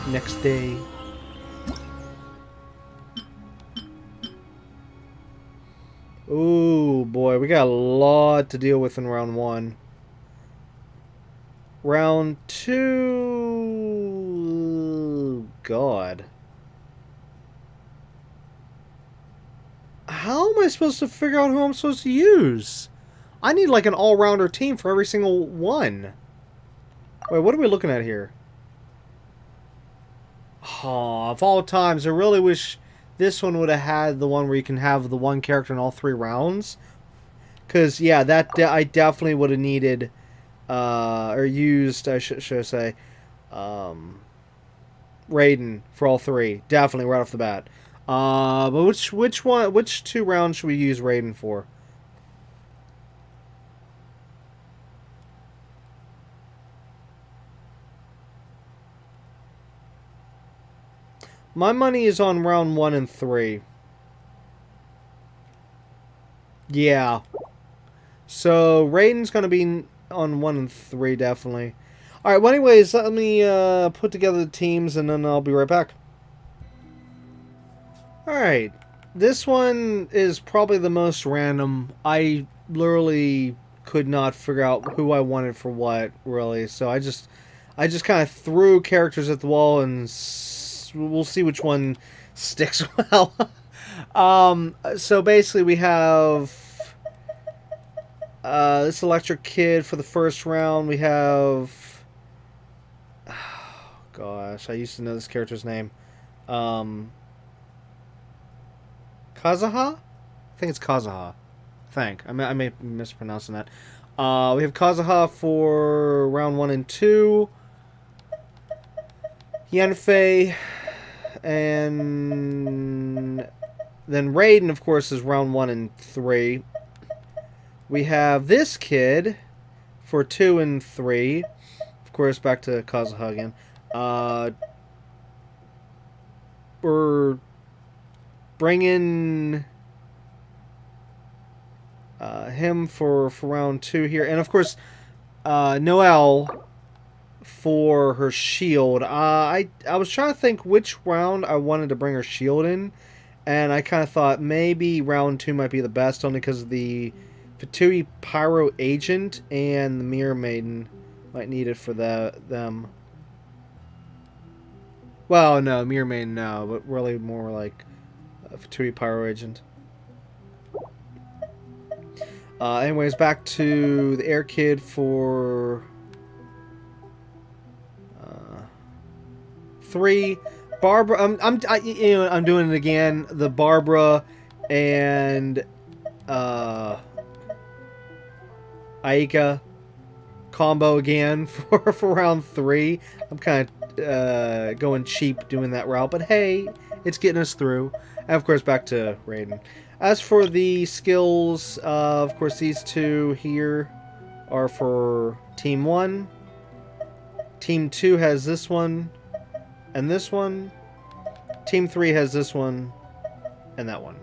next day. Ooh, boy, we got a lot to deal with in round 1. Round 2... God. How am I supposed to figure out who I'm supposed to use? I need like an all-rounder team for every single one. Wait, what are we looking at here? Oh, of all times, I really wish this one would have had the one where you can have the one character in all 3 rounds. Because, yeah, I definitely would have needed, or used, I should say, Raiden for all 3. Definitely, right off the bat. But which 2 rounds should we use Raiden for? My money is on round 1 and 3. Yeah. So, Raiden's going to be on 1 and 3, definitely. Alright, well anyways, let me put together the teams and then I'll be right back. Alright. This one is probably the most random. I literally could not figure out who I wanted for what, really. So I just kind of threw characters at the wall and we'll see which one sticks well. So basically we have this electric kid for the first round. We have... Oh, gosh, I used to know this character's name. Kazuha? I think it's Kazuha. I may be mispronouncing that. We have Kazuha for round 1 and 2. Yanfei. And then Raiden, of course, is round 1 and 3. We have this kid for 2 and 3. Of course, back to Kazuha again. We're bringing him for round 2 here. And of course, Noelle for her shield. I was trying to think which round I wanted to bring her shield in. And I kind of thought maybe round 2 might be the best, only because of the Fatui Pyro Agent and the Mirror Maiden might need it for them. Well, no, Mirror Maiden no, but really more like Fatui Pyro Agent. Anyways, back to the Air Kid for 3. Barbara, I'm doing it again. The Barbara and Aika combo again for round 3. I'm kind of going cheap doing that route, but hey, it's getting us through. And of course, back to Raiden. As for the skills, of course, these 2 here are for Team 1. Team 2 has this one and this one. Team 3 has this one and that one.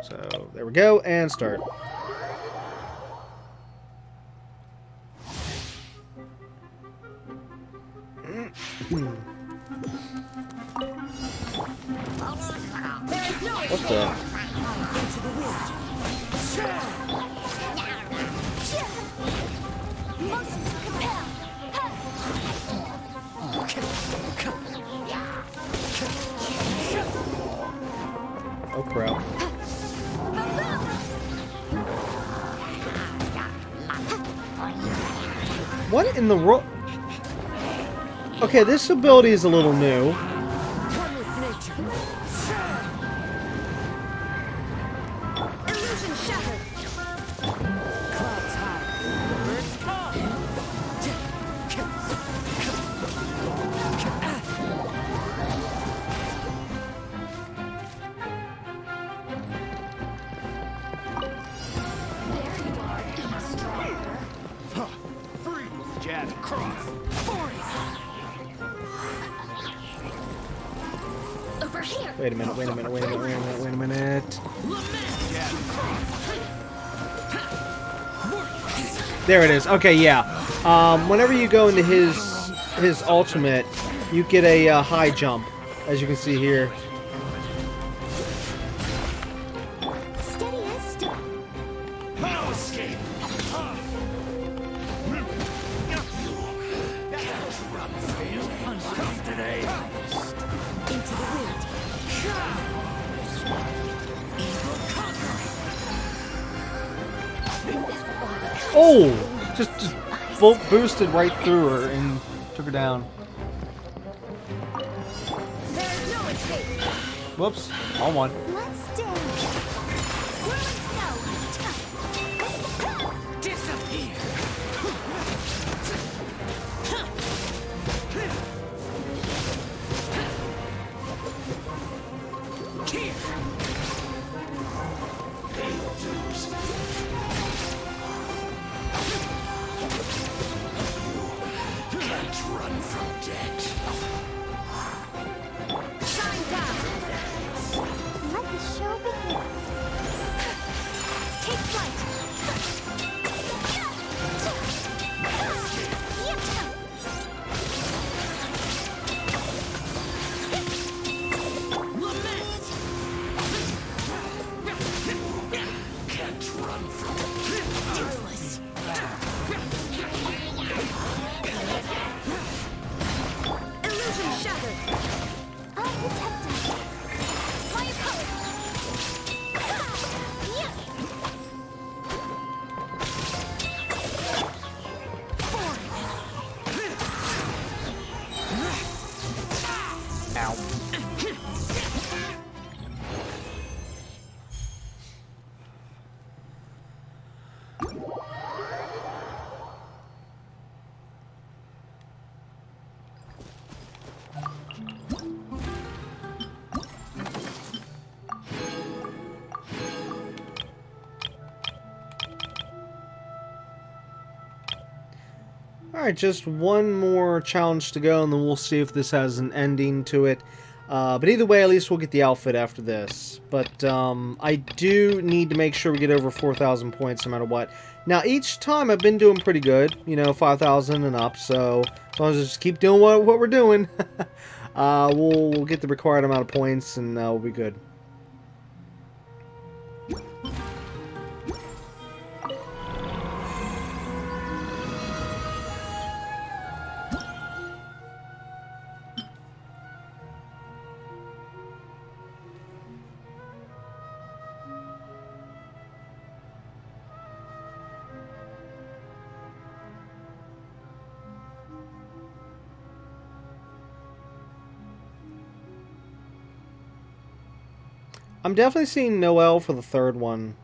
So there we go, and start. What the? Oh crap. What in the world? Okay, this ability is a little new. Wait a minute, wait a minute, wait a minute, wait a minute, wait a minute. There it is. Okay, yeah. Whenever you go into his ultimate, you get a high jump, as you can see here. Oh! Just boosted right through her and took her down. Whoops. All one. Alright, just one more challenge to go, and then we'll see if this has an ending to it. But either way, at least we'll get the outfit after this. But I do need to make sure we get over 4,000 points no matter what. Now, each time I've been doing pretty good, you know, 5,000 and up. So as long as I just keep doing what we're doing, we'll get the required amount of points and we'll be good. I'm definitely seeing Noelle for the third one.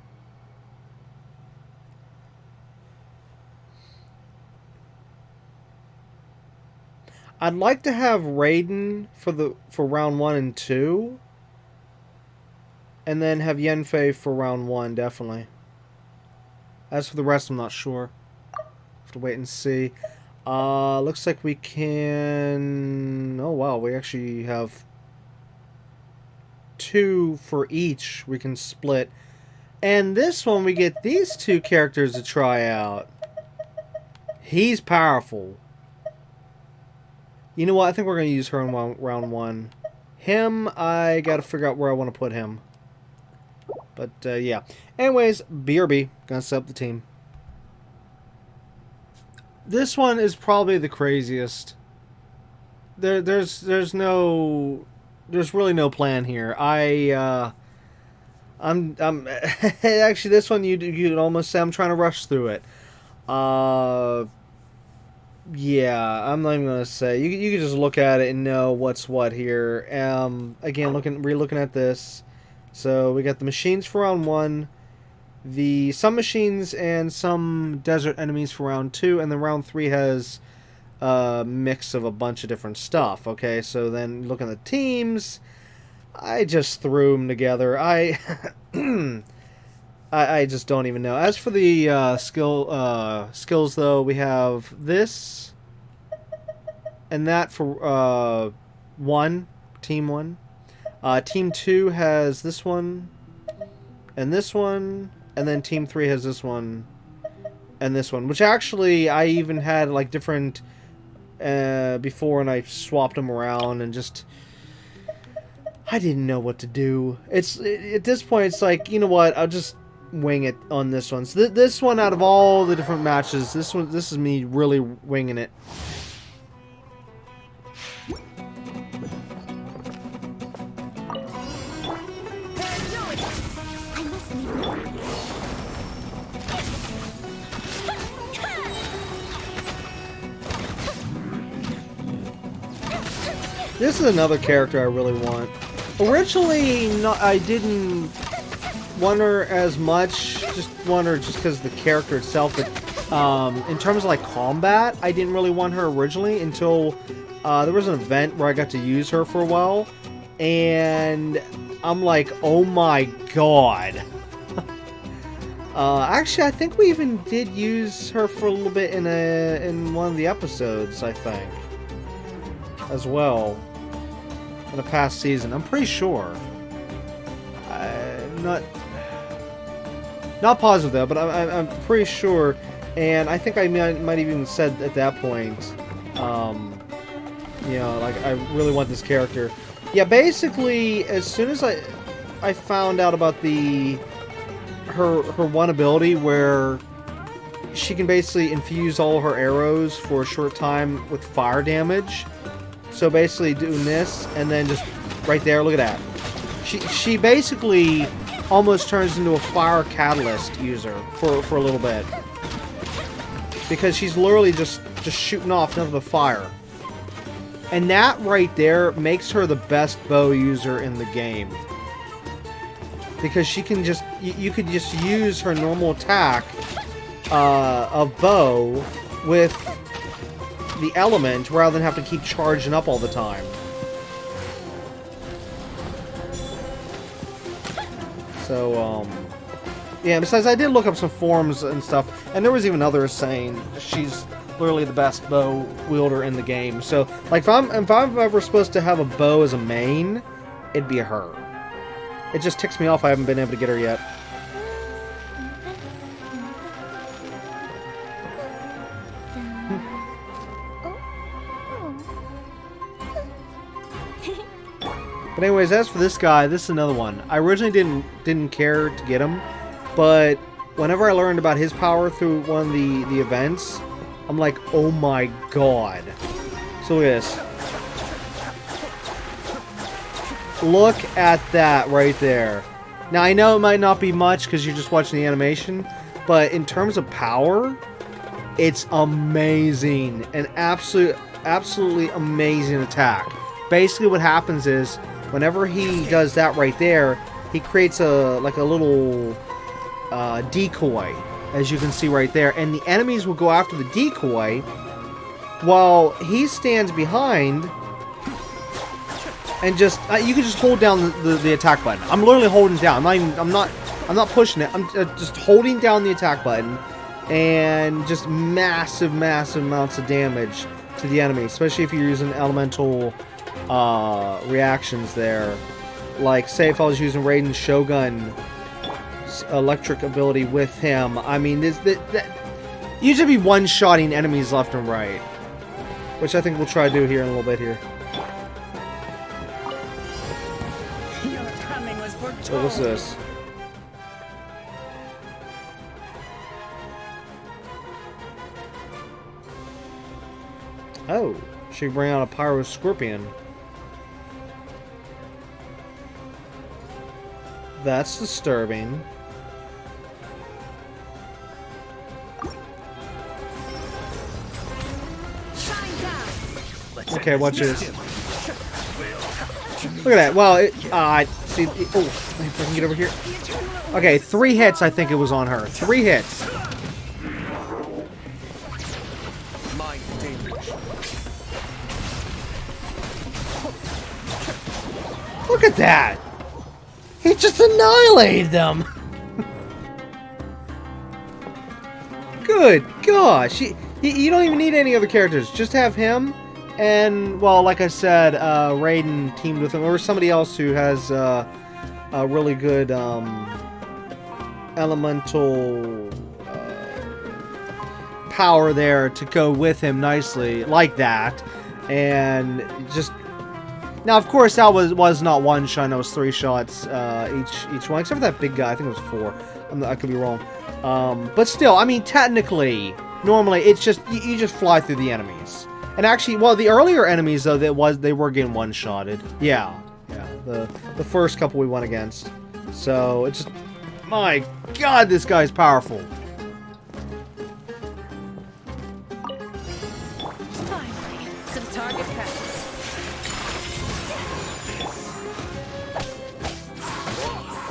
I'd like to have Raiden for round 1 and 2. And then have Yenfei for round 1, definitely. As for the rest, I'm not sure. Have to wait and see. Looks like we can... Oh, wow, we actually have 2 for each we can split. And this one, we get these 2 characters to try out. He's powerful. You know what? I think we're going to use her in round 1. Him, I got to figure out where I want to put him. But, yeah. Anyways, BRB. Gonna set up the team. This one is probably the craziest. There's really no plan here. I'm actually, this one you'd almost say I'm trying to rush through it. Yeah, I'm not even gonna say. You can just look at it and know what's what here. Again, re-looking at this. So we got the machines for round 1, some machines and some desert enemies for round 2, and then round 3 has a mix of a bunch of different stuff. Okay, so then looking at the teams, I just threw them together. I just don't even know. As for the skills, though, we have this and that for Team 1. Team 2 has this one, and then Team 3 has this one, and this one. Which actually, I even had like different before, and I swapped them around, and just I didn't know what to do. At this point, it's like, you know what? I'll just wing it on this one. So this one, out of this different matches, this is me really winging it. This is another character I really want. Originally, I didn't want her as much. Just want her just because of the character itself. But in terms of like combat, I didn't really want her originally until there was an event where I got to use her for a while, and I'm like, oh my god. Actually, I think we even did use her for a little bit in one of the episodes, I think, as well, in a past season. I'm pretty sure. Not positive though, but I'm pretty sure, and I think I might even said at that point, you know, like, I really want this character. Yeah, basically, as soon as I found out about her one ability where she can basically infuse all her arrows for a short time with fire damage. So basically doing this, and then just right there, look at that. She basically almost turns into a fire catalyst user for a little bit. Because she's literally just shooting off nothing but fire. And that right there makes her the best bow user in the game. Because she can just, you could just use her normal attack of bow with the element rather than have to keep charging up all the time. So, yeah, besides, I did look up some forums and stuff, and there was even others saying she's literally the best bow wielder in the game. So, like, if I'm ever supposed to have a bow as a main, it'd be her. It just ticks me off I haven't been able to get her yet. But anyways, as for this guy, this is another one. I originally didn't care to get him, but whenever I learned about his power through one of the events, I'm like, oh my god. So look at this. Look at that right there. Now I know it might not be much because you're just watching the animation, but in terms of power, it's amazing. An absolutely amazing attack. Basically what happens is, whenever he does that right there, he creates a little decoy, as you can see right there, and the enemies will go after the decoy while he stands behind and just you can just hold down the attack button. I'm literally holding it down. I'm not pushing it. I'm just holding down the attack button, and just massive amounts of damage to the enemy, especially if you're using elemental reactions there. Like, say if I was using Raiden's Shogun electric ability with him, I mean, you should be one-shotting enemies left and right, which I think we'll try to do here in a little bit here. So what's this? Oh, she bring out a Pyro Scorpion. That's disturbing. Okay, watch this. Look at that. Well, see. Oh, if I can get over here. Okay, 3 hits. I think it was on her. 3 hits. Look at that. He just annihilated them. Good gosh. You don't even need any other characters. Just have him. And, well, like I said, Raiden teamed with him, or somebody else who has a really good elemental power there to go with him nicely, like that. And just... Now, of course, that was not 1 shot, that was 3 shots each one, except for that big guy. I think it was 4. I could be wrong. But still, I mean, technically, normally, it's just... You just fly through the enemies. And actually, well, the earlier enemies, though, they were getting one-shotted. Yeah. The first couple we went against. So, it's just... My God, this guy's powerful. Finally, some target practice.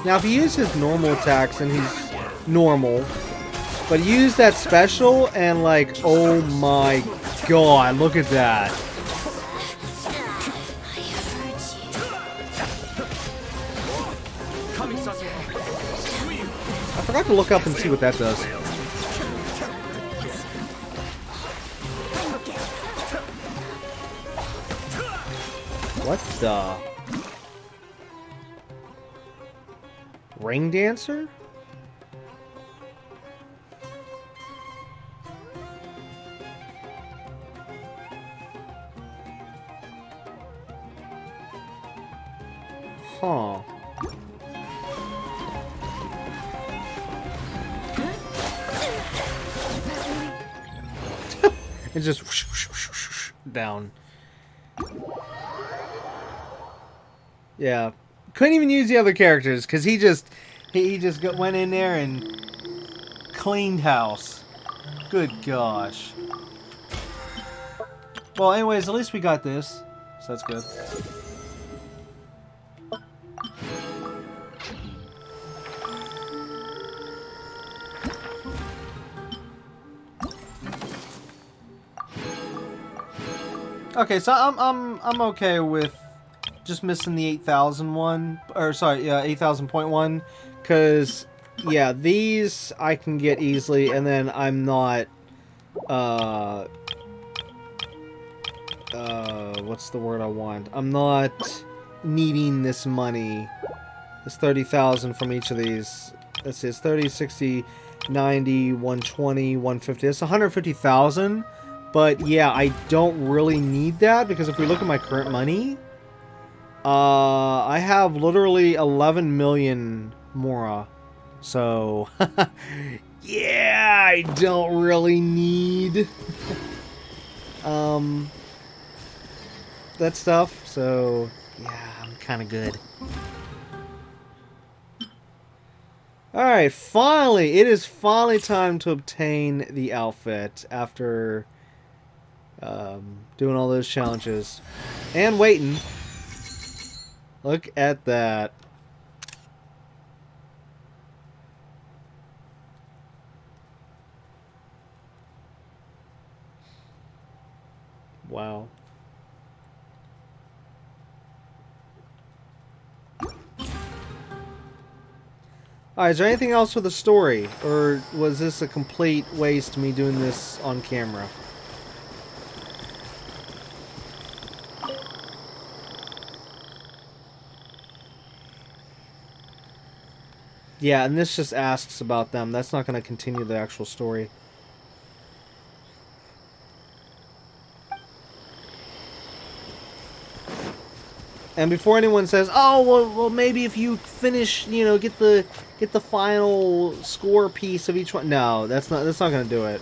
Now, if he uses his normal attacks, and he's normal, but use that special, and like, oh my God, look at that. I forgot to look up and see what that does. What the? Ring dancer? Huh. It's just down. Yeah. Couldn't even use the other characters because he just went in there and cleaned house. Good gosh. Well, anyways, at least we got this, so that's good. Okay, so I'm okay with just missing the 8,000 one, or sorry, yeah, 8,000.1, because yeah, these I can get easily, and then I'm not what's the word I want? I'm not needing this money. It's 30,000 from each of these. Let's see, it's 30, 60, 90, 120, 150. That's 150,000. But yeah, I don't really need that because if we look at my current money, I have literally 11 million Mora. So, yeah, I don't really need that stuff. So, yeah, I'm kind of good. Alright, finally, it is finally time to obtain the outfit after doing all those challenges. And waiting. Look at that. Wow. Alright, is there anything else with the story? Or was this a complete waste, me doing this on camera? Yeah, and this just asks about them. That's not going to continue the actual story. And before anyone says, "Oh, well, maybe if you finish, you know, get the final score piece of each one." No, that's not going to do it.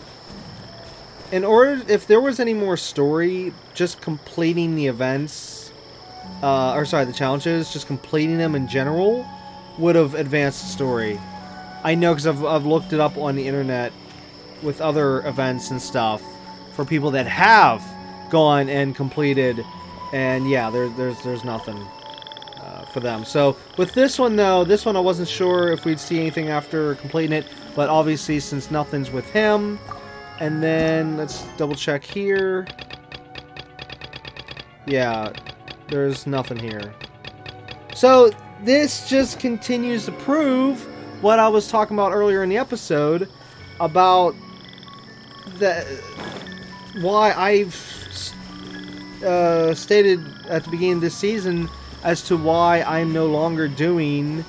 In order, if there was any more story, just completing the events, or sorry, the challenges, just completing them in general, would have advanced the story. I know because I've looked it up on the internet with other events and stuff for people that have gone and completed. And yeah, there's nothing for them. So with this one though, this one I wasn't sure if we'd see anything after completing it, but obviously since nothing's with him, and then let's double check here. Yeah, there's nothing here. So this just continues to prove what I was talking about earlier in the episode about why I've stated at the beginning of this season as to why I'm no longer doing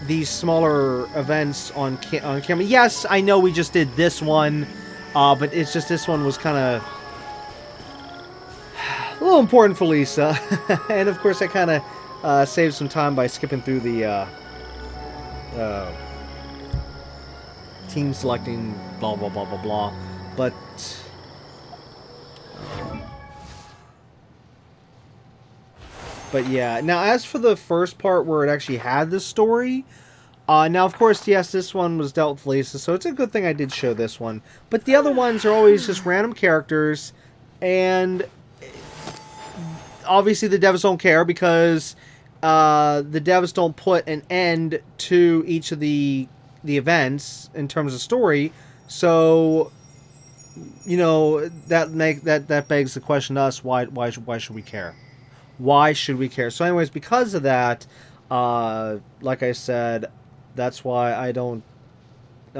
these smaller events on camera. Yes, I know we just did this one, but it's just this one was kind of a little important for Lisa. And of course I kind of saved some time by skipping through the team selecting blah blah blah blah blah. But yeah, now as for the first part where it actually had the story, now of course, yes, this one was dealt with Lisa, so it's a good thing I did show this one. But the other ones are always just random characters, and obviously the devs don't care because the devs don't put an end to each of the events in terms of story. So, you know, that begs the question to us: why should we care? Why should we care? So anyways, because of that, like I said, that's why I'm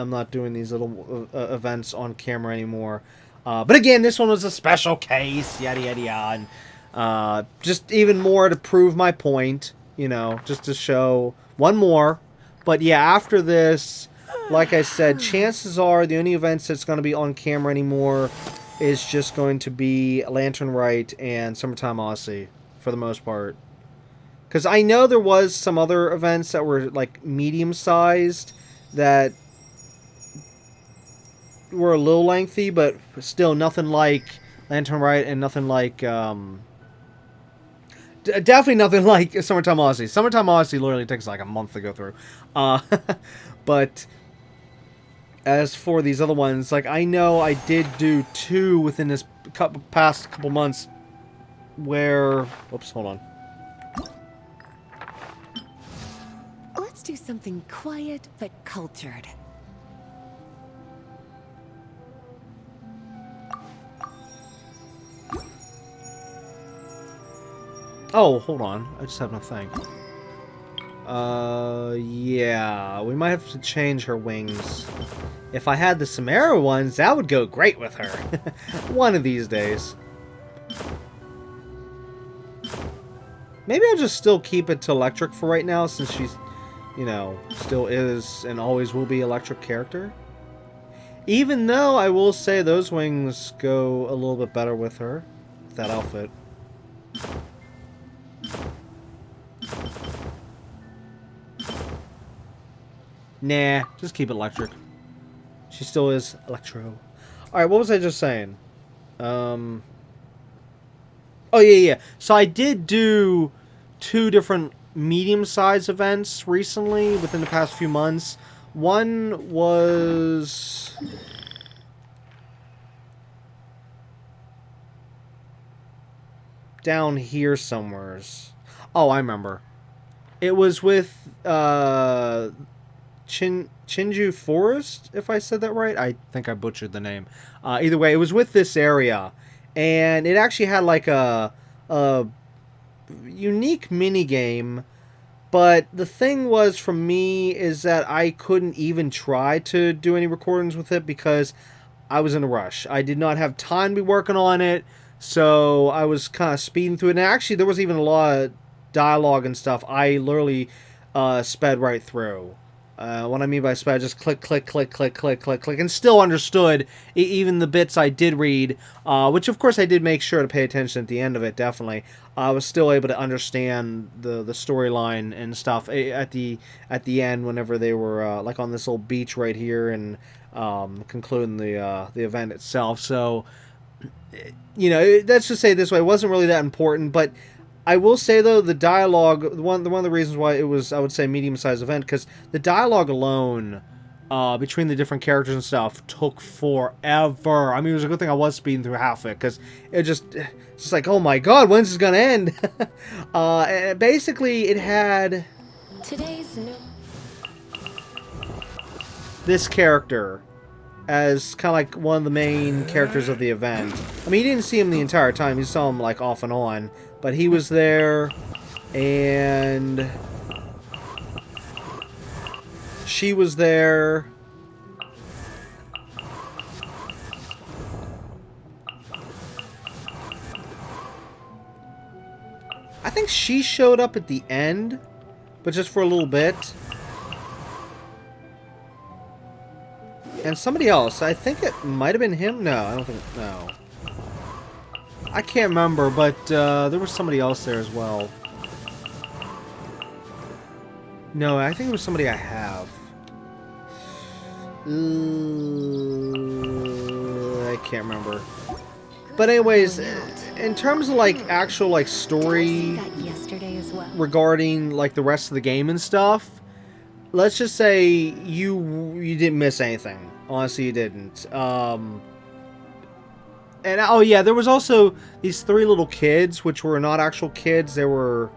not doing these little events on camera anymore. But again, this one was a special case, yada yada yada, and just even more to prove my point, you know, just to show one more. But yeah, after this, like I said, chances are the only events that's going to be on camera anymore is just going to be Lantern Rite and Summertime Aussie. For the most part, because I know there was some other events that were like medium-sized that were a little lengthy, but still nothing like Lantern Rite and nothing like definitely nothing like Summertime Aussie. Summertime Aussie literally takes like a month to go through. But as for these other ones, like I know I did do 2 within this past couple months. Where... Oops, hold on. Let's do something quiet but cultured. Oh, hold on. I just have no thing. Yeah, we might have to change her wings. If I had the Samara ones, that would go great with her. One of these days. Maybe I'll just still keep it to electric for right now, since she's, you know, still is and always will be electric character. Even though I will say those wings go a little bit better with her, with that outfit. Nah, just keep it electric. She still is Electro. Alright, what was I just saying? Oh, yeah. So I did do 2 different medium-sized events recently, within the past few months. One was... down here somewheres. Oh, I remember. It was with, Chinju Forest, if I said that right. I think I butchered the name. Either way, it was with this area, and it actually had like a unique mini game. But the thing was, for me, is that I couldn't even try to do any recordings with it because I was in a rush. I did not have time to be working on it, so I was kind of speeding through it. And actually, there was even a lot of dialogue and stuff I literally sped right through. What I mean by sped, just click, click, click, click, click, click, click, and still understood even the bits I did read, which of course I did make sure to pay attention at the end of it, definitely. I was still able to understand the storyline and stuff at the end whenever they were like on this little beach right here and concluding the event itself. So, you know, let's just say it this way, it wasn't really that important, but I will say, though, the dialogue, one of the reasons why it was, I would say, medium-sized event, because the dialogue alone, between the different characters and stuff, took forever. I mean, it was a good thing I was speeding through half of it, because it's just like, oh my god, when's this going to end? And basically, it had Today's new... this character as kind of like one of the main characters of the event. I mean, you didn't see him the entire time. You saw him, like, off and on. But he was there, and she was there. I think she showed up at the end, but just for a little bit. And somebody else, I think it might have been him. No, I don't think, no. I can't remember, but there was somebody else there as well. No, I think it was somebody I have. I can't remember. But anyways, in terms of like actual like story regarding like the rest of the game and stuff, let's just say you didn't miss anything. Honestly, you didn't. And, oh yeah, there was also these 3 little kids, which were not actual kids. They were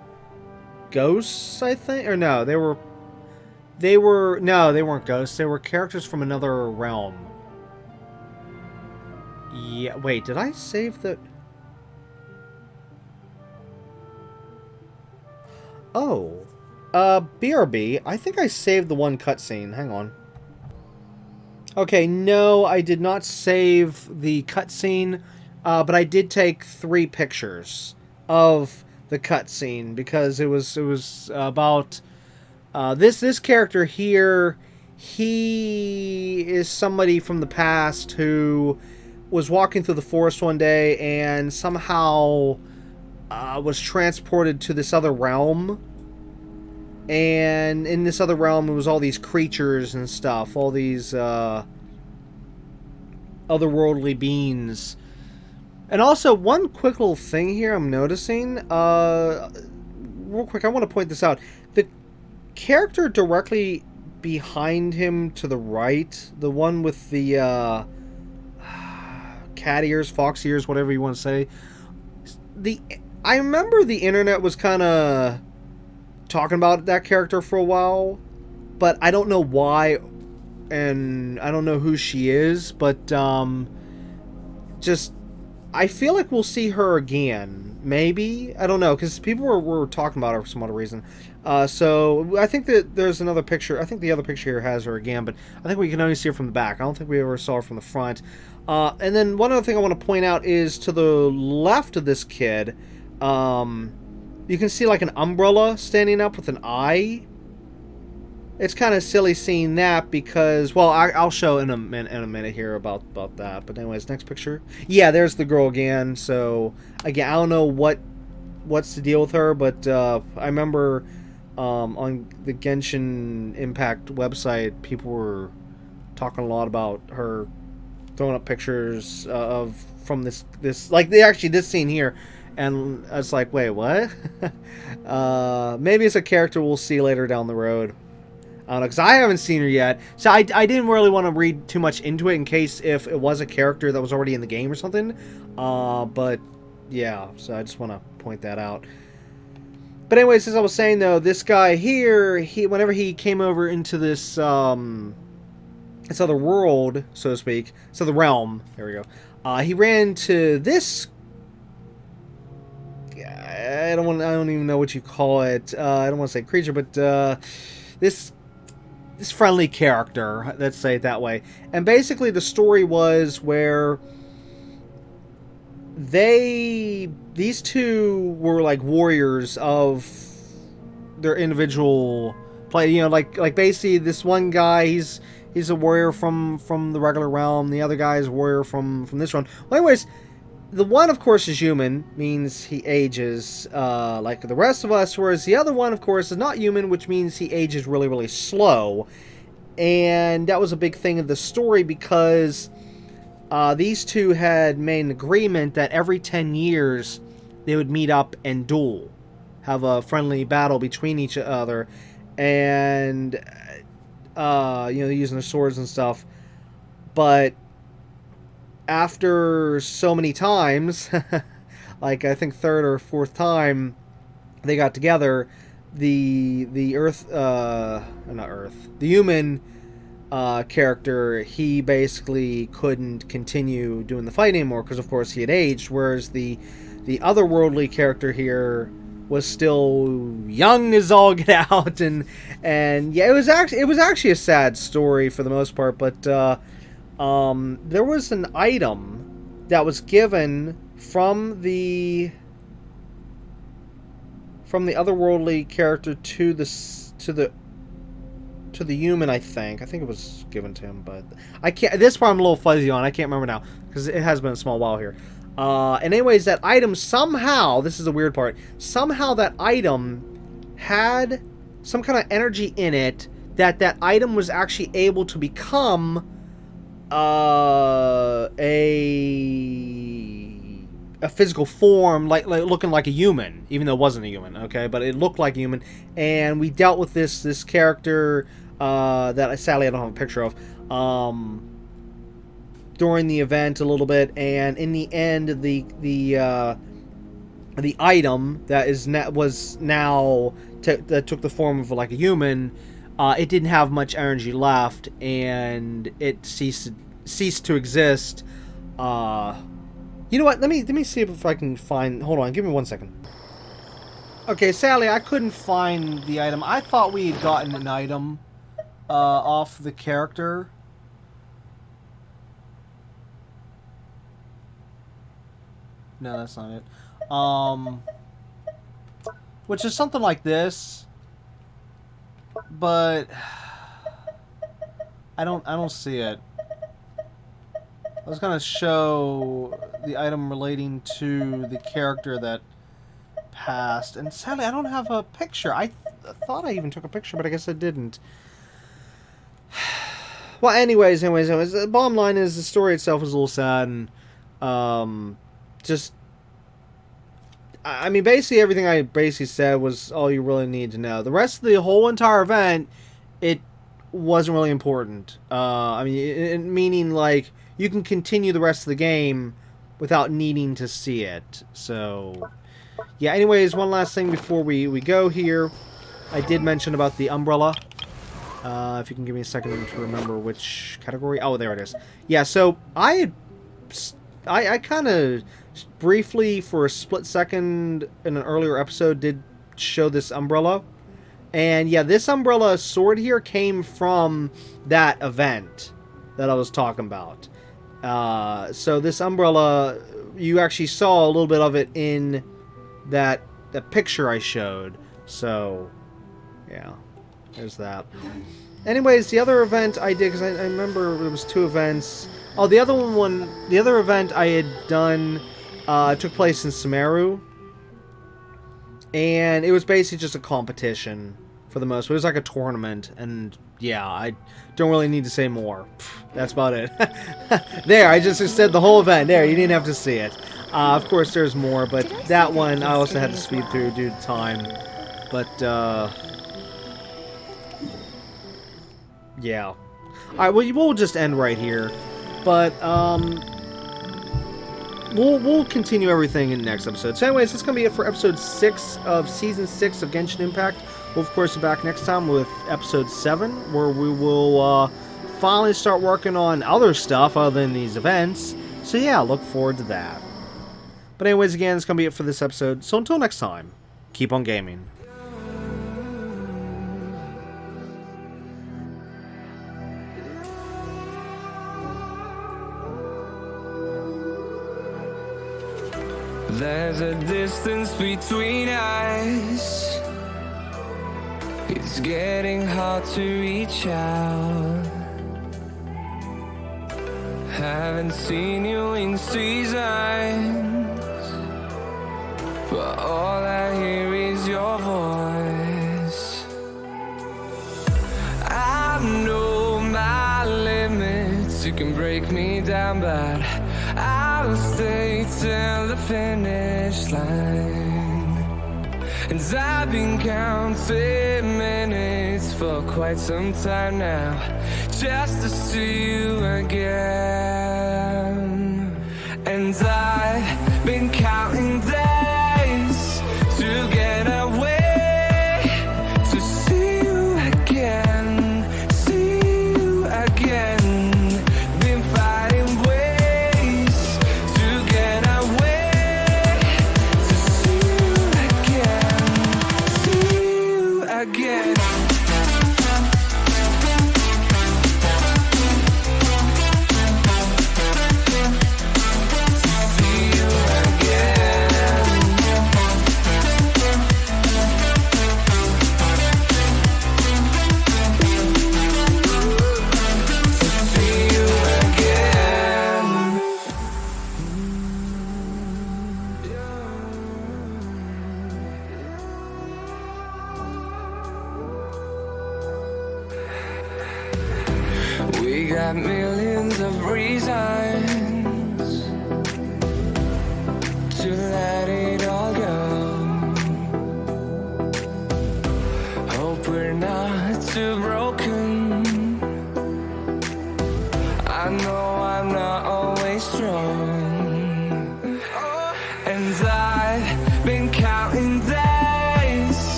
ghosts, I think? Or no, no, they weren't ghosts. They were characters from another realm. Yeah, wait, did I save the... Oh. BRB, I think I saved the one cutscene. Hang on. Okay, no, I did not save the cutscene, but I did take 3 pictures of the cutscene because it was about this character here. He is somebody from the past who was walking through the forest one day and somehow was transported to this other realm. And in this other realm, it was all these creatures and stuff. All these otherworldly beings. And also, one quick little thing here I'm noticing. Real quick, I want to point this out. The character directly behind him to the right, the one with the cat ears, fox ears, whatever you want to say. I remember the internet was kind of talking about that character for a while, but I don't know why, and I don't know who she is, but just I feel like we'll see her again. Maybe. I don't know, because people were talking about her for some other reason. So I think that there's another picture. I think the other picture here has her again, but I think we can only see her from the back. I don't think we ever saw her from the front. And then one other thing I want to point out is to the left of this kid, you can see like an umbrella standing up with an eye. It's kind of silly seeing that because, well, I'll show in a minute here about that. But anyways, next picture. Yeah, there's the girl again. So again, I don't know what's the deal with her, but I remember on the Genshin Impact website, people were talking a lot about her throwing up pictures from this like this scene here, and I was like, wait, what? Maybe it's a character we'll see later down the road. I don't know, because I haven't seen her yet, so I didn't really want to read too much into it in case if it was a character that was already in the game or something. But yeah, so I just want to point that out. But anyways, as I was saying though, this guy here, whenever he came over into this this other world, so to speak, so the realm, there we go. He ran to this. I don't even know what you call it. I don't want to say creature, but this friendly character, let's say it that way. And basically the story was where these two were like warriors of their individual play. You know, like basically this one guy, he's a warrior from the regular realm. The other guy is a warrior from this realm. Well, anyways, the one, of course, is human, means he ages like the rest of us, whereas the other one, of course, is not human, which means he ages really, really slow. And that was a big thing of the story because these two had made an agreement that every 10 years they would meet up and duel, have a friendly battle between each other, and you know, using their swords and stuff. But after so many times, like I think third or fourth time they got together, the human character, he basically couldn't continue doing the fight anymore because of course he had aged, whereas the otherworldly character here was still young as all get out, and yeah, it was actually a sad story for the most part, but there was an item that was given from the otherworldly character to the human. I think it was given to him, but I can't. This part I'm a little fuzzy on. I can't remember now because it has been a small while here. And anyways, that item somehow, this is the weird part, somehow that item had some kind of energy in it that item was actually able to become a physical form, like looking like a human, even though it wasn't a human, okay, but it looked like a human. And we dealt with this character that sadly I don't have a picture of during the event a little bit, and in the end the item that that took the form of like a human, it didn't have much energy left and it ceased to exist. You know what? Let me see if I can find. Hold on, give me 1 second. Okay, sadly I couldn't find the item. I thought we had gotten an item off the character. No, that's not it. Which is something like this, but I don't see it. I was gonna show the item relating to the character that passed, and sadly I don't have a picture. I thought I even took a picture, but I guess I didn't. Well, anyways, the bottom line is the story itself is a little sad, and just, I mean, basically everything I said was all you really need to know. The rest of the whole entire event, it wasn't really important. I mean, meaning like you can continue the rest of the game without needing to see it. So, yeah. Anyways, one last thing before we go here, I did mention about the umbrella. If you can give me a second to remember which category. Oh, there it is. Yeah. So I had I kind of briefly, for a split second in an earlier episode, did show this umbrella. And yeah, this umbrella sword here came from that event that I was talking about. So this umbrella, you actually saw a little bit of it in that picture I showed. So, yeah, there's that. Anyways, the other event I did, because I remember there was 2 events. Oh, the other event I had done took place in Sumeru. And it was basically just a competition for the most. It was like a tournament, and yeah, I don't really need to say more. That's about it. There, I just said the whole event. There, you didn't have to see it. Of course, there's more, but that one I also had to speed through due to time. But, yeah. Alright, well, we'll just end right here. But, we'll continue everything in the next episode. So anyways, that's going to be it for episode 6 of Season 6 of Genshin Impact. We'll, of course, be back next time with episode 7, where we will finally start working on other stuff other than these events. So yeah, look forward to that. But anyways, again, that's going to be it for this episode. So until next time, keep on gaming. There's a distance between us. It's getting hard to reach out. Haven't seen you in seasons, but all I hear is your voice. I know my limits. You can break me down, but I'll stay till the finish line. And I've been counting minutes for quite some time now, just to see you again. And I've been counting days to get away, to see you again, see you again. Been fighting ways to get away, to see you again, see you again. We got millions of reasons